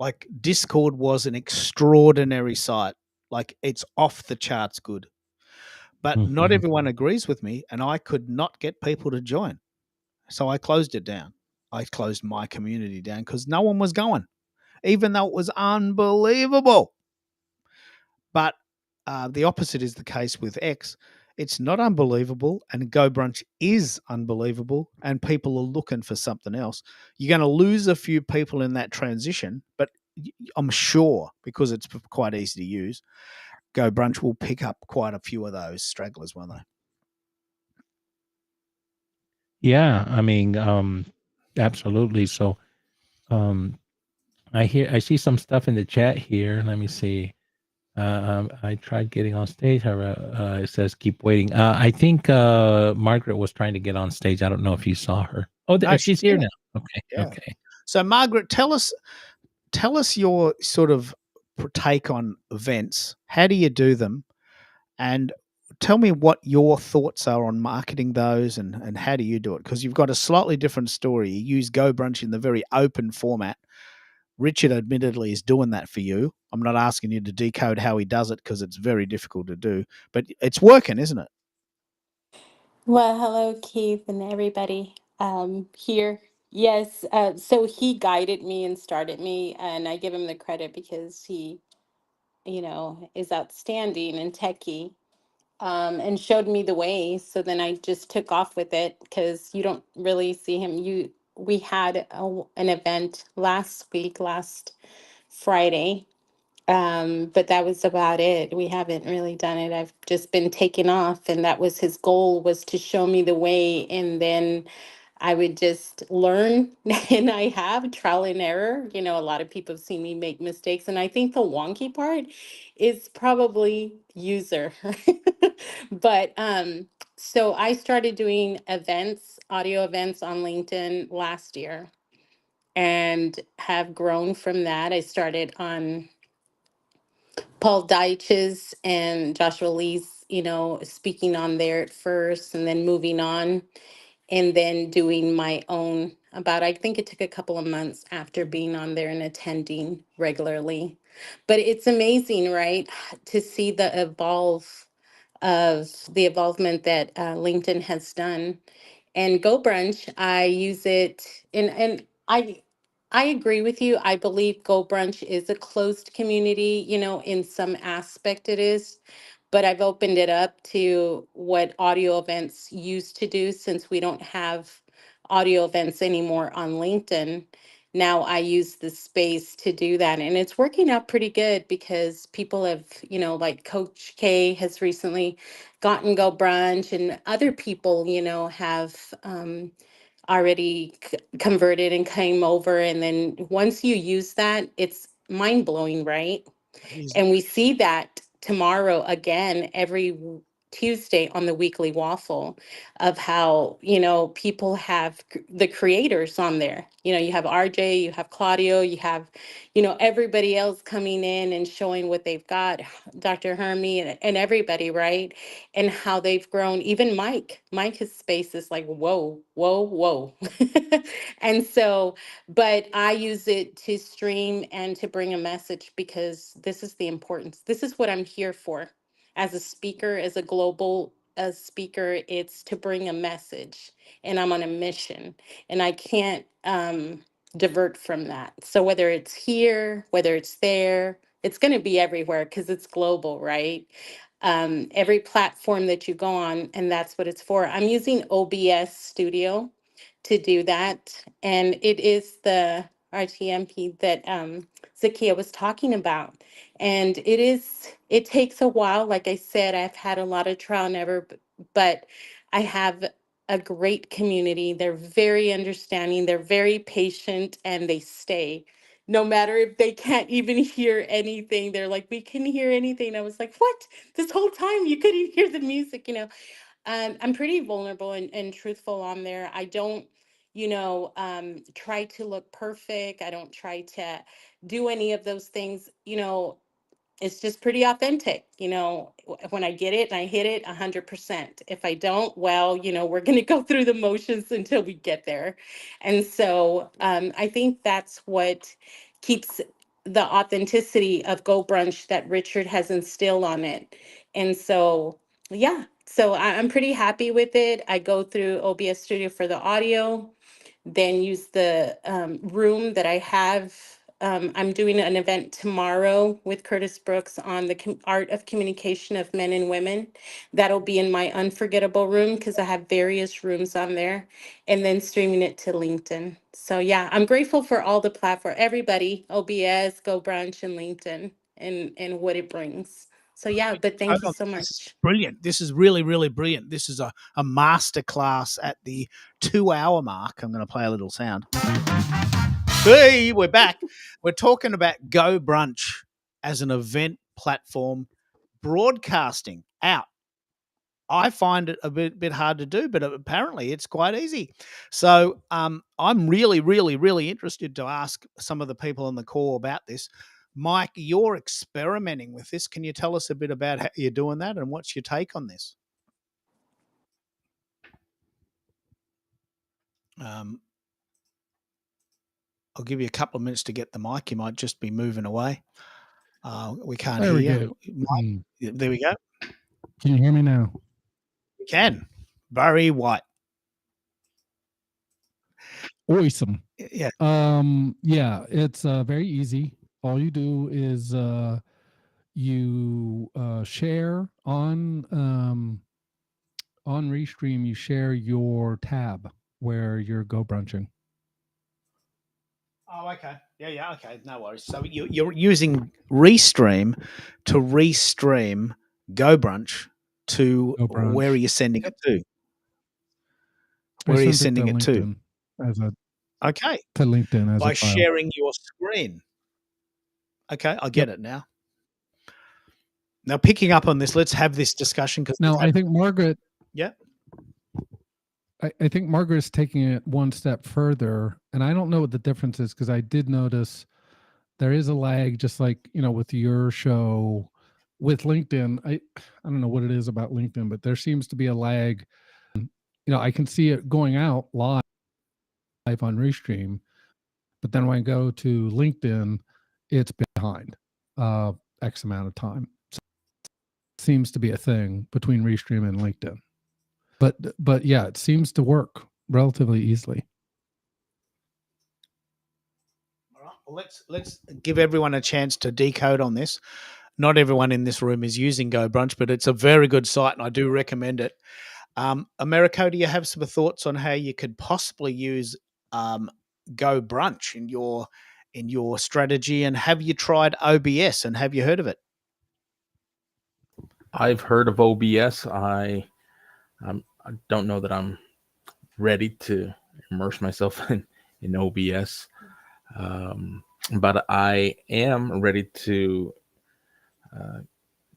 Like Discord was an extraordinary site, like it's off the charts good, but not everyone agrees with me, and I could not get people to join, so I closed it down. I closed my community down because no one was going, even though it was unbelievable. But the opposite is the case with X. It's not unbelievable, and Go Brunch is unbelievable, and people are looking for something else. You're going to lose a few people in that transition, but I'm sure, because it's quite easy to use, Go Brunch will pick up quite a few of those stragglers, won't they? Yeah, I mean, absolutely. So, I see some stuff in the chat here. Let me see. I tried getting on stage. It says keep waiting. I think Margaret was trying to get on stage. I don't know if you saw her. Oh, No, she's here now. Okay. Yeah. Okay. So, Margaret, tell us your sort of take on events. How do you do them? And tell me what your thoughts are on marketing those, and how do you do it? Because you've got a slightly different story. You use Go Brunch in the very open format. Richard admittedly is doing that for you. I'm not asking you to decode how he does it because it's very difficult to do, but it's working, isn't it? Well, hello, Keith, and everybody here. Yes, so he guided me and started me, and I give him the credit because he, is outstanding and techie, and showed me the way. So then I just took off with it because you don't really see him. We had an event last Friday, but that was about it. We haven't really done it. I've just been taking off, and that was his goal, was to show me the way, and then I would just learn. And I have trial and error. A lot of people have seen me make mistakes, and I think the wonky part is probably user. But so I started doing events, audio events on LinkedIn last year, and have grown from that. I started on Paul Deitch's and Joshua Lee's, speaking on there at first, and then moving on, and then doing my own. I think it took a couple of months after being on there and attending regularly. But it's amazing, right? To see the evolvement that LinkedIn has done. And Go Brunch, I use it, and I agree with you. I believe Go Brunch is a closed community, in some aspect it is, but I've opened it up to what audio events used to do, since we don't have audio events anymore on LinkedIn. Now I use the space to do that, and it's working out pretty good because people have, like Coach K has recently gotten Go Brunch, and other people, have already converted and came over. And then once you use that, it's mind blowing, right? It is. And we see that tomorrow again, every Tuesday on the Weekly Waffle, of how, people have the creators on there. You have RJ, you have Claudio, you have, everybody else coming in and showing what they've got, Dr. Hermie, and everybody, right? And how they've grown. Even Mike, his space is like, whoa, whoa, whoa. And so, but I use it to stream and to bring a message, because this is the importance. This is what I'm here for. As a speaker, as a global speaker, it's to bring a message, and I'm on a mission, and I can't divert from that. So whether it's here, whether it's there, it's going to be everywhere because it's global, right? Every platform that you go on, and that's what it's for. I'm using OBS Studio to do that, and it is the RTMP that Zakia was talking about. And it takes a while. Like I said, I've had a lot of trial and error, but I have a great community. They're very understanding, they're very patient, and they stay. No matter if they can't even hear anything, they're like, we can hear anything. I was like, what? This whole time you couldn't hear the music. I'm pretty vulnerable and truthful on there. I don't, try to look perfect. I don't try to do any of those things. It's just pretty authentic. When I get it and I hit it 100%. If I don't, well, we're going to go through the motions until we get there. And so I think that's what keeps the authenticity of Go Brunch that Richard has instilled on it. And so, yeah, so I'm pretty happy with it. I go through OBS Studio for the audio, then use the room that I have. I'm doing an event tomorrow with Curtis Brooks on the art of communication of men and women. That'll be in my unforgettable room because I have various rooms on there, and then streaming it to LinkedIn. So yeah, I'm grateful for all the platform, everybody, OBS, Go Brunch, and LinkedIn, and what it brings. So yeah, but thank you so This is much. brilliant. This is really, really brilliant. This is a masterclass at the 2-hour mark. I'm going to play a little sound. Hey, we're back. We're talking about Go Brunch as an event platform, broadcasting out. I find it a bit hard to do, but apparently it's quite easy. So I'm really, really, really interested to ask some of the people on the call about this. Mike, you're experimenting with this. Can you tell us a bit about how you're doing that and what's your take on this? I'll give you a couple of minutes to get the mic. You might just be moving away. We can't There hear we you. go. Mike, there we go. Can you hear me now? We can. Barry White. Awesome. Yeah. Yeah, it's very easy. All you do is you share on Restream. You share your tab where you're go brunching. Oh, okay. Yeah. Okay, no worries. So you're using Restream to restream Go Brunch to Go Brunch. where are you sending it to? I Where are you sent it sending it to? LinkedIn as a Okay. to LinkedIn as By a file. sharing your screen. Okay, I get it now. Now, picking up on this, let's have this discussion because Now, I think Margaret. Yeah. I think Margaret's taking it one step further, and I don't know what the difference is because I did notice there is a lag, just like with your show with LinkedIn. I don't know what it is about LinkedIn, but there seems to be a lag. I can see it going out live on Restream, but then when I go to LinkedIn, it's behind X amount of time. So it seems to be a thing between Restream and LinkedIn. But yeah, it seems to work relatively easily. All right. Well, let's give everyone a chance to decode on this. Not everyone in this room is using Go Brunch, but it's a very good site, and I do recommend it. Americo, do you have some thoughts on how you could possibly use Go Brunch in your strategy? And have you tried OBS? And have you heard of it? I've heard of OBS. I don't know that I'm ready to immerse myself in OBS, but I am ready to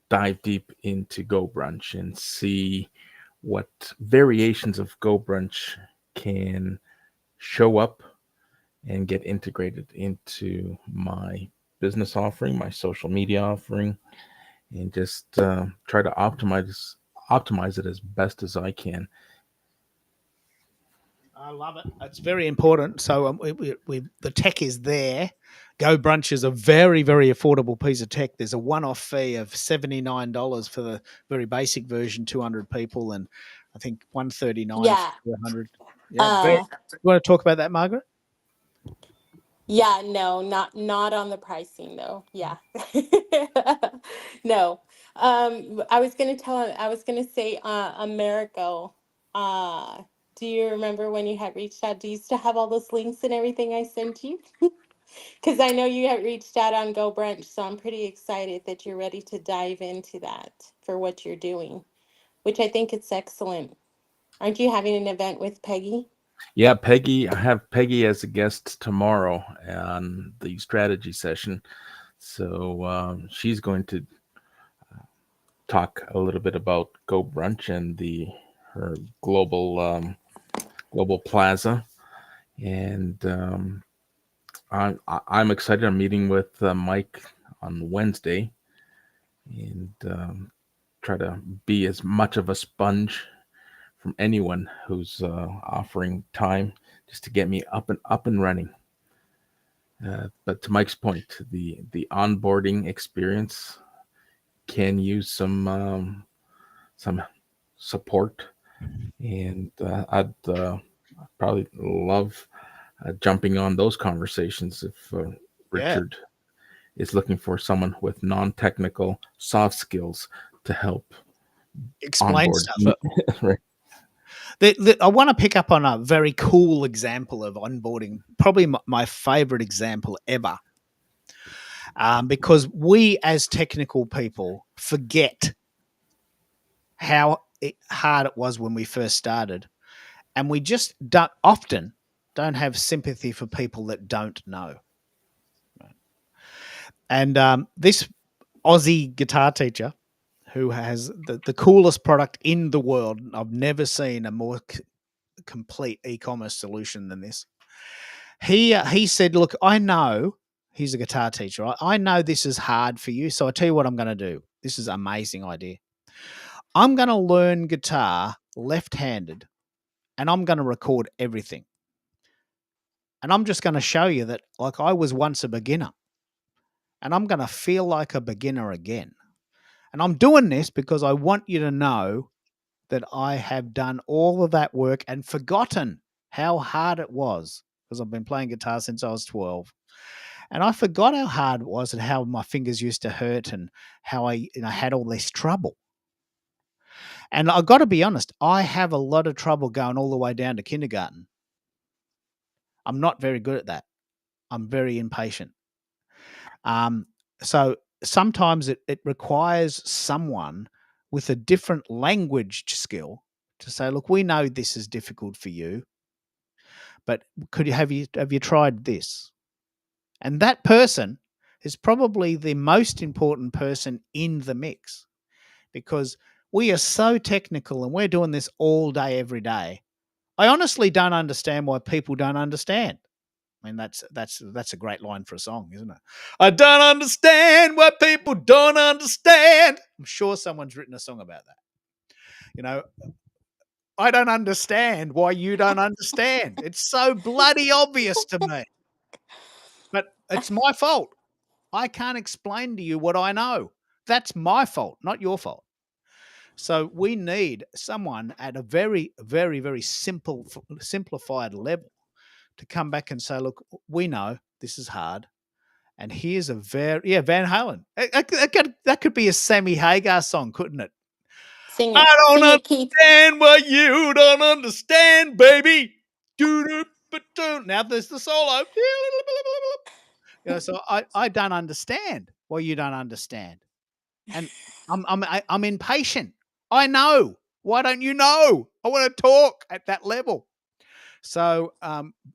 dive deep into Go Brunch and see what variations of Go Brunch can show up and get integrated into my business offering, my social media offering, and just try to optimize it as best as I can. I love it. It's very important. So the tech is there. Go Brunch is a very, very affordable piece of tech. There's a one-off fee of $79 for the very basic version, 200 people, and I think $139 Yeah. for 100. Yeah. You want to talk about that, Margaret? Yeah, no, not on the pricing though. Yeah. No. I was gonna say, Americo, do you remember when you had reached out? Do you still have all those links and everything I sent you? Because I know you had reached out on Go Brunch, so I'm pretty excited that you're ready to dive into that for what you're doing, which I think it's excellent. Aren't you having an event with Peggy? Yeah, Peggy. I have Peggy as a guest tomorrow on the strategy session. So she's going to talk a little bit about Go Brunch and her global plaza. And I'm excited. I'm meeting with Mike on Wednesday and try to be as much of a sponge from anyone who's offering time just to get me up and running. But to Mike's point, the onboarding experience can use some support, and I'd probably love jumping on those conversations if Richard is looking for someone with non-technical soft skills to help explain onboard. stuff. Right. I want to pick up on a very cool example of onboarding, probably my favorite example ever, because we as technical people forget how hard it was when we first started, and we just often don't have sympathy for people that don't know. And this Aussie guitar teacher who has the coolest product in the world, I've never seen a more complete e-commerce solution than this. He said, look, I know He's a guitar teacher. I know this is hard for you, so I tell you what I'm going to do. This is an amazing idea. I'm going to learn guitar left-handed, and I'm going to record everything. And I'm just going to show you that, like, I was once a beginner, and I'm going to feel like a beginner again. And I'm doing this because I want you to know that I have done all of that work and forgotten how hard it was, because I've been playing guitar since I was 12. And I forgot how hard it was and how my fingers used to hurt and how I had all this trouble. And I've got to be honest, I have a lot of trouble going all the way down to kindergarten. I'm not very good at that. I'm very impatient. So sometimes it requires someone with a different language skill to say, look, we know this is difficult for you, but have you tried this? And that person is probably the most important person in the mix, because we are so technical and we're doing this all day, every day. I honestly don't understand why people don't understand. I mean, that's a great line for a song, isn't it? I don't understand why people don't understand. I'm sure someone's written a song about that. I don't understand why you don't understand. It's so bloody obvious to me. But it's my fault. I can't explain to you what I know. That's my fault, not your fault. So we need someone at a very, very, very simplified level to come back and say, look, we know this is hard. And here's a Van Halen. That could be a Sammy Hagar song, couldn't it? Sing I it. don't Sing it, Keith. understand what you don't understand, baby. Now there's the solo. So I don't understand why you don't understand. And I'm impatient. I know. Why don't you know? I want to talk at that level. So,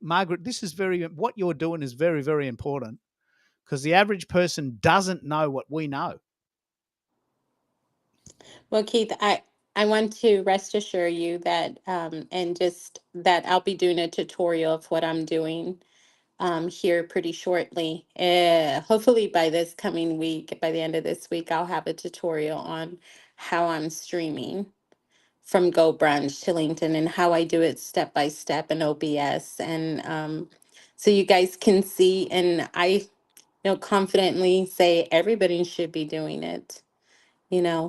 Margaret, what you're doing is very, very important, because the average person doesn't know what we know. Well, Keith, I want to rest assure you that and just that I'll be doing a tutorial of what I'm doing here pretty shortly. Hopefully by this coming week, by the end of this week, I'll have a tutorial on how I'm streaming from Go Brunch to LinkedIn and how I do it step by step in OBS. And so you guys can see, and I confidently say everybody should be doing it.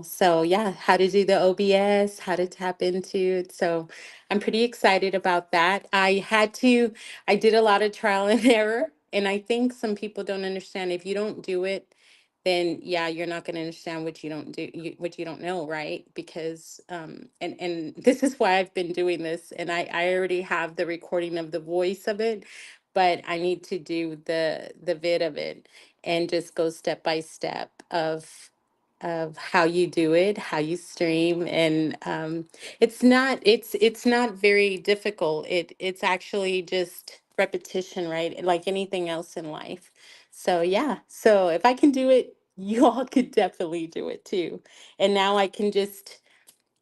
So yeah, how to do the OBS, how to tap into it. So I'm pretty excited about that. I did a lot of trial and error, and I think some people don't understand. If you don't do it, then yeah, you're not going to understand what you don't do, what you don't know, right? Because and this is why I've been doing this, and I already have the recording of the voice of it, but I need to do the vid of it and just go step by step of how you do it, how you stream, and it's not very difficult. It's actually just repetition, right? Like anything else in life. So yeah, so if I can do it, you all could definitely do it too. And now I can just,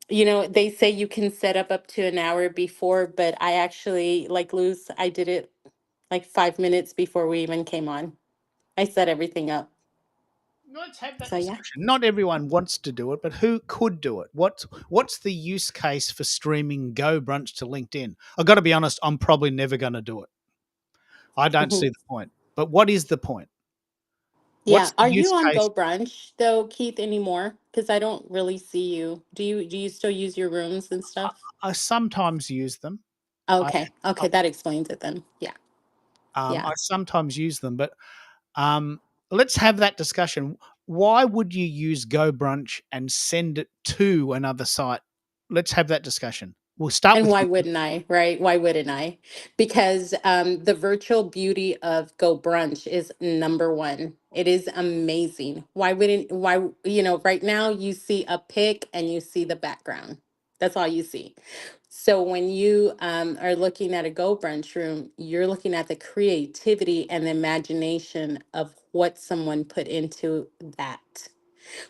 they say you can set up to an hour before, but I actually, like Luz, I did it like 5 minutes before we even came on. I set everything up. Let's have that So yeah. discussion. Not everyone wants to do it, but who could do it? What's the use case for streaming Go Brunch to LinkedIn? I've got to be honest, I'm probably never going to do it. I don't see the point. But what is the point? Yeah. What's the Are use you on case? Go Brunch though, Keith, anymore? Because I don't really see you. Do you still use your rooms and stuff? I sometimes use them. Okay. Okay, that explains it then. Yeah. Yeah. I sometimes use them, but let's have that discussion. Why would you use Go Brunch and send it to another site? Let's have that discussion. We'll start And with why you. wouldn't I, right? Why wouldn't I? Because the virtual beauty of Go Brunch is number one. It is amazing. Right now you see a pic and you see the background. That's all you see. So when you are looking at a Go Brunch room, you're looking at the creativity and the imagination of what someone put into that,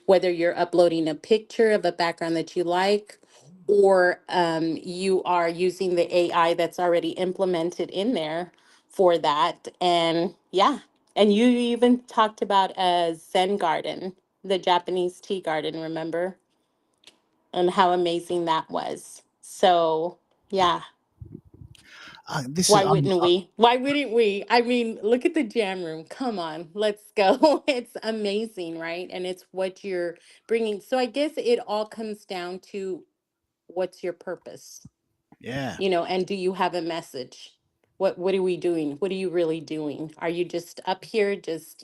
whether you're uploading a picture of a background that you like, or you are using the AI that's already implemented in there for that. And yeah, And you even talked about a Zen garden, the Japanese tea garden, remember? And how amazing that was. So, yeah, This is why wouldn't we? Why wouldn't we? I mean, look at the jam room. Come on, let's go. It's amazing, right? And it's what you're bringing. So, I guess it all comes down to what's your purpose, yeah. and do you have a message? What are we doing? What are you really doing? Are you just up here just,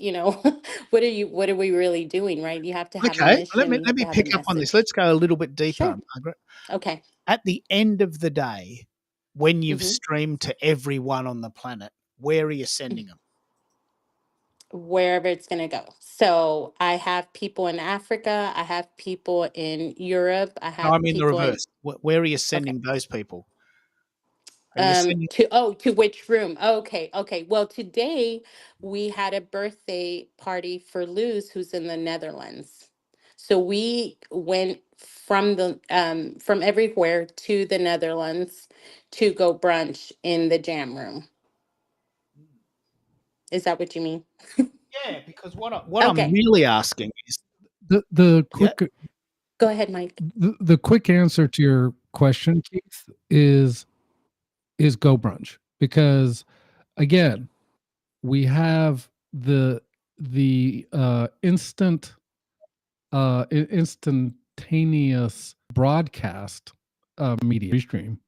what are we really doing, right? You have to have a Okay, let mission, me you let have me to have a pick up on this. message. Let's go a little bit deeper, Sure. Margaret. Okay. At the end of the day, when you've hmm streamed to everyone on the planet, where are you sending them? Wherever it's going to go. So I have people in Africa. I have people in Europe. I No, have I mean the people in, reverse. Where are you okay. sending those people? Are you sending? To which room? Okay. Well, today we had a birthday party for Luz, who's in the Netherlands. So we went from everywhere to the Netherlands to go brunch in the jam room. Is that what you mean? Yeah, because what I'm Okay. really asking is, The yeah, quick Go ahead, Mike. the quick answer to your question, Keith, is Go Brunch, because again, we have the instantaneous broadcast media stream,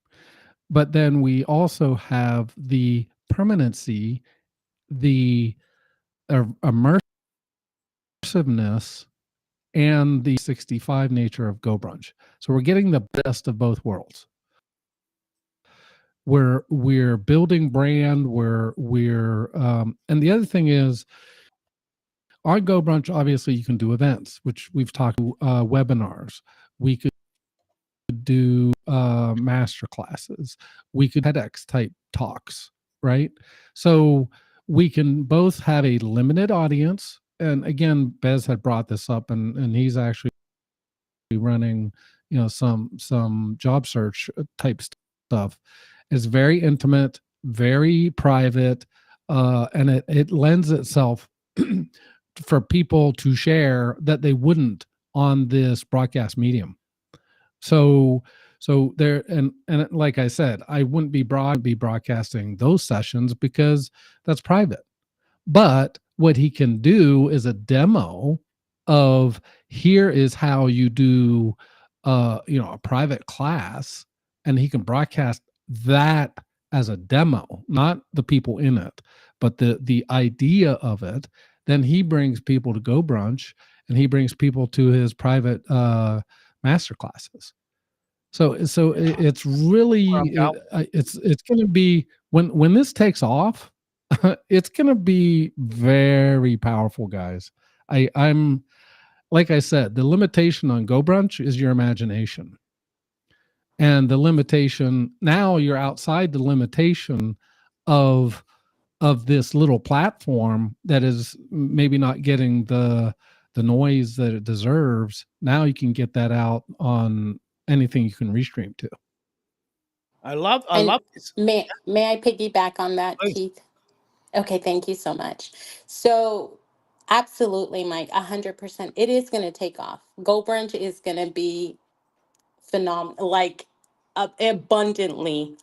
but then we also have the permanency, the immersiveness, and the 65 nature of Go Brunch. So we're getting the best of both worlds. We're building brand. And the other thing is, on Go Brunch, obviously you can do events, which we've talked webinars. We could do master classes. We could TEDx type talks, right? So we can both have a limited audience. And again, Bez had brought this up, and he's actually running, some job search type stuff. It's very intimate, very private, and it lends itself for people to share that they wouldn't on this broadcast medium. So there, and like I said, I wouldn't be broadcasting those sessions because that's private. But what he can do is a demo of, here is how you do a private class, and he can broadcast that as a demo, not the people in it, but the idea of it. Then he brings people to Go Brunch, and he brings people to his private master classes. So it's really it's going to be, when this takes off, it's going to be very powerful, guys. I'm like I said, the limitation on Go Brunch is your imagination, and the limitation now, you're outside the limitation of this little platform that is maybe not getting the noise that it deserves. Now you can get that out on anything you can restream to. I love And this. may I piggyback on that, Please. Keith? Okay, thank you so much. So, absolutely, Mike, 100%. It is going to take off. Go Brunch is going to be phenomenal, like abundantly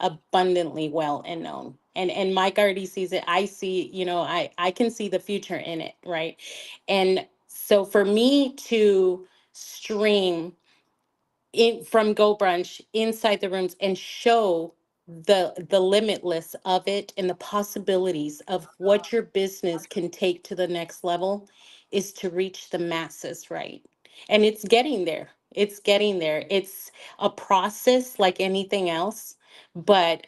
well and known. And Mike already sees it. I see, I can see the future in it, right? And so for me to stream in from Go Brunch inside the rooms and show the limitless of it and the possibilities of what your business can take to the next level is to reach the masses, right? And it's getting there. It's getting there. It's a process like anything else. But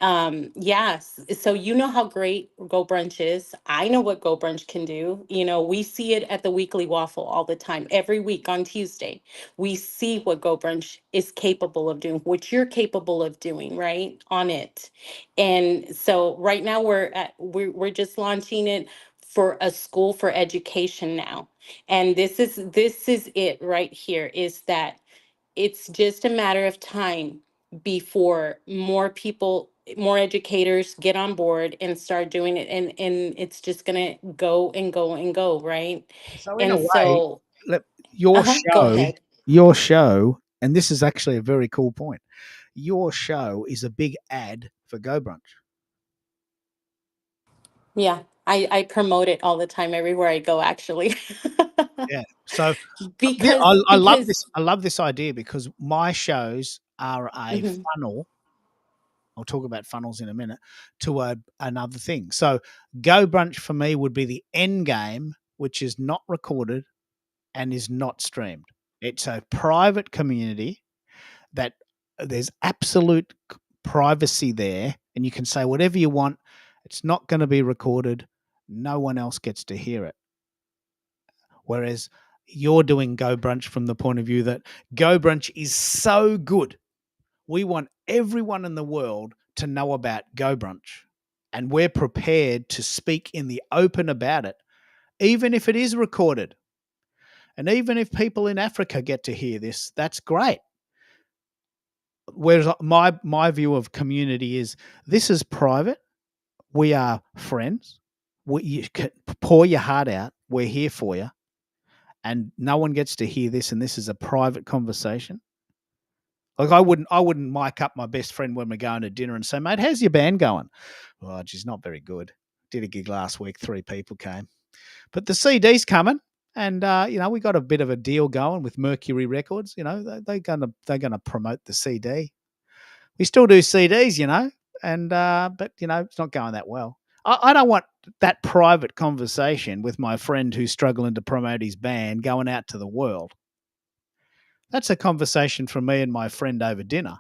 yes, so you know how great Go Brunch is. I know what Go Brunch can do. We see it at the Weekly Waffle all the time, every week on Tuesday. We see what Go Brunch is capable of doing, what you're capable of doing, right? On it. And so right now we're just launching it for a school for education now. And this is it right here, is that it's just a matter of time before more people more educators get on board and start doing it, and it's just gonna go and go and go, right? So in a And way, so, your go show, ahead. and this is actually a very cool point. Your show is a big ad for Go Brunch. Yeah, I promote it all the time everywhere I go, actually. Yeah. So because I love this. because I love this idea because my shows are a mhm, funnel. I'll talk about funnels in a minute to another thing. So Go Brunch for me would be the end game, which is not recorded and is not streamed. It's a private community that there's absolute privacy there, and you can say whatever you want. It's not going to be recorded. No one else gets to hear it. Whereas you're doing Go Brunch from the point of view that Go Brunch is so good. We want everyone in the world to know about Go Brunch, and we're prepared to speak in the open about it, even if it is recorded. And even if people in Africa get to hear this, that's great. Whereas my view of community is this is private. We are friends. You can pour your heart out. We're here for you. And no one gets to hear this, and this is a private conversation. Like I wouldn't mic up my best friend when we're going to dinner and say, mate, how's your band going? Oh, geez, not very good. Did a gig last week, 3 people came. But the CD's coming, and we got a bit of a deal going with Mercury Records. They're gonna promote the CD. We still do CDs, and but it's not going that well. I don't want that private conversation with my friend who's struggling to promote his band going out to the world. That's a conversation for me and my friend over dinner.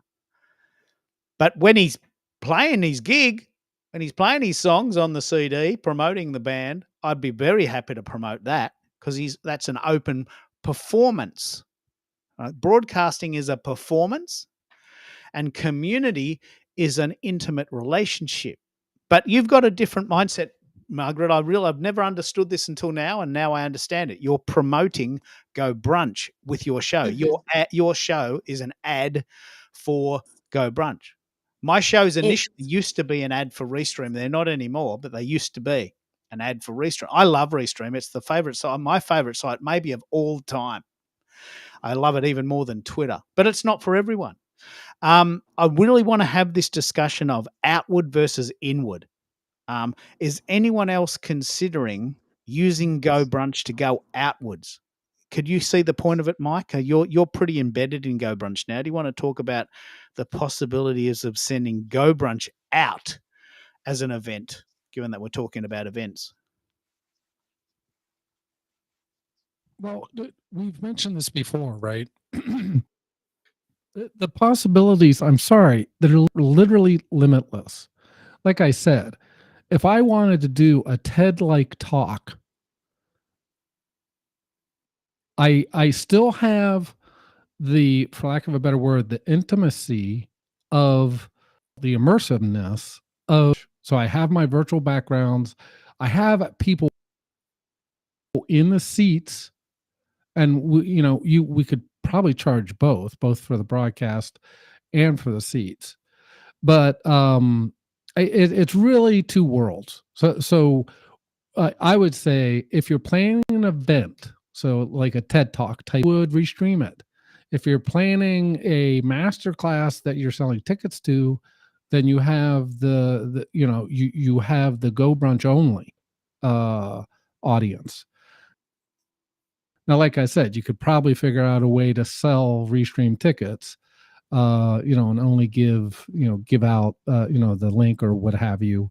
But when he's playing his gig and he's playing his songs on the CD, promoting the band, I'd be very happy to promote that because that's an open performance. Right? Broadcasting is a performance, and community is an intimate relationship. But you've got a different mindset, Margaret. I've never understood this until now, and now I understand it. You're promoting Go Brunch with your show. mhm. Your show is an ad for Go Brunch. My shows initially It's used to be an ad for Restream. They're not anymore, but they used to be an ad for Restream. I love Restream. It's the favorite site, my favorite site, maybe of all time. I love it even more than Twitter, but it's not for everyone. I really want to have this discussion of outward versus inward. Is anyone else considering using Go Brunch to go outwards? Could you see the point of it, Mike? You're pretty embedded in Go Brunch now. Do you want to talk about the possibilities of sending Go Brunch out as an event, given that we're talking about events? Well, we've mentioned this before, right? The possibilities, I'm sorry, that are literally limitless. Like I said, if I wanted to do a TED-like talk, I still have the, for lack of a better word, the intimacy of the immersiveness of, so I have my virtual backgrounds, I have people in the seats, and we could probably charge both for the broadcast and for the seats, but it's really two worlds. So I would say if you're planning an event, so like a TED Talk type, would restream it. If you're planning a master class that you're selling tickets to, then you have you have the Go Brunch only audience. Now, like I said, you could probably figure out a way to sell restream tickets, and only give out, the link or what have you.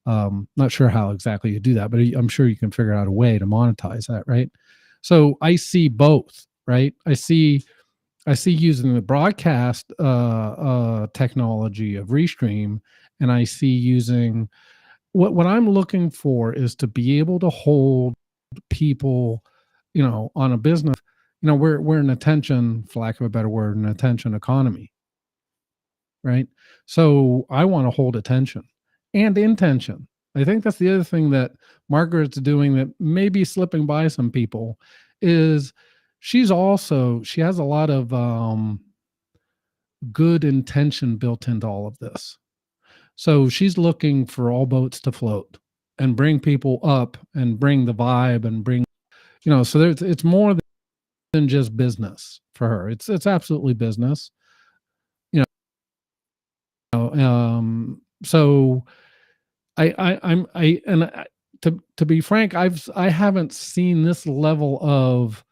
Not sure how exactly you do that, but I'm sure you can figure out a way to monetize that, right? So I see both, right? I see using the broadcast technology of Restream, and I see using what I'm looking for is to be able to hold people, on a business. We're an attention, for lack of a better word, an attention economy, right? So I want to hold attention and intention. I think that's the other thing that Margaret's doing that may be slipping by some people is she has a lot of good intention built into all of this. So she's looking for all boats to float and bring people up and bring the vibe and bring, so it's more than just business for her. It's absolutely business. So to be frank, I haven't seen this level of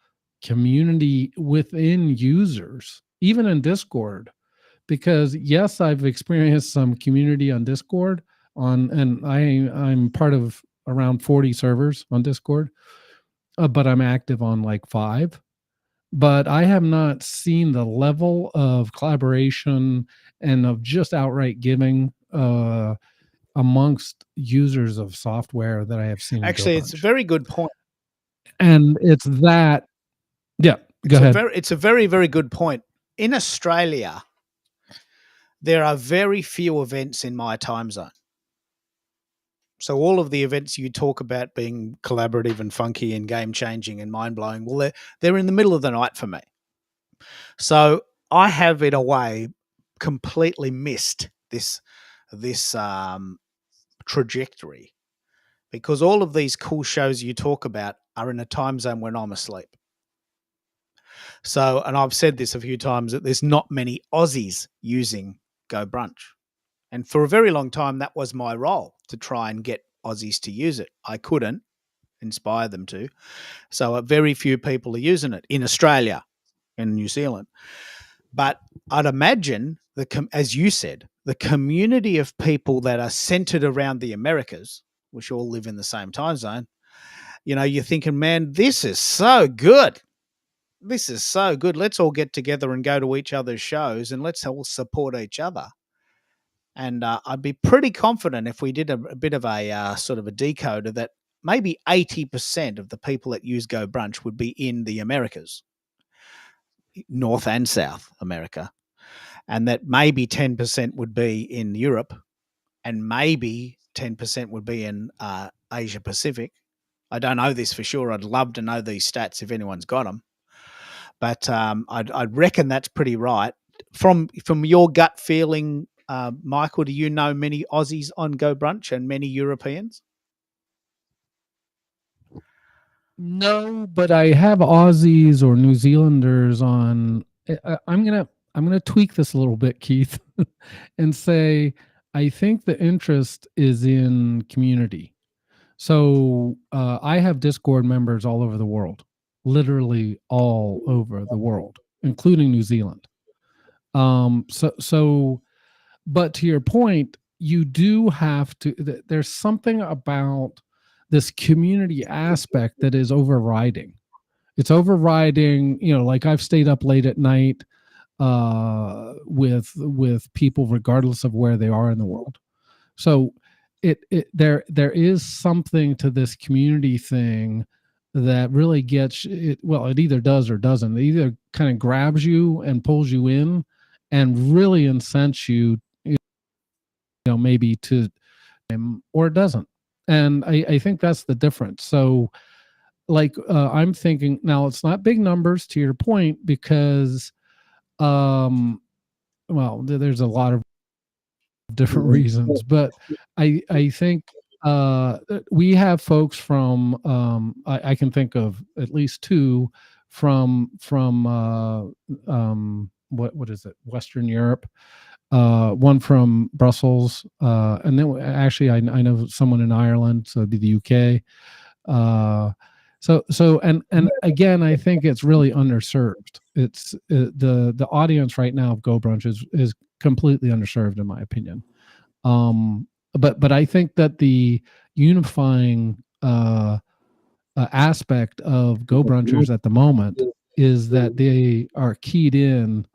community within users, even in Discord, because yes, I've experienced some community on Discord and I'm part of around 40 servers on Discord, but I'm active on like 5. But I have not seen the level of collaboration and of just outright giving amongst users of software that I have seen. Actually, it's a very good point. And it's that, yeah, go ahead. It's a very, very good point. In Australia, there are very few events in my time zone. So all of the events you talk about being collaborative and funky and game-changing and mind-blowing, well, they're in the middle of the night for me. So I have, in a way, completely missed this trajectory, because all of these cool shows you talk about are in a time zone when I'm asleep. So, and I've said this a few times, that there's not many Aussies using Go Brunch. And for a very long time, that was my role, to try and get Aussies to use it. I couldn't inspire them to. So very few people are using it in Australia and New Zealand. But I'd imagine, as you said, the community of people that are centered around the Americas, which all live in the same time zone, you're thinking, man, this is so good. This is so good. Let's all get together and go to each other's shows and let's all support each other. And I'd be pretty confident if we did a bit of a sort of a decoder that maybe 80% of the people that use Go Brunch would be in the Americas, North and South America, and that maybe 10% would be in Europe, and maybe 10% would be in Asia Pacific. I don't know this for sure. I'd love to know these stats if anyone's got them. But I'd reckon that's pretty right. From your gut feeling, Michael, do you know many Aussies on Go Brunch and many Europeans? No, but I have Aussies or New Zealanders on. I'm gonna tweak this a little bit, Keith, and say I think the interest is in community. So I have Discord members all over the world, literally all over the world, including New Zealand. But to your point, you do have to. There's something about this community aspect that is overriding. It's overriding. Like I've stayed up late at night with people, regardless of where they are in the world. So there is something to this community thing that really gets it. Well, it either does or doesn't. It either kind of grabs you and pulls you in and really incents you, maybe to, or it doesn't. And I think that's the difference. So like I'm thinking now, it's not big numbers, to your point, because well, there's a lot of different reasons, but I think we have folks from I can think of at least 2 from what is it, Western Europe, one from Brussels, and then actually I know someone in Ireland, so it'd be the UK. So again, I think it's really underserved. It's the audience right now of Go Brunch is completely underserved, in my opinion. But I think that the unifying aspect of Go Brunchers at the moment is that they are keyed in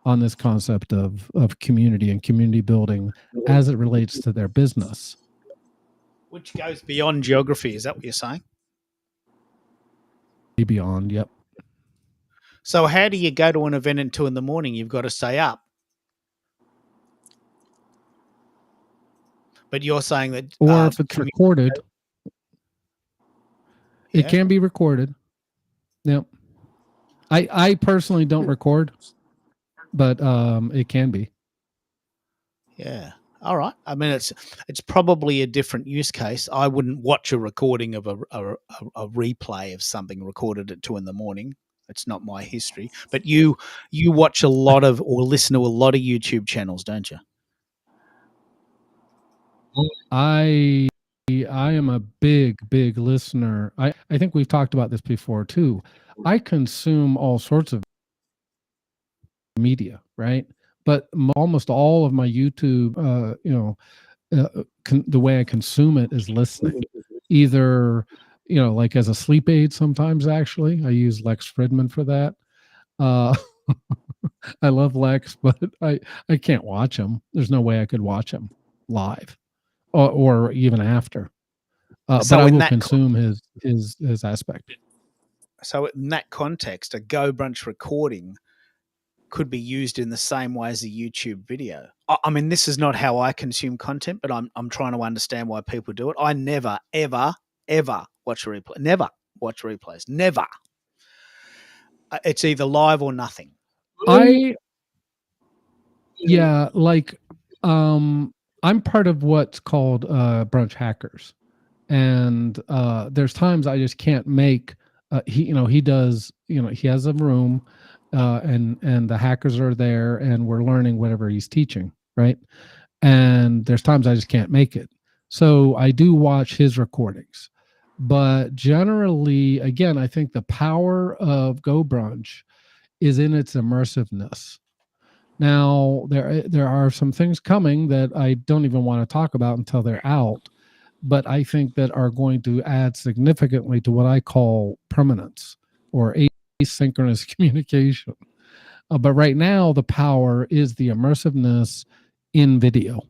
on this concept of community and community building as it relates to their business. Which goes beyond geography. Is that what you're saying? Beyond, yep. So how do you go to an event at 2 a.m? You've got to stay up. But you're saying that... Or if it's recorded, it can be recorded. Yep. I personally don't record, but it can be. Yeah. All right. I mean, it's probably a different use case. I wouldn't watch a recording of a replay of something recorded at 2 a.m. It's not my history. But you watch a lot of or listen to a lot of YouTube channels, don't you? I am a big listener. I think we've talked about this before too. I consume all sorts of media, right? But almost all of my YouTube, the way I consume it is listening. Either, like as a sleep aid sometimes, actually. I use Lex Fridman for that. I love Lex, but I can't watch him. There's no way I could watch him live or even after. So but I in will that consume his aspect. So in that context, a Go Brunch recording could be used in the same way as a YouTube video. I mean, this is not how I consume content, but I'm trying to understand why people do it. I never, ever, ever watch a replay. Never watch replays. Never. It's either live or nothing. Yeah, like I'm part of what's called Brunch Hackers, and there's times I just can't make. He does. He has a room, and the hackers are there, and we're learning whatever he's teaching, right? And there's times I just can't make it, so I do watch his recordings. But generally, again, I think the power of Go Brunch is in its immersiveness. Now, there are some things coming that I don't even want to talk about until they're out, but I think that are going to add significantly to what I call permanence or asynchronous communication. But right now, the power is the immersiveness in video,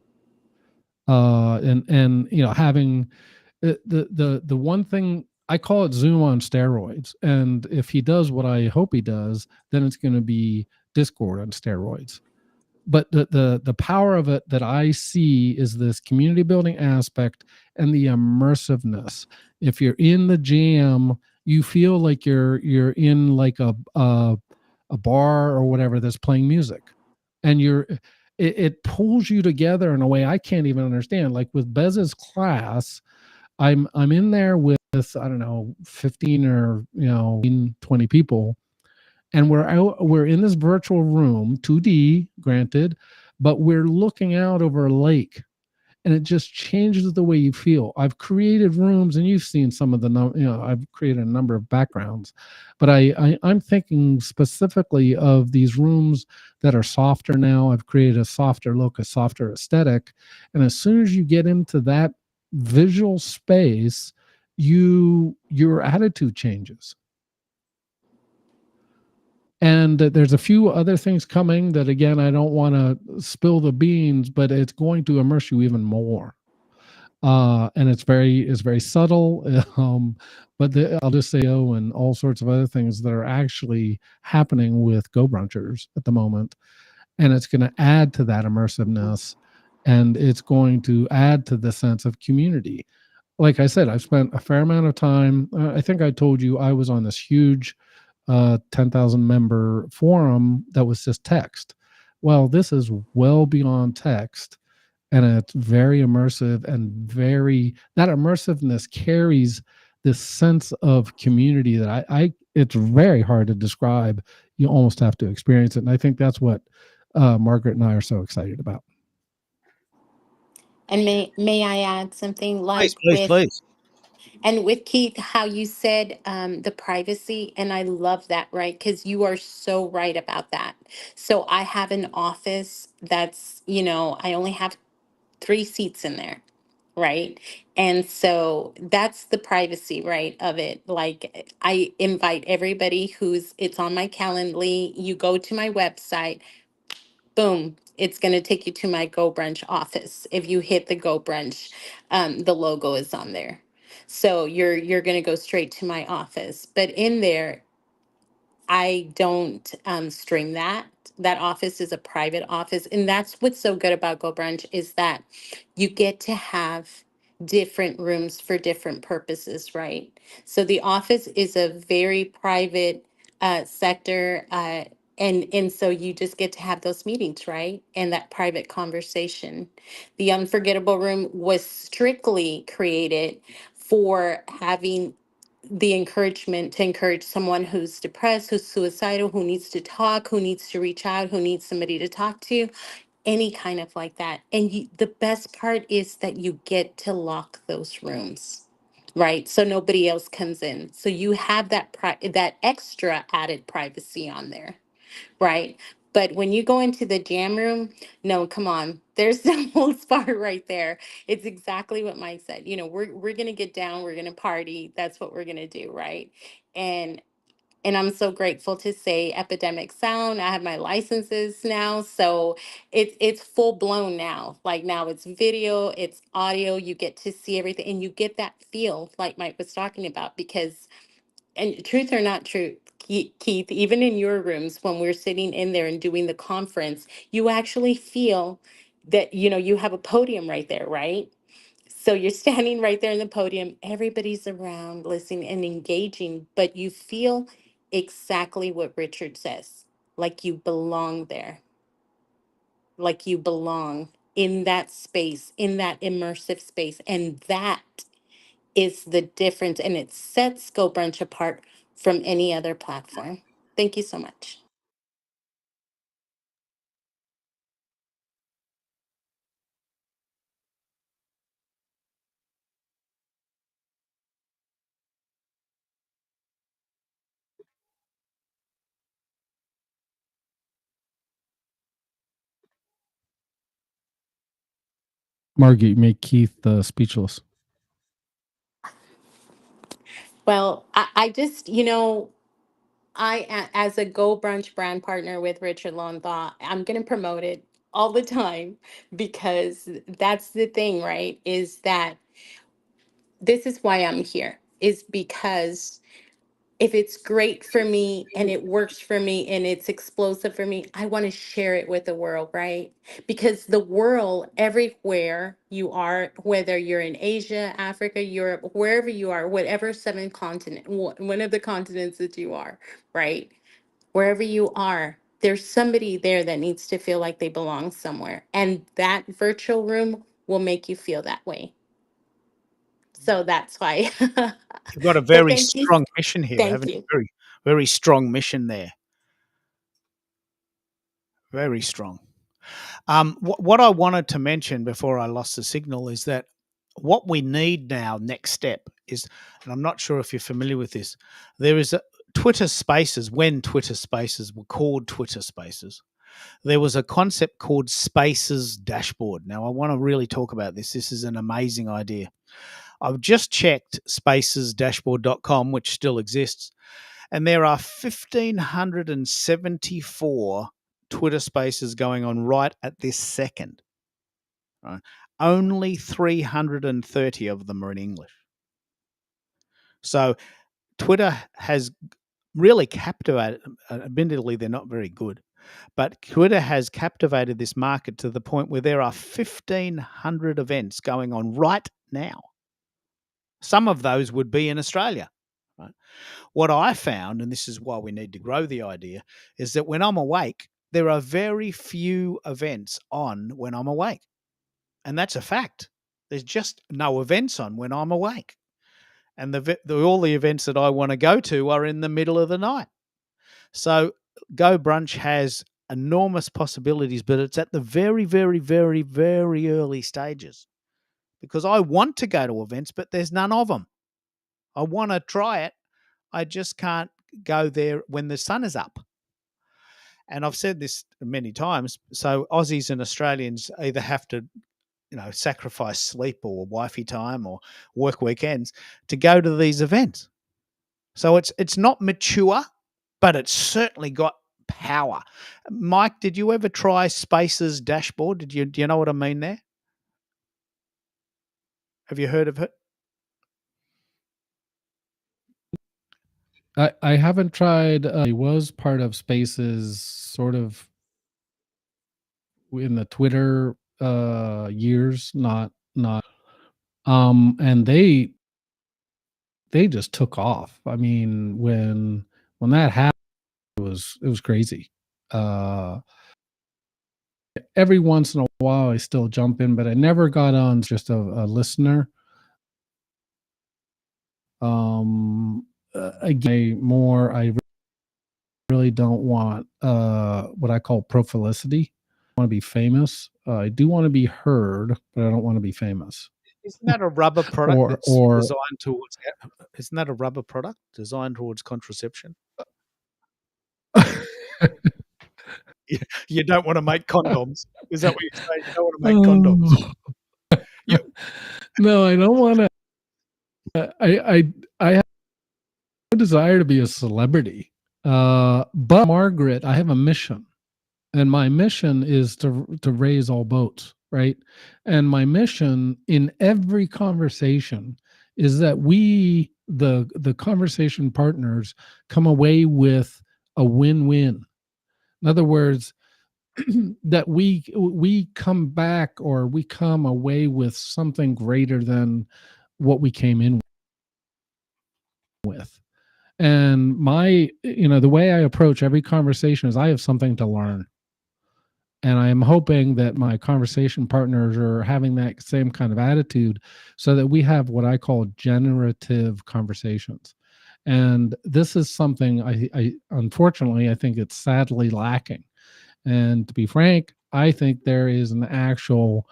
and having the one thing I call it Zoom on steroids. And if he does what I hope he does, then it's going to be Discord on steroids. But the power of it that I see is this community building aspect and the immersiveness. If you're in the jam, you feel like you're in like a bar or whatever that's playing music, and it pulls you together in a way I can't even understand. Like with Bez's class, I'm in there with, I don't know, 15 or 20 people, and we're in this virtual room, 2D granted, but we're looking out over a lake, and it just changes the way you feel. I've created rooms, and you've seen some of I've created a number of backgrounds, but I'm thinking specifically of these rooms that are softer now. I've created a softer look, a softer aesthetic, and as soon as you get into that visual space, your attitude changes. And there's a few other things coming that, again, I don't want to spill the beans, but it's going to immerse you even more. And it's very subtle. But I'll just say, and all sorts of other things that are actually happening with Go Brunchers at the moment. And it's going to add to that immersiveness, and it's going to add to the sense of community. Like I said, I've spent a fair amount of time. I think I told you I was on this huge 10,000 member forum that was just text. Well, this is well beyond text, and it's very immersive, and that immersiveness carries this sense of community that it's very hard to describe. You almost have to experience it. And I think that's what Margaret and I are so excited about. And may I add something, like Please. and with Keith, how you said the privacy, and I love that, right? Because you are so right about that. So I have an office that's, I only have 3 seats in there, right? And so that's the privacy, right, of it. Like, I invite everybody it's on my Calendly. You go to my website, boom, it's going to take you to my Go Brunch office. If you hit the Go Brunch, the logo is on there. So you're going to go straight to my office. But in there, I don't stream that. That office is a private office. And that's what's so good about Go Brunch, is that you get to have different rooms for different purposes, right? So the office is a very private sector. And so you just get to have those meetings, right? And that private conversation. The Unforgettable Room was strictly created for having the encouragement to encourage someone who's depressed, who's suicidal, who needs to talk, who needs to reach out, who needs somebody to talk to, any kind of like that. And the best part is that you get to lock those rooms, right? So nobody else comes in. So you have that extra added privacy on there, right? But when you go into the jam room, no, come on. There's the whole spot right there. It's exactly what Mike said. You know, we're gonna get down, we're gonna party. That's what we're gonna do, right? And and I'm so grateful to say Epidemic Sound. I have my licenses now, so it's full blown now. Like now it's video, it's audio. You get to see everything, and you get that feel like Mike was talking about. Because, and truth or not true, Keith, even in your rooms when we're sitting in there and doing the conference, you actually feel that you have a podium right there, right? So you're standing right there in the podium, everybody's around listening and engaging, but you feel exactly what Richard says, like you belong there, like you belong in that space, in that immersive space. And that is the difference. And it sets Go Brunch apart from any other platform. Thank you so much. Margaret, you make Keith speechless. Well, I just, as a Go Brunch brand partner with Richard Lowenthal, I'm going to promote it all the time, because that's the thing, right? Is that this is why I'm here, is because if it's great for me and it works for me and it's explosive for me, I want to share it with the world, right? Because the world, everywhere you are, whether you're in Asia, Africa, Europe, wherever you are, whatever one of the continents that you are, right? Wherever you are, there's somebody there that needs to feel like they belong somewhere. And that virtual room will make you feel that way. So that's why. You've got a But very thank you. strong mission here, Thank haven't you? you. Very, very strong mission there. Very strong. What I wanted to mention before I lost the signal is that what we need now, next step, is, and I'm not sure if you're familiar with this, there is a Twitter Spaces. When Twitter Spaces were called Twitter Spaces, there was a concept called Spaces Dashboard. Now, I want to really talk about this. This is an amazing idea. I've just checked spacesdashboard.com, which still exists, and there are 1,574 Twitter Spaces going on right at this second. Right? Only 330 of them are in English. So Twitter has really captivated, admittedly, they're not very good, but Twitter has captivated this market to the point where there are 1,500 events going on right now. Some of those would be in Australia. Right? What I found, and this is why we need to grow the idea, is that when I'm awake, there are very few events on when I'm awake. And that's a fact. There's just no events on when I'm awake. And all the events that I want to go to are in the middle of the night. So Go Brunch has enormous possibilities, but it's at the very, very, very, very early stages, because I want to go to events, but there's none of them. I want to try it. I just can't go there when the sun is up. And I've said this many times. So Aussies and Australians either have to, sacrifice sleep or wifey time or work weekends to go to these events. So it's not mature, but it's certainly got power. Mike, did you ever try Spaces Dashboard? Do you know what I mean there? Have you heard of it? I haven't tried. I was part of Spaces, sort of in the Twitter years, not. And they just took off. I mean, when that happened, it was crazy. Every once in a while, I still jump in, but I never got on just a listener. Again, I really don't want what I call profilicity. I want to be famous. I do want to be heard, but I don't want to be famous. Isn't that a rubber product Or- that's or- designed towards? Isn't that a rubber product designed towards contraception? You don't want to make condoms. Is that what you're saying? You don't want to make condoms. No, I don't want to. I have no desire to be a celebrity. But Margaret, I have a mission, and my mission is to raise all boats, right? And my mission in every conversation is that we, the conversation partners, come away with a win-win. In other words, that we come back, or we come away with something greater than what we came in with. And the way I approach every conversation is I have something to learn. And I am hoping that my conversation partners are having that same kind of attitude, so that we have what I call generative conversations. And this is something I unfortunately, I think it's sadly lacking. And to be frank, I think there is an actual,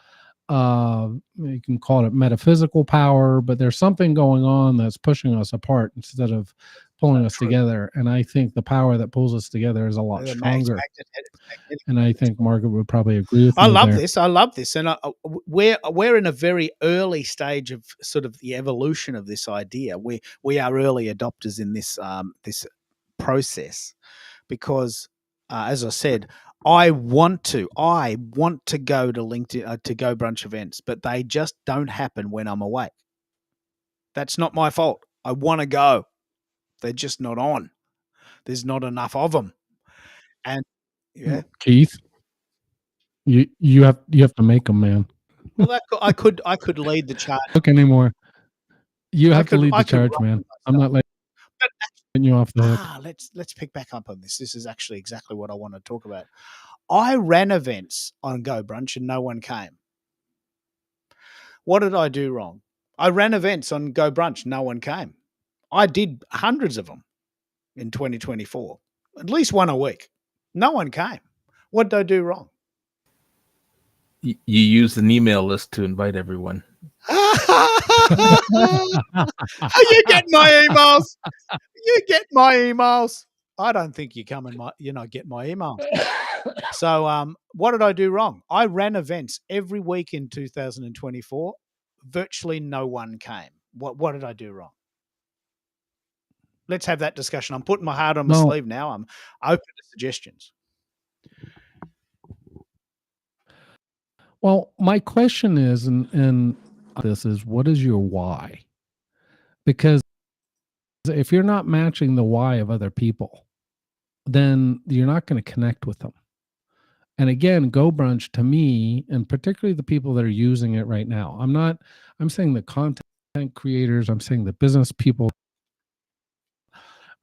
you can call it metaphysical power, but there's something going on that's pushing us apart instead of pulling us together. And I think the power that pulls us together is a lot stronger. And I think Margaret would probably agree with me. I love this. And we're in a very early stage of sort of the evolution of this idea. We are early adopters in this this process, because as I said, I want to go to LinkedIn, to Go Brunch events, but they just don't happen when I'm awake. That's not my fault. I want to go. They're just not on. There's not enough of them. And yeah, Keith, you have to make them, man. well, I could lead the charge. Look anymore. You have to lead I the could charge, rock man. I'm not letting you off the hook. Let's pick back up on this. This is actually exactly what I want to talk about. I ran events on Go Brunch and no one came. What did I do wrong? I ran events on Go Brunch, no one came. I did hundreds of them in 2024, at least one a week. No one came. What did I do wrong? You used an email list to invite everyone. You get my emails. You get my emails. I don't think you come and get my emails. So what did I do wrong? I ran events every week in 2024. Virtually no one came. What did I do wrong? Let's have that discussion. I'm putting my heart on my sleeve now. I'm open to suggestions. Well, my question is, and this is, what is your why? Because if you're not matching the why of other people, then you're not going to connect with them. And again, Go Brunch, to me, and particularly the people that are using it right now, I'm saying the content creators, I'm saying the business people,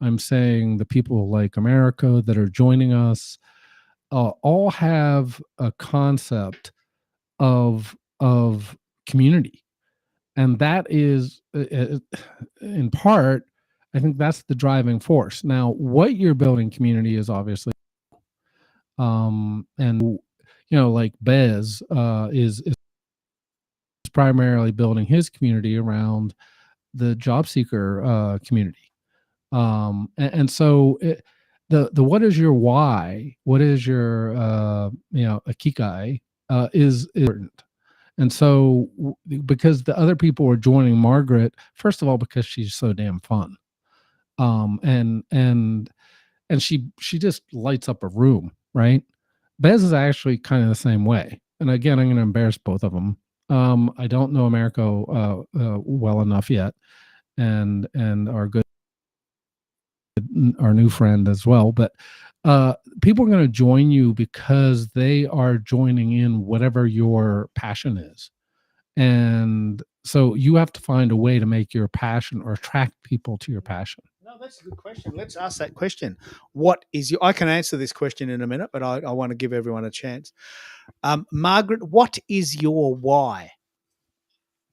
I'm saying the people like America that are joining us, all have a concept of community. And that is, in part, I think that's the driving force. Now, what you're building community is obviously, and like Bez is primarily building his community around the job seeker community. And so the what is your why? What is your ikigai is important. And so because the other people are joining Margaret, first of all, because she's so damn fun. And she just lights up a room, right? Bez is actually kind of the same way. And again, I'm going to embarrass both of them. I don't know Americo well enough yet, and our new friend as well. But people are going to join you because they are joining in whatever your passion is. And so you have to find a way to make your passion or attract people to your passion. No, that's a good question. Let's ask that question. What is your? I can answer this question in a minute, but I want to give everyone a chance. Margaret, what is your why?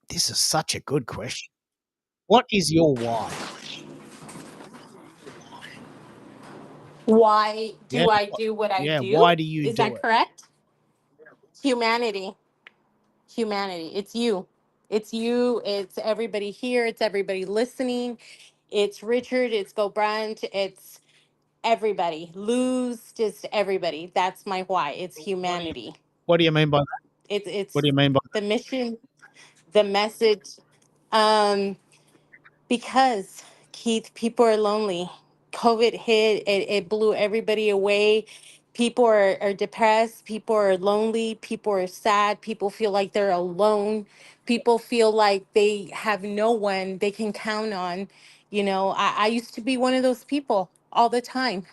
This is such a good question. What is your why? Why Yeah, do I do what I yeah. do? Why do you Is do that it? correct? Humanity. Humanity. It's you. It's you. It's everybody here. It's everybody listening. It's Richard. It's Go Brunch. It's everybody. Lose. Just everybody. That's my why. It's humanity. What do you mean by that? It's What do it's you mean by the mission, the message. Um, because Keith, people are lonely. COVID hit, it blew everybody away. People are depressed, people are lonely, people are sad, people feel like they're alone, people feel like they have no one they can count on. You know, I used to be one of those people all the time.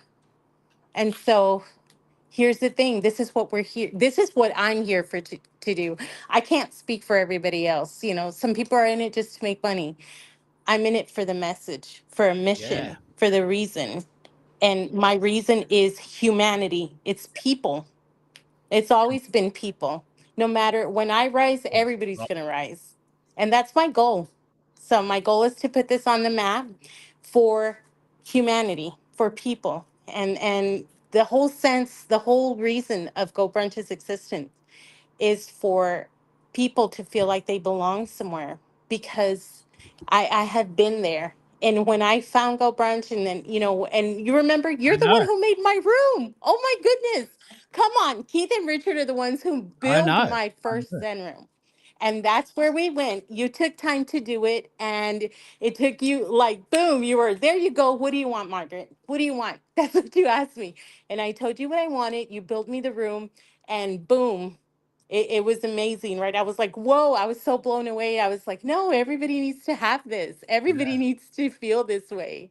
And so here's the thing, this is what we're here, this is what I'm here for to do. I can't speak for everybody else. You know, some people are in it just to make money. I'm in it for the message, for a that? mission, Yeah. for the reason. And my reason is humanity. It's people. It's always been people. No matter when I rise, everybody's Right. going to rise. And that's my goal. So my goal is to put this on the map for humanity, for people. And the whole sense, the whole reason of Go Brunch's existence is for people to feel like they belong somewhere, because I have been there. And when I found Go Brunch, and then, you know, and you remember, I you're the one know. who made my room. Oh my goodness. Come on. Keith and Richard are the ones who I built know. my I first know. Zen room. And that's where we went. You took time to do it. And it took you like, boom, you were there. You go. What do you want, Margaret? What do you want? That's what you asked me. And I told you what I wanted. You built me the room. And boom, it was amazing, right? I was like, whoa, I was so blown away. I was like, no, everybody needs to have this. Everybody Yeah. needs to feel this way,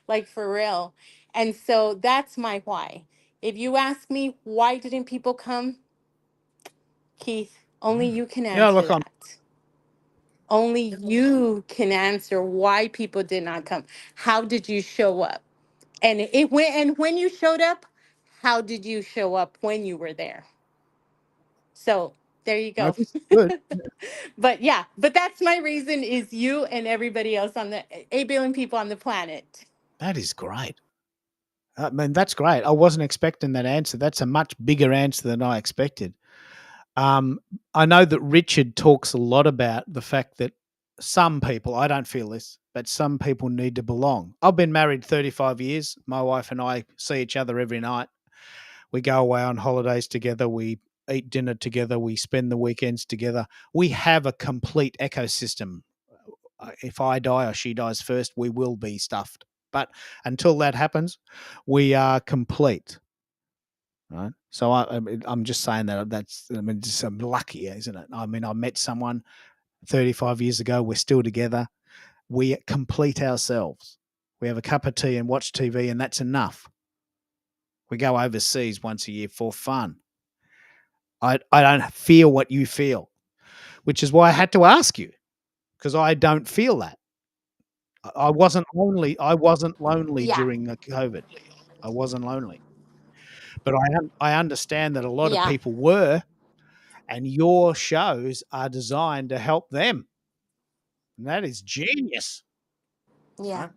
like for real. And so that's my why. If you ask me, why didn't people come, Keith, only you can Yeah. answer Look, I'm. that. Only you can answer why people did not come. How did you show up? And when you showed up, how did you show up when you were there? So there you No, go. this is good. But yeah, but that's my reason, is you and everybody else on the 8 billion people on the planet. That is great. I mean, that's great. I wasn't expecting that answer. That's a much bigger answer than I expected. Um, I know that Richard talks a lot about the fact that some people, I don't feel this, but some people need to belong. I've been married 35 years. My wife and I see each other every night. We go away on holidays together. We eat dinner together. We spend the weekends together. We have a complete ecosystem. If I die or she dies first, we will be stuffed. But until that happens, we are complete. Right. So I'm just saying that I mean, I'm lucky, isn't it? I mean, I met someone 35 years ago. We're still together. We complete ourselves. We have a cup of tea and watch TV, and that's enough. We go overseas once a year for fun. I don't feel what you feel, which is why I had to ask you, because I don't feel that. I wasn't lonely. I wasn't lonely Yeah, during the COVID. I wasn't lonely, but I understand that a lot of yeah, people were, and your shows are designed to help them. And that is genius. yeah. Right?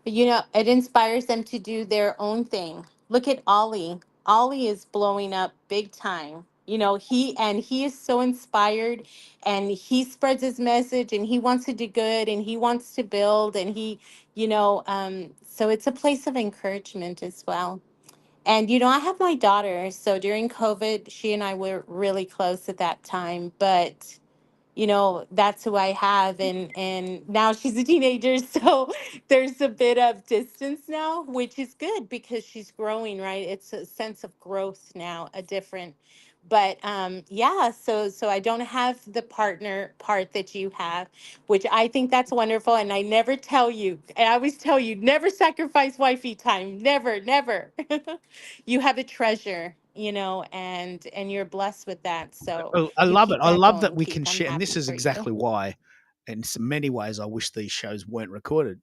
But you know, it inspires them to do their own thing. Look at Ollie. Ollie is blowing up big time. You know, he is so inspired, and he spreads his message, and he wants to do good, and he wants to build, and so it's a place of encouragement as well. And you know, I have my daughter, so during COVID, she and I were really close at that time, but you know, that's who I have. And now she's a teenager, so there's a bit of distance now, which is good because she's growing, right? It's a sense of growth now, a different. But yeah, so I don't have the partner part that you have, which I think that's wonderful. And I never tell you, and I always tell you, never sacrifice wifey time. Never, never. You have a treasure, you know, and you're blessed with that. So I you love it. keep I that love that going, we can Keith. I'm share. And this happy is for you. exactly why, in many ways, I wish these shows weren't recorded,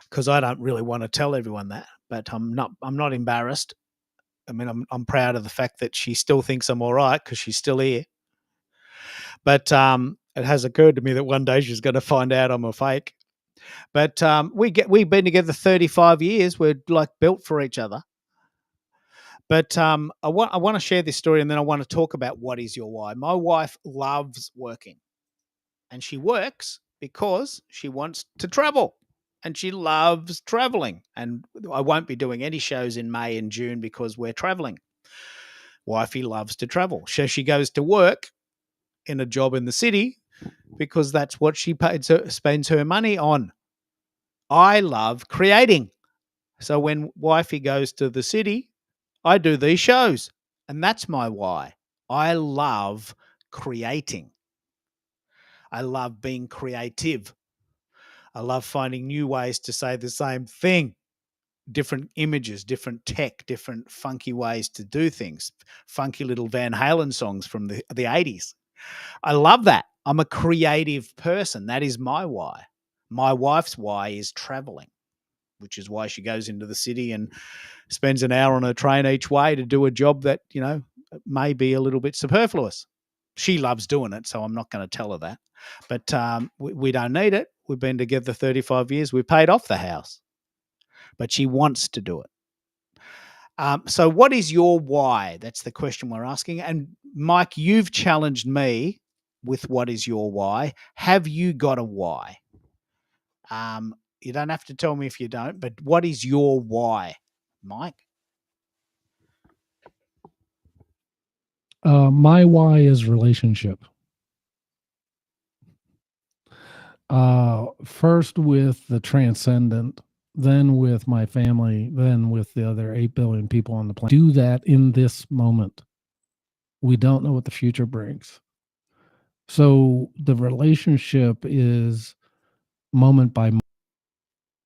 because I don't really want to tell everyone that, but I'm not embarrassed. I mean, I'm proud of the fact that she still thinks I'm all right because she's still here. But it has occurred to me that one day she's going to find out I'm a fake. But we've been together 35 years. We're like built for each other. But I want to share this story, and then I want to talk about what is your why. My wife loves working, and she works because she wants to travel, and she loves traveling. And I won't be doing any shows in May and June because we're traveling. Wifey loves to travel, so she goes to work in a job in the city because that's what she spends her money on. I love creating. So when wifey goes to the city, I do these shows, and that's my why. I love creating. I love being creative. I love finding new ways to say the same thing. Different images, different tech, different funky ways to do things. Funky little Van Halen songs from the 80s. I love that. I'm a creative person. That is my why. My wife's why is traveling, which is why she goes into the city and spends an hour on a train each way to do a job that, may be a little bit superfluous. She loves doing it, so I'm not going to tell her that. But we don't need it. We've been together 35 years. We paid off the house. But she wants to do it. So what is your why? That's the question we're asking. And Mike, you've challenged me with what is your why. Have you got a why? You don't have to tell me if you don't, but what is your why, Mike? My why is relationship. First with the transcendent, then with my family, then with the other 8 billion people on the planet. Do that in this moment. We don't know what the future brings. So the relationship is moment by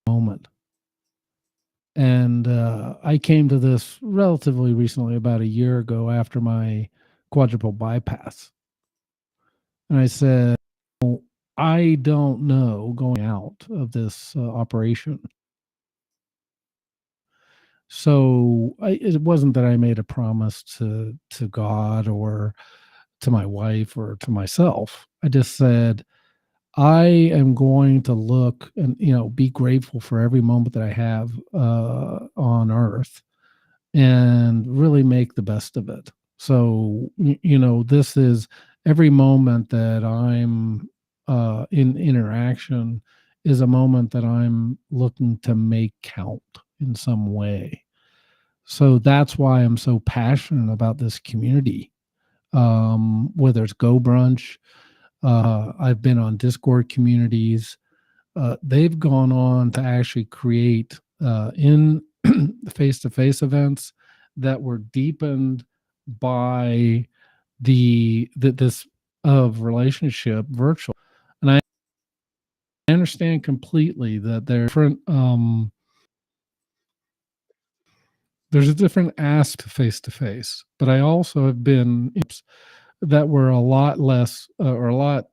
moment. And I came to this relatively recently, about a year ago after my quadruple bypass. And I said, I don't know going out of this operation. So it wasn't that I made a promise to God or to my wife or to myself. I just said, I am going to look and, be grateful for every moment that I have on earth and really make the best of it. So, this is every moment that I'm in interaction is a moment that I'm looking to make count in some way. So that's why I'm so passionate about this community. Whether it's Go Brunch, I've been on Discord communities. They've gone on to actually create in face-to-face events that were deepened by this of relationship virtual. And I understand completely that there's a different ask face-to-face, but I also have been that were a lot less or a lot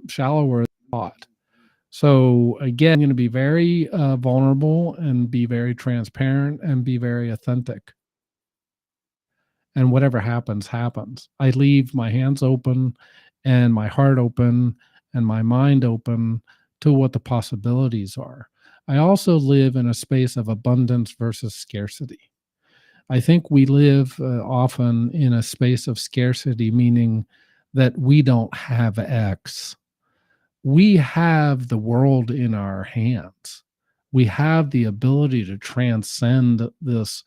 shallower than I thought. So again, I'm going to be very vulnerable and be very transparent and be very authentic. And whatever happens, happens. I leave my hands open and my heart open and my mind open to what the possibilities are. I also live in a space of abundance versus scarcity. I think we live often in a space of scarcity, meaning that we don't have X. We have the world in our hands. We have the ability to transcend this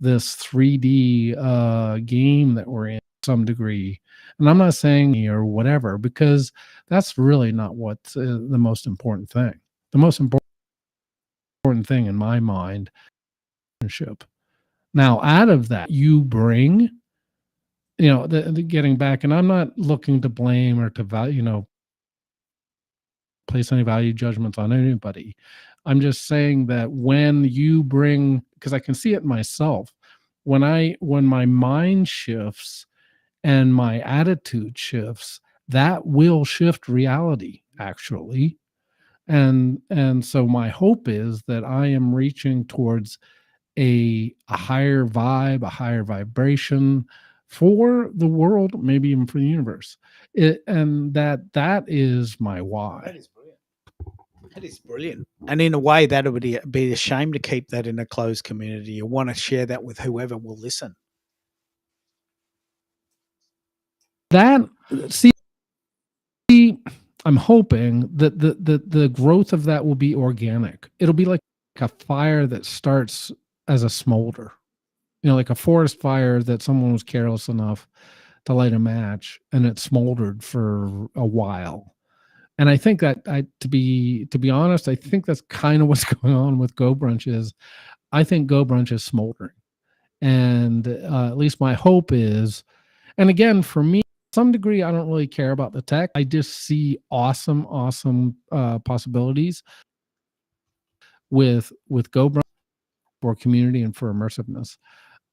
3D game that we're in to some degree. And I'm not saying or whatever, because that's really not what's the most important thing. The most important thing in my mind is relationship. Now, out of that, you bring, the getting back, and I'm not looking to blame or to place any value judgments on anybody. I'm just saying that when you bring, because I can see it myself, when my mind shifts and my attitude shifts, that will shift reality, actually. And so my hope is that I am reaching towards a higher vibe, a higher vibration for the world, maybe even for the universe. And that is my That why. is brilliant. That is brilliant. And in a way, that would be a shame to keep that in a closed community. You want to share that with whoever will listen. That see, I'm hoping that the growth of that will be organic. It'll be like a fire that starts as a smolder, like a forest fire that someone was careless enough to light a match, and it smoldered for a while. And I think that to be honest, I think that's kind of what's going on with Go Brunch. Is I think Go Brunch is smoldering, and at least my hope is. And again, for me, to some degree, I don't really care about the tech. I just see awesome possibilities with Go Brunch for community and for immersiveness.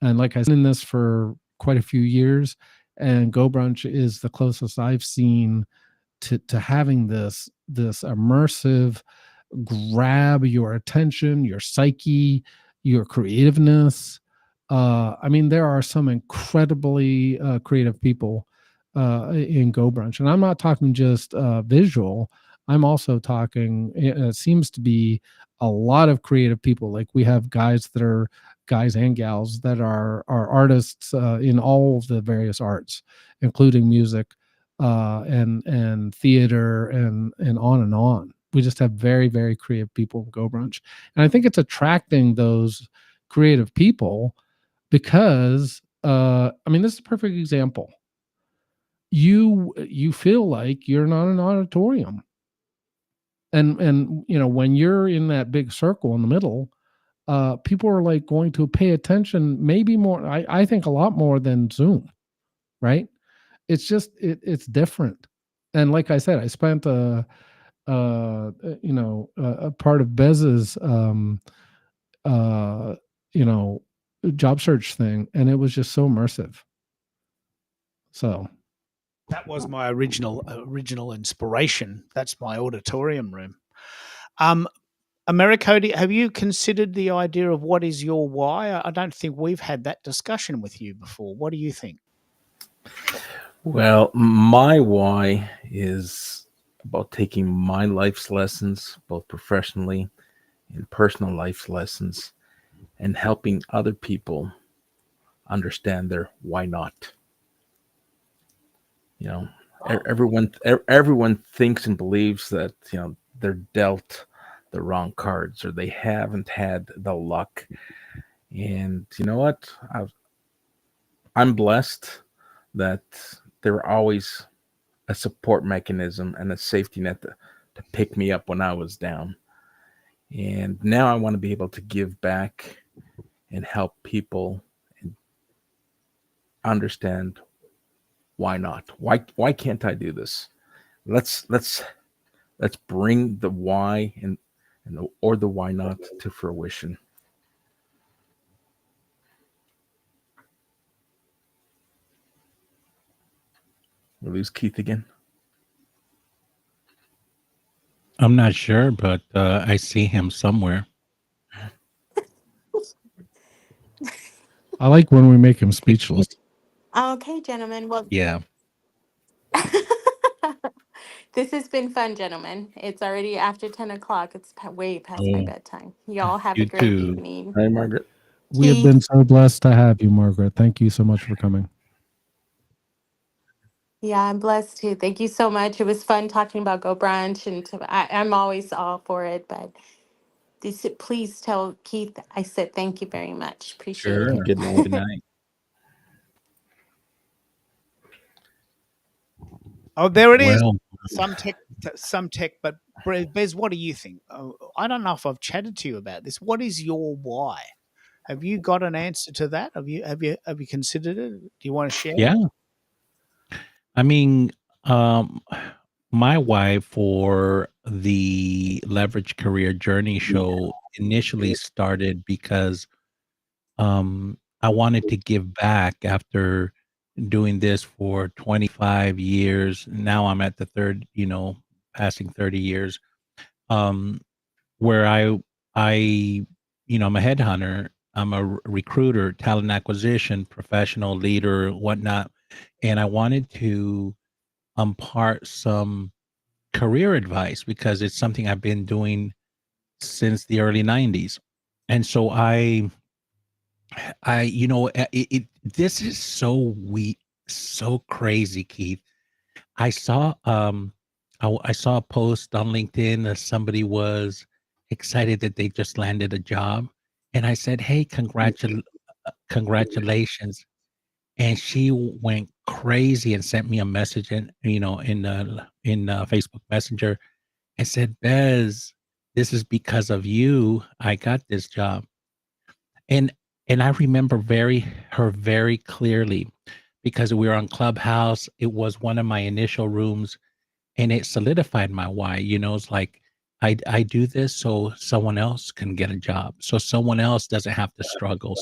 And like I've been in this for quite a few years, and Go Brunch is the closest I've seen to having this immersive, grab your attention, your psyche, your creativeness. I mean, there are some incredibly creative people in Go Brunch, and I'm not talking just visual. I'm also talking. It seems to be a lot of creative people. Like we have guys and gals that are artists in all of the various arts, including music, and theater, and on and on. We just have very, very creative people in Go Brunch, and I think it's attracting those creative people because I mean, this is a perfect example. You feel like you're not an auditorium, and when you're in that big circle in the middle, people are like going to pay attention, maybe more. I think a lot more than Zoom, right? It's just it's different. And like I said, I spent a part of Bez's job search thing, and it was just so immersive. So that was my original inspiration. That's my auditorium room. Americody, have you considered the idea of what is your why? I don't think we've had that discussion with you before. What do you think? Well, my why is about taking my life's lessons, both professionally and personal life's lessons, and helping other people understand their why not. Everyone thinks and believes that they're dealt the wrong cards, or they haven't had the luck. And you know what? I'm blessed that there were always a support mechanism and a safety net to pick me up when I was down. And now I want to be able to give back and help people and understand why not. Why can't I do this? Let's bring the why or the why not to fruition. We lose Keith again. I'm not sure, but I see him somewhere. I like when we make him speechless. Okay, gentlemen. Well, Yeah. this has been fun, gentlemen. It's already after 10 o'clock. It's way past my bedtime. Y'all have a You great too. evening. Hi, Margaret. We have been so blessed to have you, Margaret. Thank you so much for coming. Yeah, I'm blessed too. Thank you so much. It was fun talking about Go Brunch, and I'm always all for it. But please tell Keith I said thank you very much. Appreciate Sure. it. Good night. Good night. Oh, there it is. Well, Some tech. But Bez, what do you think? I don't know if I've chatted to you about this. What is your why? Have you got an answer to that? Have you considered it? Do you want to share? yeah. I mean, my why for the Leverage Career Journey show initially started because I wanted to give back after doing this for 25 years. Now I'm at the third, passing 30 years. um, where I I'm a headhunter, I'm a recruiter, talent acquisition professional, leader, whatnot, and I wanted to impart some career advice because it's something I've been doing since the early 90s. And so this is so crazy, Keith. I saw I saw a post on LinkedIn that somebody was excited that they just landed a job, and I said, "Hey, congratulations." And she went crazy and sent me a message in Facebook Messenger and said, "Bez, this is because of you I got this job." And I remember very clearly because we were on Clubhouse. It was one of my initial rooms, and it solidified my why. It's like I do this so someone else can get a job, so someone else doesn't have to struggle,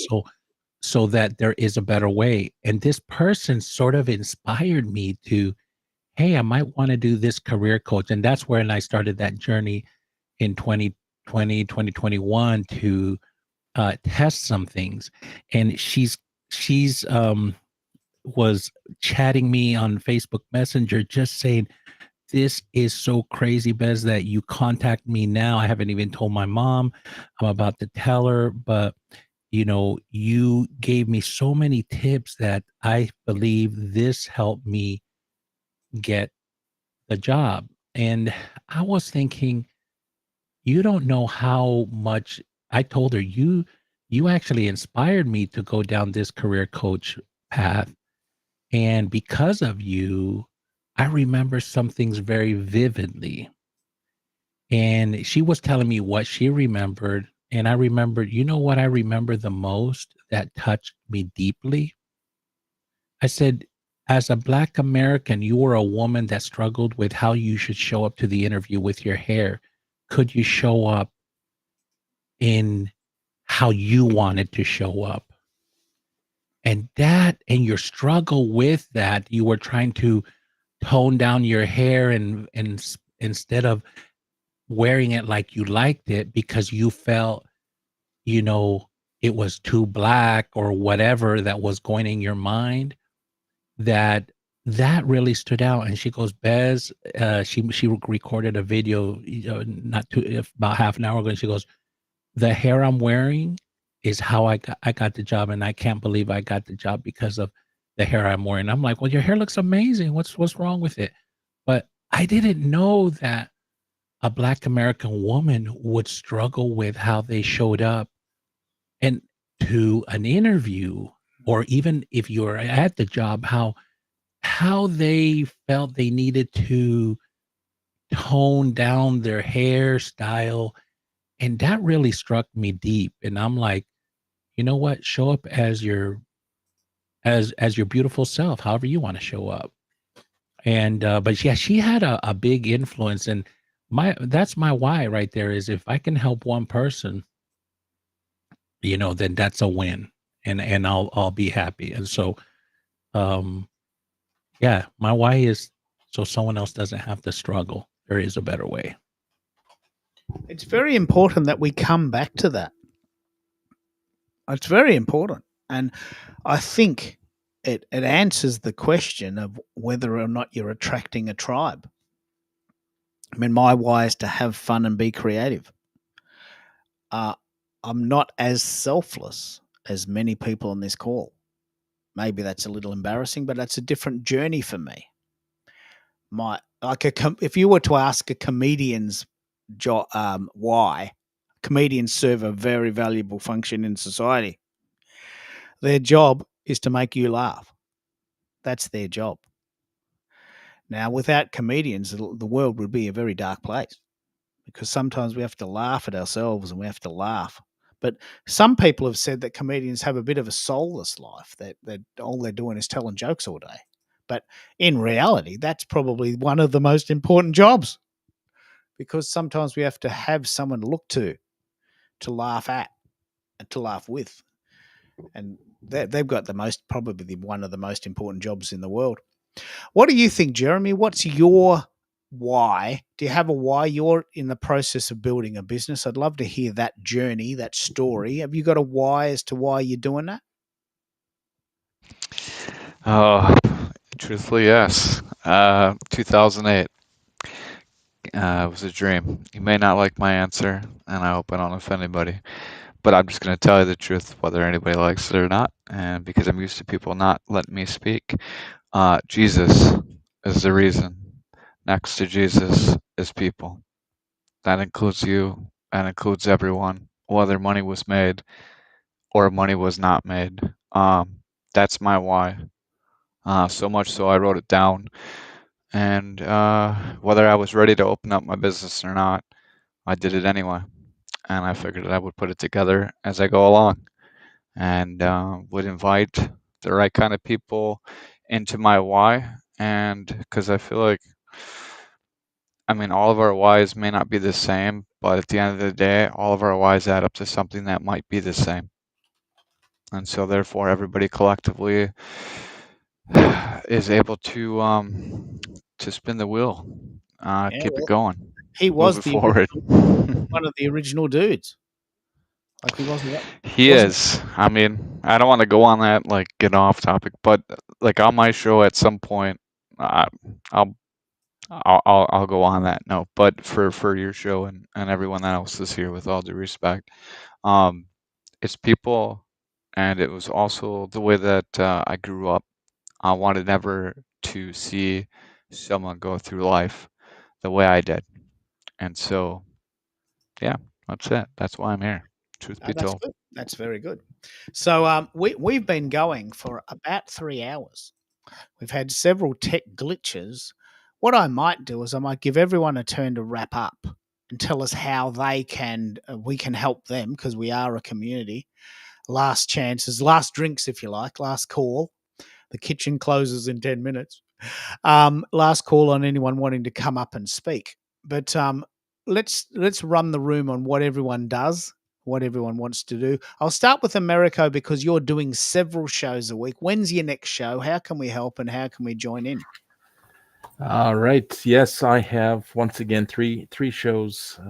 so that there is a better way. And this person sort of inspired me to, hey, I might want to do this career coach. And that's when I started that journey in 2020, 2021 to test some things. And she's was chatting me on Facebook Messenger, just saying, this is so crazy, Bez, that you contact me now. I haven't even told my mom. I'm about to tell her, but you gave me so many tips that I believe this helped me get the job. And I was thinking, you don't know how much. I told her, you actually inspired me to go down this career coach path. And because of you, I remember some things very vividly. And she was telling me what she remembered. And I remembered, what I remember the most that touched me deeply? I said, as a Black American, you were a woman that struggled with how you should show up to the interview with your hair. Could you show up in how you wanted to show up? And your struggle with that, you were trying to tone down your hair and instead of wearing it like you liked it because you felt, you know, it was too black or whatever that was going in your mind, that really stood out. And she goes, Bez, she recorded a video, not too if about half an hour ago, and she goes, the hair I'm wearing is how I got the job, and I can't believe I got the job because of the hair I'm wearing. I'm like, well, your hair looks amazing. What's wrong with it? But I didn't know that a Black American woman would struggle with how they showed up and to an interview, or even if you're at the job, how they felt they needed to tone down their hairstyle. And that really struck me deep. And I'm like, you know what? Show up as your beautiful self, however you want to show up. And but yeah, she had a big influence. And that's my why right there, is if I can help one person, then that's a win. And I'll be happy. And so yeah, my why is so someone else doesn't have to struggle. There is a better way. It's very important that we come back to that. It's very important. And I think it answers the question of whether or not you're attracting a tribe. I mean, my why is to have fun and be creative. I'm not as selfless as many people on this call. Maybe that's a little embarrassing, but that's a different journey for me. If you were to ask a comedian's why, comedians serve a very valuable function in society. Their job is to make you laugh. That's their job. Now, without comedians, the world would be a very dark place, because sometimes we have to laugh at ourselves and we have to laugh. But some people have said that comedians have a bit of a soulless life, that all they're doing is telling jokes all day. But in reality, that's probably one of the most important jobs, because sometimes we have to have someone to look to laugh at, and to laugh with. And they've got probably one of the most important jobs in the world. What do you think, Jeremy? What's your why. Do you have a why? You're in the process of building a business. I'd love to hear that journey, that story. Have you got a why as to why you're doing that? Oh, truthfully, yes. 2008 was a dream. You may not like my answer, and I hope I don't offend anybody, but I'm just going to tell you the truth, whether anybody likes it or not. And because I'm used to people not letting me speak, Jesus is the reason. Next to Jesus is people. That includes you and includes everyone, whether money was made or money was not made. That's my why. So much so I wrote it down. And whether I was ready to open up my business or not, I did it anyway. And I figured that I would put it together as I go along and would invite the right kind of people into my why. And because I feel like, I mean, all of our whys may not be the same, but at the end of the day, all of our whys add up to something that might be the same. And so therefore everybody collectively is able to spin the wheel, Yeah, keep it well, going, he move was it the forward. one of the original dudes. Like he wasn't. He Wasn't. is. I mean, I don't want to go on that, like get off topic, but like on my show at some point, uh, I'll I'll go on that note. But for your show and everyone else is here, with all due respect, um, it's people, and it was also the way that I grew up. I wanted never to see someone go through life the way I did. And so, yeah, that's it. That's why I'm here. Truth be That's told. good. That's very good. So we've been going for about 3 hours. We've had several tech glitches. What I might do is I might give everyone a turn to wrap up and tell us how they can we can help them, because we are a community. Last chances, last drinks, if you like, last call. The kitchen closes in 10 minutes. Last call on anyone wanting to come up and speak. But let's run the room on what everyone does, what everyone wants to do. I'll start with Americo, because you're doing several shows a week. When's your next show? How can we help and how can we join in? All right. Yes, I have once again three shows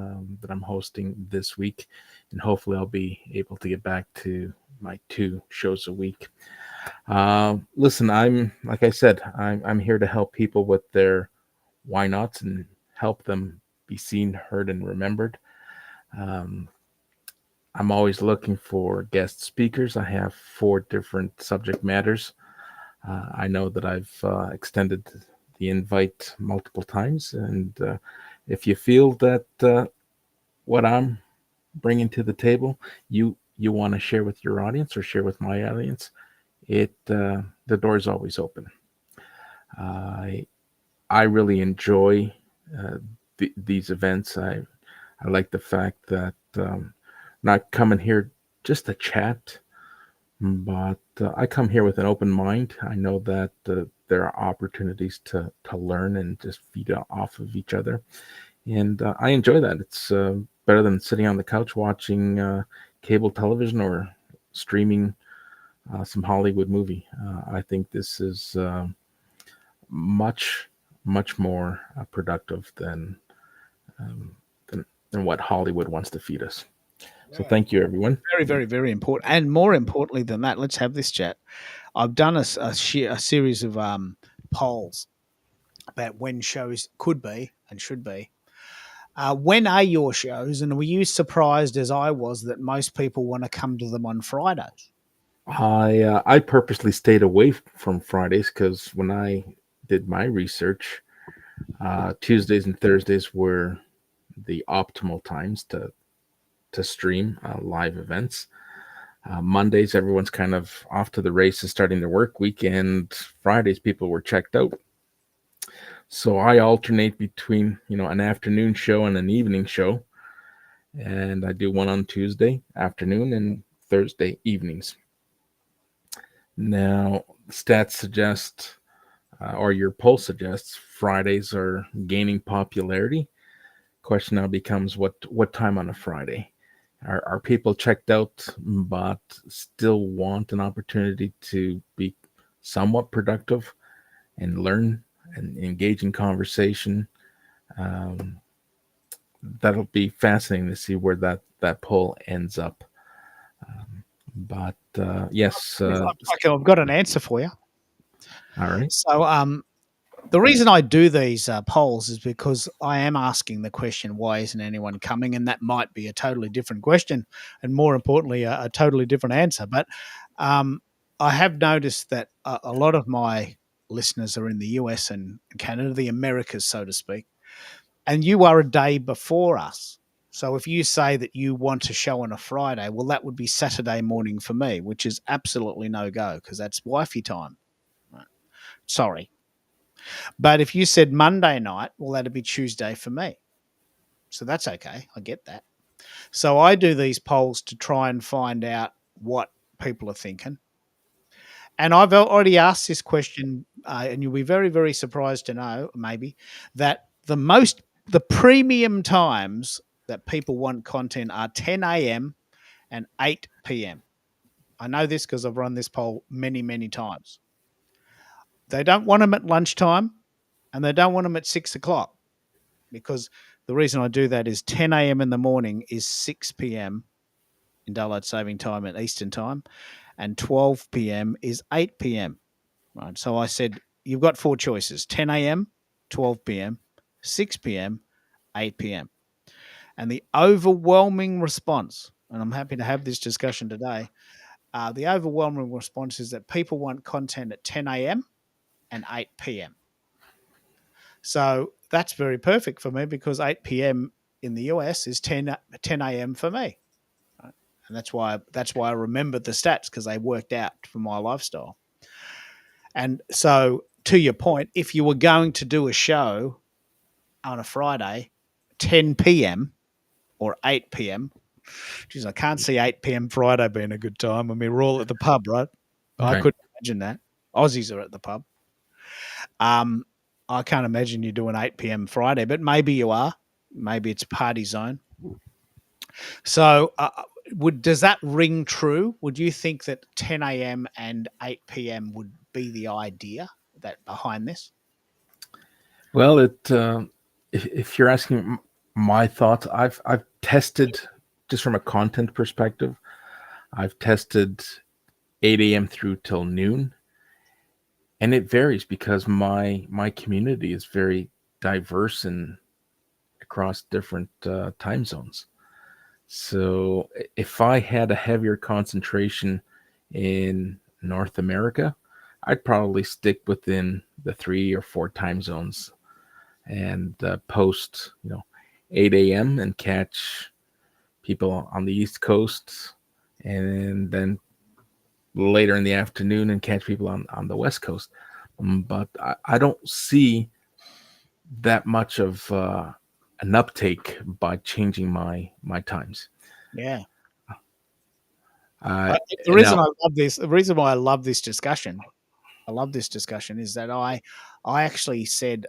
that I'm hosting this week, and hopefully I'll be able to get back to my 2 shows a week. Listen, I'm like I said, I'm here to help people with their why nots and help them be seen, heard, and remembered. Um, I'm always looking for guest speakers. I have 4 different subject matters. I know that I've extended the invite multiple times, and if you feel that what I'm bringing to the table, you want to share with your audience or share with my audience, the door is always open. I really enjoy these events. I like the fact that not coming here just to chat, but I come here with an open mind. I know that there are opportunities to learn and just feed off of each other, and I enjoy that. It's better than sitting on the couch watching cable television or streaming some Hollywood movie. I think this is much more productive um, than what Hollywood wants to feed us. So thank you, everyone. Very, very, very important. And more importantly than that, let's have this chat. I've done a series of polls about when shows could be and should be. When are your shows? And were you surprised, as I was, that most people want to come to them on Fridays? I purposely stayed away from Fridays because when I did my research, Tuesdays and Thursdays were the optimal times to stream live events. Mondays, everyone's kind of off to the races, starting their work week, and Fridays, people were checked out. So I alternate between, an afternoon show and an evening show, and I do one on Tuesday afternoon and Thursday evenings. Now, stats suggest, or your poll suggests, Fridays are gaining popularity. Question now becomes, what time on a Friday? Are people checked out but still want an opportunity to be somewhat productive and learn and engage in conversation That'll be fascinating to see where that poll ends up. But yes, Okay, I've got an answer for you. all right. So, the reason I do these polls is because I am asking the question, why isn't anyone coming? And that might be a totally different question, and more importantly, a totally different answer. But I have noticed that a lot of my listeners are in the US and Canada, the Americas, so to speak, and you are a day before us. So if you say that you want to show on a Friday, well, that would be Saturday morning for me, which is absolutely no go because that's wifey time. Right. Sorry. But if you said Monday night, well, that'd be Tuesday for me. So that's okay. I get that. So I do these polls to try and find out what people are thinking. And I've already asked this question, and you'll be very, very surprised to know, maybe, that the premium times that people want content are 10 a.m. and 8 p.m. I know this because I've run this poll many, many times. They don't want them at lunchtime and they don't want them at 6 o'clock because the reason I do that is 10 a.m. in the morning is 6 p.m. in daylight saving time at Eastern time, and 12 p.m. is 8 p.m. Right. So I said, you've got four choices: 10 a.m., 12 p.m., 6 p.m., 8 p.m. And the overwhelming response, and I'm happy to have this discussion today, the overwhelming response is that people want content at 10 a.m. and 8 p.m. So that's very perfect for me because 8 p.m. in the US is 10 a.m. for me. Right? And that's why I remember the stats, because they worked out for my lifestyle. And so, to your point, if you were going to do a show on a Friday, 10 p.m. or 8 p.m., geez, I can't see 8 p.m. Friday being a good time. I mean, we're all at the pub, right? I Right. couldn't imagine that. Aussies are at the pub. I can't imagine you doing 8 p.m. Friday, but maybe you are. Maybe it's party zone. So, does that ring true? Would you think that 10 a.m. and 8 p.m. would be the idea that behind this? Well, if you're asking my thoughts, I've tested just from a content perspective. I've tested 8 a.m. through till noon, and it varies because my community is very diverse and across different time zones. So if I had a heavier concentration in North America, I'd probably stick within the 3 or 4 time zones and post 8 a.m. and catch people on the East Coast, and then later in the afternoon and catch people on the West Coast. But I don't see that much of an uptake by changing my times. Yeah. Uh, The reason now, I love this, the reason why I love this discussion, is that I actually said,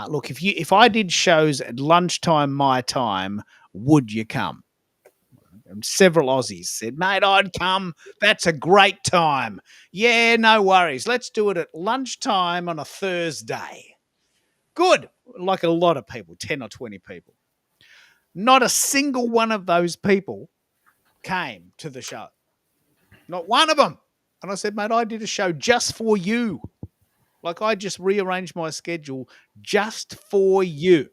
look, if I did shows at lunchtime my time, would you come? And several Aussies said, mate, I'd come. That's a great time. Yeah, no worries. Let's do it at lunchtime on a Thursday. Good. Like a lot of people, 10 or 20 people. Not a single one of those people came to the show. Not one of them. And I said, mate, I did a show just for you. Like, I just rearranged my schedule just for you.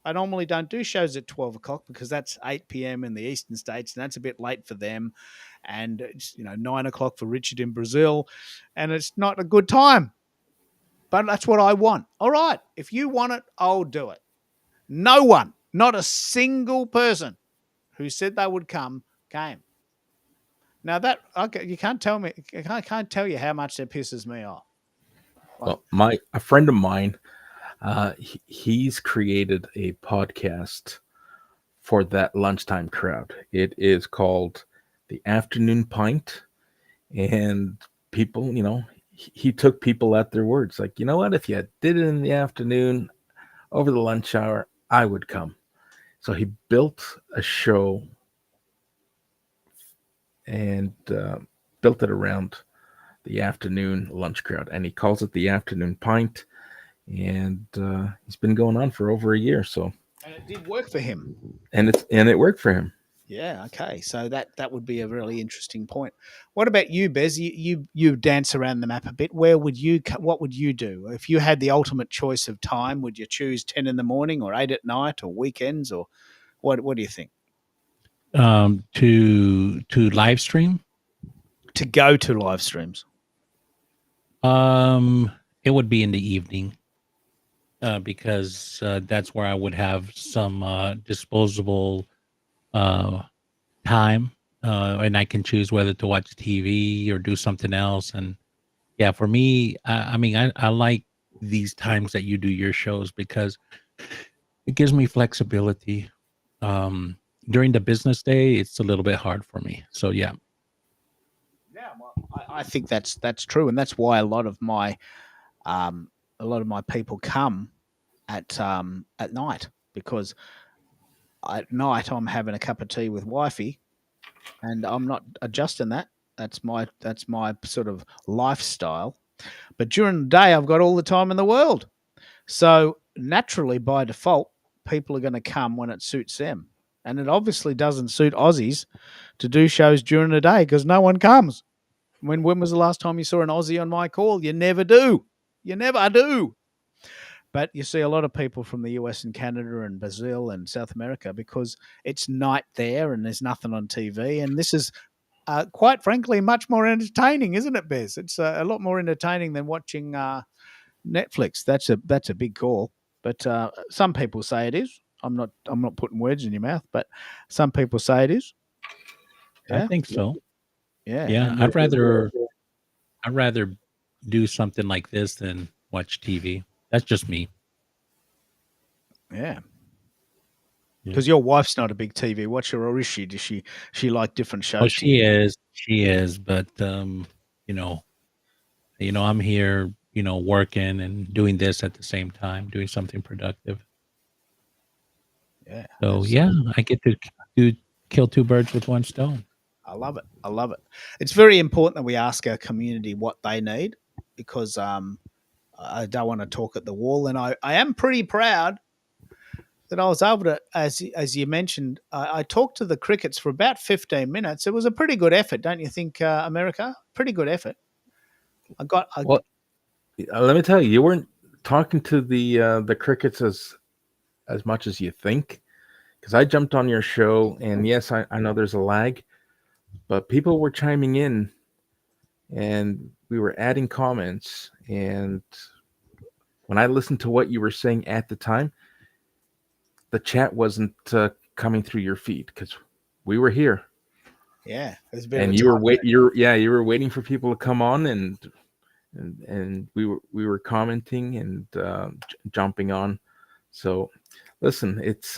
I normally don't do shows at 12 o'clock because that's 8 p.m. in the Eastern States, and that's a bit late for them. And it's 9 o'clock for Richard in Brazil, and it's not a good time. But that's what I want. All right. If you want it, I'll do it. No one, not a single person who said they would come, came. Now you can't tell me, I can't tell you how much that pisses me off. well, a friend of mine, he's created a podcast for that lunchtime crowd. It is called The Afternoon Pint, and people, he took people at their words. Like, you know what? If you did it in the afternoon over the lunch hour, I would come. So he built a show and built it around the afternoon lunch crowd, and he calls it The Afternoon Pint. and he's been going on for over a year. So, And it did work for him. and it worked for him. Yeah. Okay. So that would be a really interesting point. What about you, Bez? You dance around the map a bit. What would you do if you had the ultimate choice of time? Would you choose 10 in the morning or 8 at night or weekends, or what do you think? To live stream, To go to live streams. it would be in the evening, because that's where I would have some disposable time, and I can choose whether to watch TV or do something else. And yeah, for me, I mean, I like these times that you do your shows because it gives me flexibility. During the business day, it's a little bit hard for me. So yeah. Yeah, well, I think that's true, and that's why a lot of my people come at night, because at night I'm having a cup of tea with wifey, and I'm not adjusting that. That's my sort of lifestyle. But during the day, I've got all the time in the world. So naturally, by default, people are going to come when it suits them. And it obviously doesn't suit Aussies to do shows during the day because no one comes. When was the last time you saw an Aussie on my call? You never do. You never do. But you see a lot of people from the US and Canada and Brazil and South America because it's night there and there's nothing on TV. And this is quite frankly much more entertaining, isn't it, Bez? It's a lot more entertaining than watching Netflix. That's a big call. But some people say it is. I'm not putting words in your mouth, but some people say it is. I Yeah. think so. Yeah. Yeah, And I'd rather do something like this than watch TV. That's just me. yeah. Yeah. Because your wife's not a big TV watcher, or is she? Does she like different shows? Oh, she is, but you know, I'm here, working and doing this at the same time, doing something productive. Yeah. So yeah, I get to kill two birds with one stone. I love it. I love it. It's very important that we ask our community what they need, because I don't want to talk at the wall. And I am pretty proud that I was able to, as you mentioned, I talked to the Crickets for about 15 minutes. It was a pretty good effort, don't you think, America? Pretty good effort. Well, let me tell you, you weren't talking to the Crickets as much as you think, because I jumped on your show, and yes, I know there's a lag, but people were chiming in, and we were adding comments, and when I listened to what you were saying at the time, the chat wasn't coming through your feed because we were here. Yeah, and you were waiting for people to come on, and we were commenting and jumping on. So listen, it's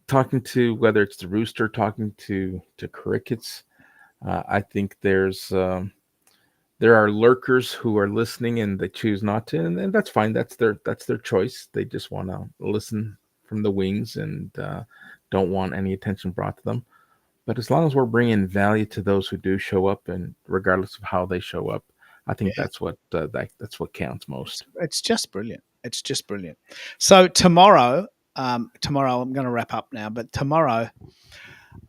talking to, whether it's the Rooster, talking to Crickets. I think there are lurkers who are listening and they choose not to, and that's fine. That's their choice. They just want to listen from the wings and don't want any attention brought to them. But as long as we're bringing value to those who do show up, and regardless of how they show up, I think that's what counts most. It's just brilliant. It's just brilliant. So tomorrow I'm going to wrap up now, but tomorrow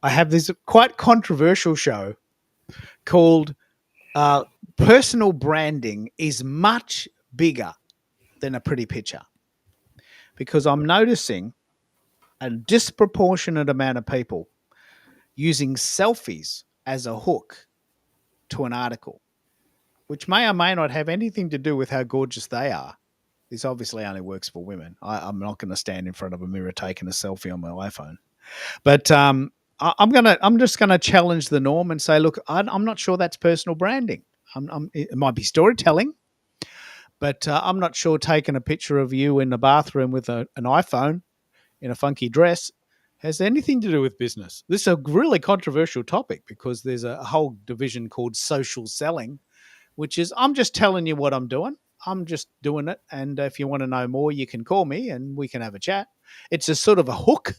I have this quite controversial show called Personal Branding is Much Bigger Than a Pretty Picture. Because I'm noticing a disproportionate amount of people using selfies as a hook to an article, which may or may not have anything to do with how gorgeous they are. This obviously only works for women. I'm not going to stand in front of a mirror taking a selfie on my iPhone. But I'm just going to challenge the norm and say, look, I'm not sure that's personal branding. It might be storytelling, but I'm not sure taking a picture of you in the bathroom with an iPhone in a funky dress has anything to do with business. This is a really controversial topic because there's a whole division called social selling, which is I'm just telling you what I'm doing. I'm just doing it. And if you want to know more, you can call me and we can have a chat. It's a sort of a hook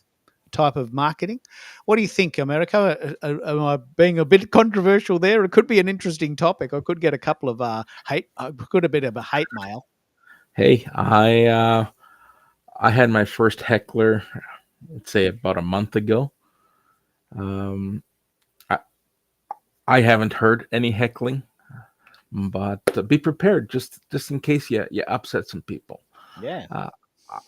type of marketing. What do you think, America? Am I being a bit controversial there? It could be an interesting topic. I could get a couple of a bit of a hate mail. Hey, I had my first heckler, let's say about a month ago. Um, I I haven't heard any heckling, but be prepared just in case you upset some people. Yeah. Uh,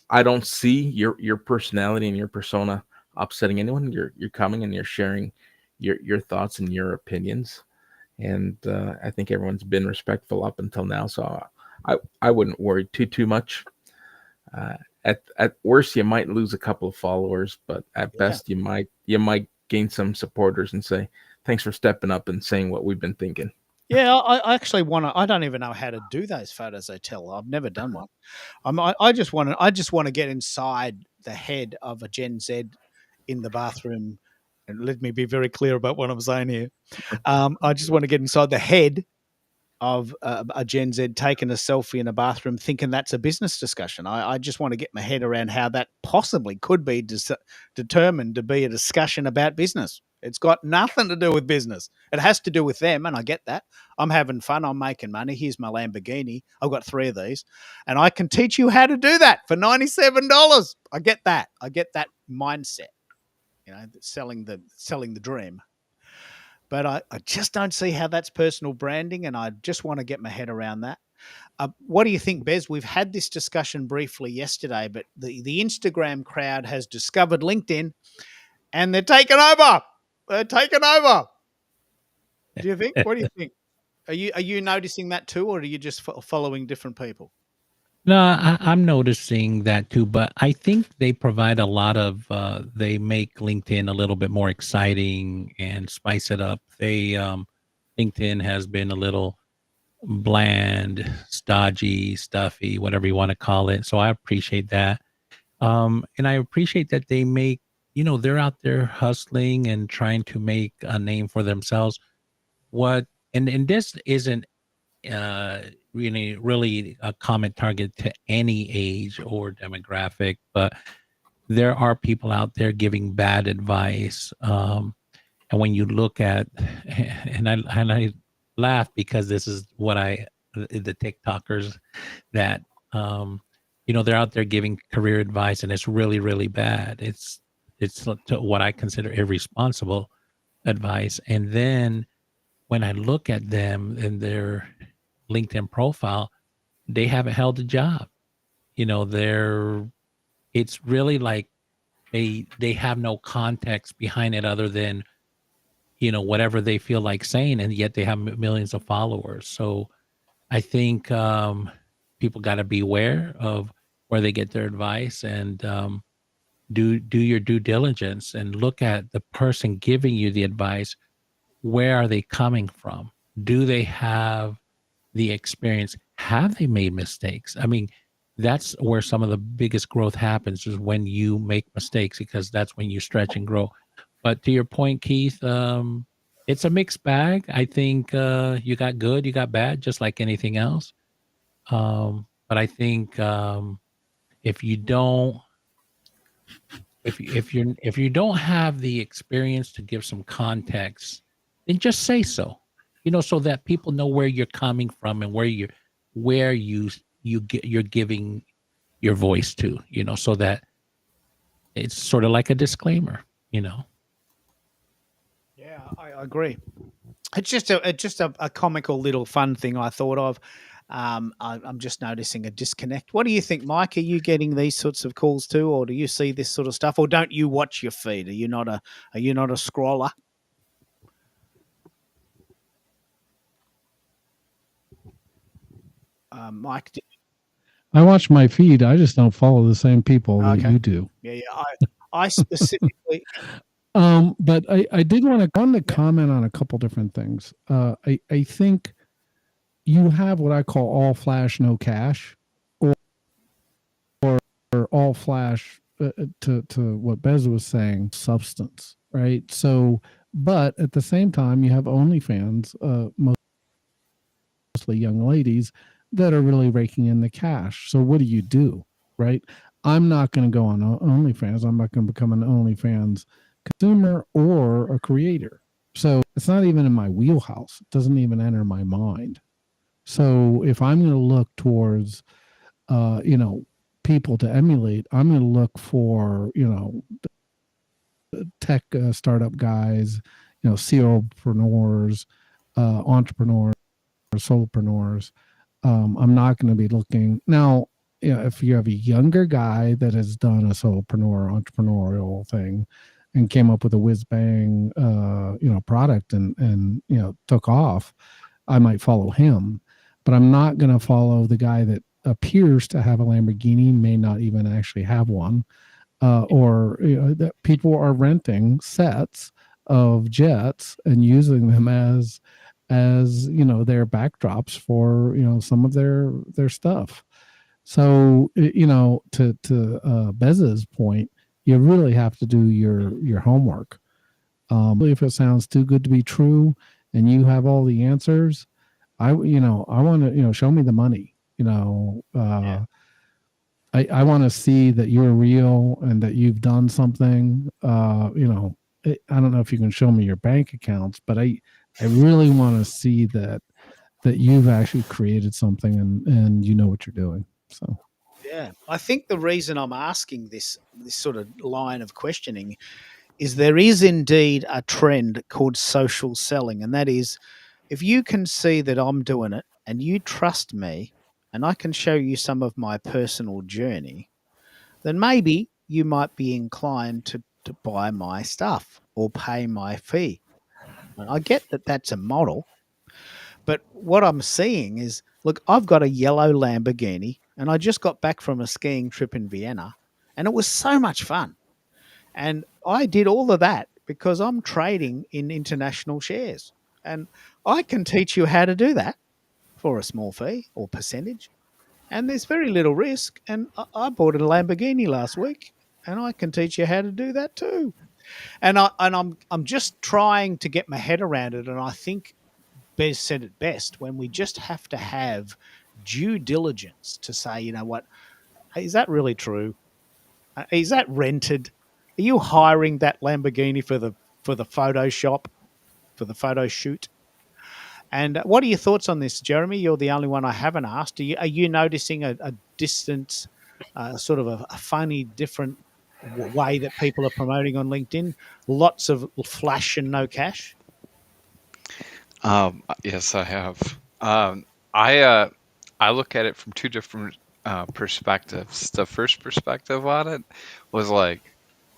I don't see your personality and your persona upsetting anyone. You're coming and you're sharing your thoughts and your opinions, and I think everyone's been respectful up until now. So I wouldn't worry too much. Uh, at worst, you might lose a couple of followers, but at Yeah. best, you might gain some supporters and say thanks for stepping up and saying what we've been thinking. Yeah, I actually want to. I don't even know how to do those photos they tell. I've never done one. I just want to. I just want to get inside the head of a Gen Z in the bathroom, and let me be very clear about what I'm saying here. I just want to get inside the head of a Gen Z taking a selfie in a bathroom, thinking that's a business discussion. I just want to get my head around how that possibly could be determined to be a discussion about business. It's got nothing to do with business. It has to do with them, and I get that. I'm having fun. I'm making money. Here's my Lamborghini. I've got 3 of these, and I can teach you how to do that for $97. I get that. I get that mindset. You know, selling the dream. But I just don't see how that's personal branding, and I just want to get my head around that. What do you think, Bez? We've had this discussion briefly yesterday, but the Instagram crowd has discovered LinkedIn, and they're taking over. They're taking over. Do you think? What do you think? Are you noticing that too, or are you just following different people? No, I'm noticing that too, but I think they provide a lot of, they make LinkedIn a little bit more exciting and spice it up. LinkedIn has been a little bland, stodgy, stuffy, whatever you want to call it. So I appreciate that. And I appreciate that they make, they're out there hustling and trying to make a name for themselves. What, and this isn't uh, really a comment target to any age or demographic, but there are people out there giving bad advice. And when you look at, and I laugh because this is what the TikTokers that, they're out there giving career advice, and it's really, really bad. It's to what I consider irresponsible advice. And then when I look at them and their LinkedIn profile, they haven't held a job. It's really like they have no context behind it other than, whatever they feel like saying, and yet they have millions of followers. So I think people got to beware of where they get their advice, and do your due diligence and look at the person giving you the advice. Where are they coming from? Do they have the experience? Have they made mistakes? I mean, that's where some of the biggest growth happens, is when you make mistakes, because that's when you stretch and grow. But to your point, Keith, it's a mixed bag. I think you got good, you got bad, just like anything else. But I think if you don't, if you don't have the experience to give some context, then just say so. So that people know where you're coming from and where you're giving your voice to. So that it's sort of like a disclaimer. Yeah, I agree. It's just a comical little fun thing I thought of. I'm just noticing a disconnect. What do you think, Mike? Are you getting these sorts of calls too, or do you see this sort of stuff, or don't you watch your feed? Are you not a scroller? Mike, I watch my feed. I just don't follow the same people that Okay. you do. yeah, I specifically. But I did want to comment on a couple different things. I think you have what I call all flash, no cash, or all flash, to what Bez was saying, substance, right? So, but at the same time, you have OnlyFans, mostly young ladies that are really raking in the cash. So what do? Right? I'm not going to go on OnlyFans. I'm not going to become an OnlyFans consumer or a creator. So it's not even in my wheelhouse. It doesn't even enter my mind. So if I'm going to look towards people to emulate, I'm going to look for, tech startup guys, serialpreneurs, entrepreneurs, solopreneurs. I'm not going to be looking now. If you have a younger guy that has done a solopreneur entrepreneurial thing and came up with a whiz bang, product and took off, I might follow him, but I'm not going to follow the guy that appears to have a Lamborghini, may not even actually have one, or that people are renting sets of jets and using them as their backdrops for some of their stuff. So to Bez's point, you really have to do your homework. If it sounds too good to be true and you have all the answers, I want to show me the money. I want to see that you're real and that you've done something. I don't know if you can show me your bank accounts, but I really want to see that you've actually created something and you know what you're doing. So yeah, I think the reason I'm asking this sort of line of questioning is there is indeed a trend called social selling, and that is if you can see that I'm doing it and you trust me and I can show you some of my personal journey, then maybe you might be inclined to buy my stuff or pay my fee. And I get that that's a model, but what I'm seeing is, look, I've got a yellow Lamborghini and I just got back from a skiing trip in Vienna and it was so much fun. And I did all of that because I'm trading in international shares. And I can teach you how to do that for a small fee or percentage. And there's very little risk. And I bought a Lamborghini last week and I can teach you how to do that too. And I'm just trying to get my head around it. And I think Bez said it best, when we just have to have due diligence to say, you know what, is that really true? Is that rented? Are you hiring that Lamborghini for the Photoshop, for the photo shoot? And what are your thoughts on this, Jeremy? You're the only one I haven't asked. Are you noticing a distant, sort of a funny, different way that people are promoting on LinkedIn? Lots of flash and no cash. Yes, I have. I look at it from two different perspectives. The first perspective on it was like,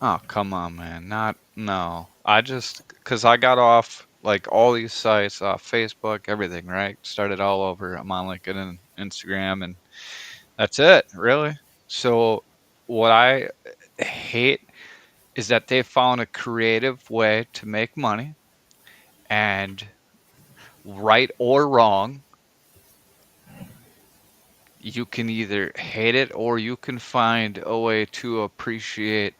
oh, come on, man, no. Because I got off like all these sites, Facebook, everything, right? Started all over. I'm on LinkedIn and Instagram, and that's it, really. So what I hate is that they found a creative way to make money, and right or wrong, you can either hate it or you can find a way to appreciate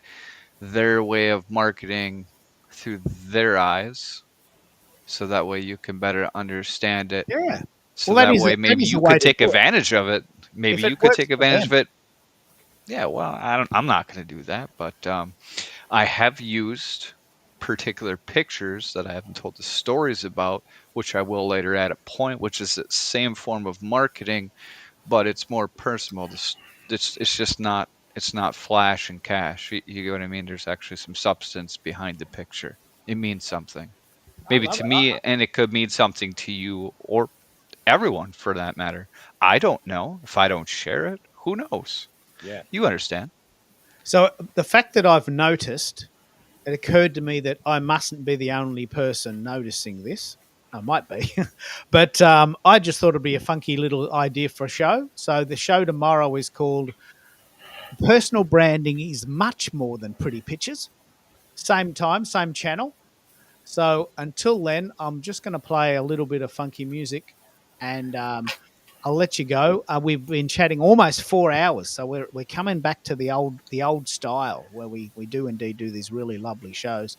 their way of marketing through their eyes, so that way you can better understand it. Yeah. So Well, that way maybe you could take advantage of it. Maybe you could take advantage of it. Yeah, well, I'm not going to do that, but I have used particular pictures that I haven't told the stories about, which I will later at a point, which is the same form of marketing, but it's more personal. It's just not, it's not flash and cash. You get what I mean? There's actually some substance behind the picture. It means something. Maybe to me, and it could mean something to you or everyone for that matter. I don't know. If I don't share it, who knows? Yeah. You understand. So the fact that I've noticed, it occurred to me that I mustn't be the only person noticing this. I might be, but I just thought it'd be a funky little idea for a show. So the show tomorrow is called Personal Branding is Much More Than Pretty Pictures. Same time, same channel. So until then, I'm just going to play a little bit of funky music, and I'll let you go. We've been chatting almost 4 hours, so we're coming back to the old style where we do indeed do these really lovely shows.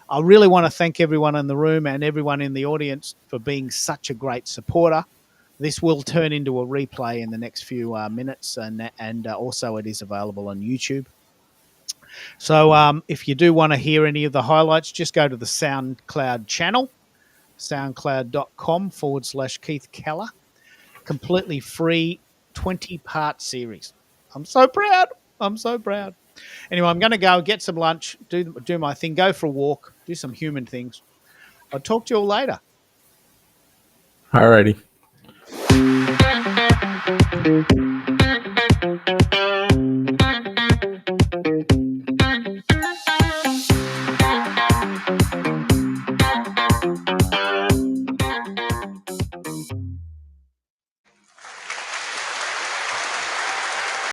I really want to thank everyone in the room and everyone in the audience for being such a great supporter. This will turn into a replay in the next few minutes, and also it is available on YouTube. So if you do want to hear any of the highlights, just go to the SoundCloud channel, soundcloud.com/Keith Keller. Completely free 20-part series. I'm so proud. I'm so proud. Anyway, I'm going to go get some lunch, do my thing, go for a walk, do some human things. I'll talk to you all later. Alrighty.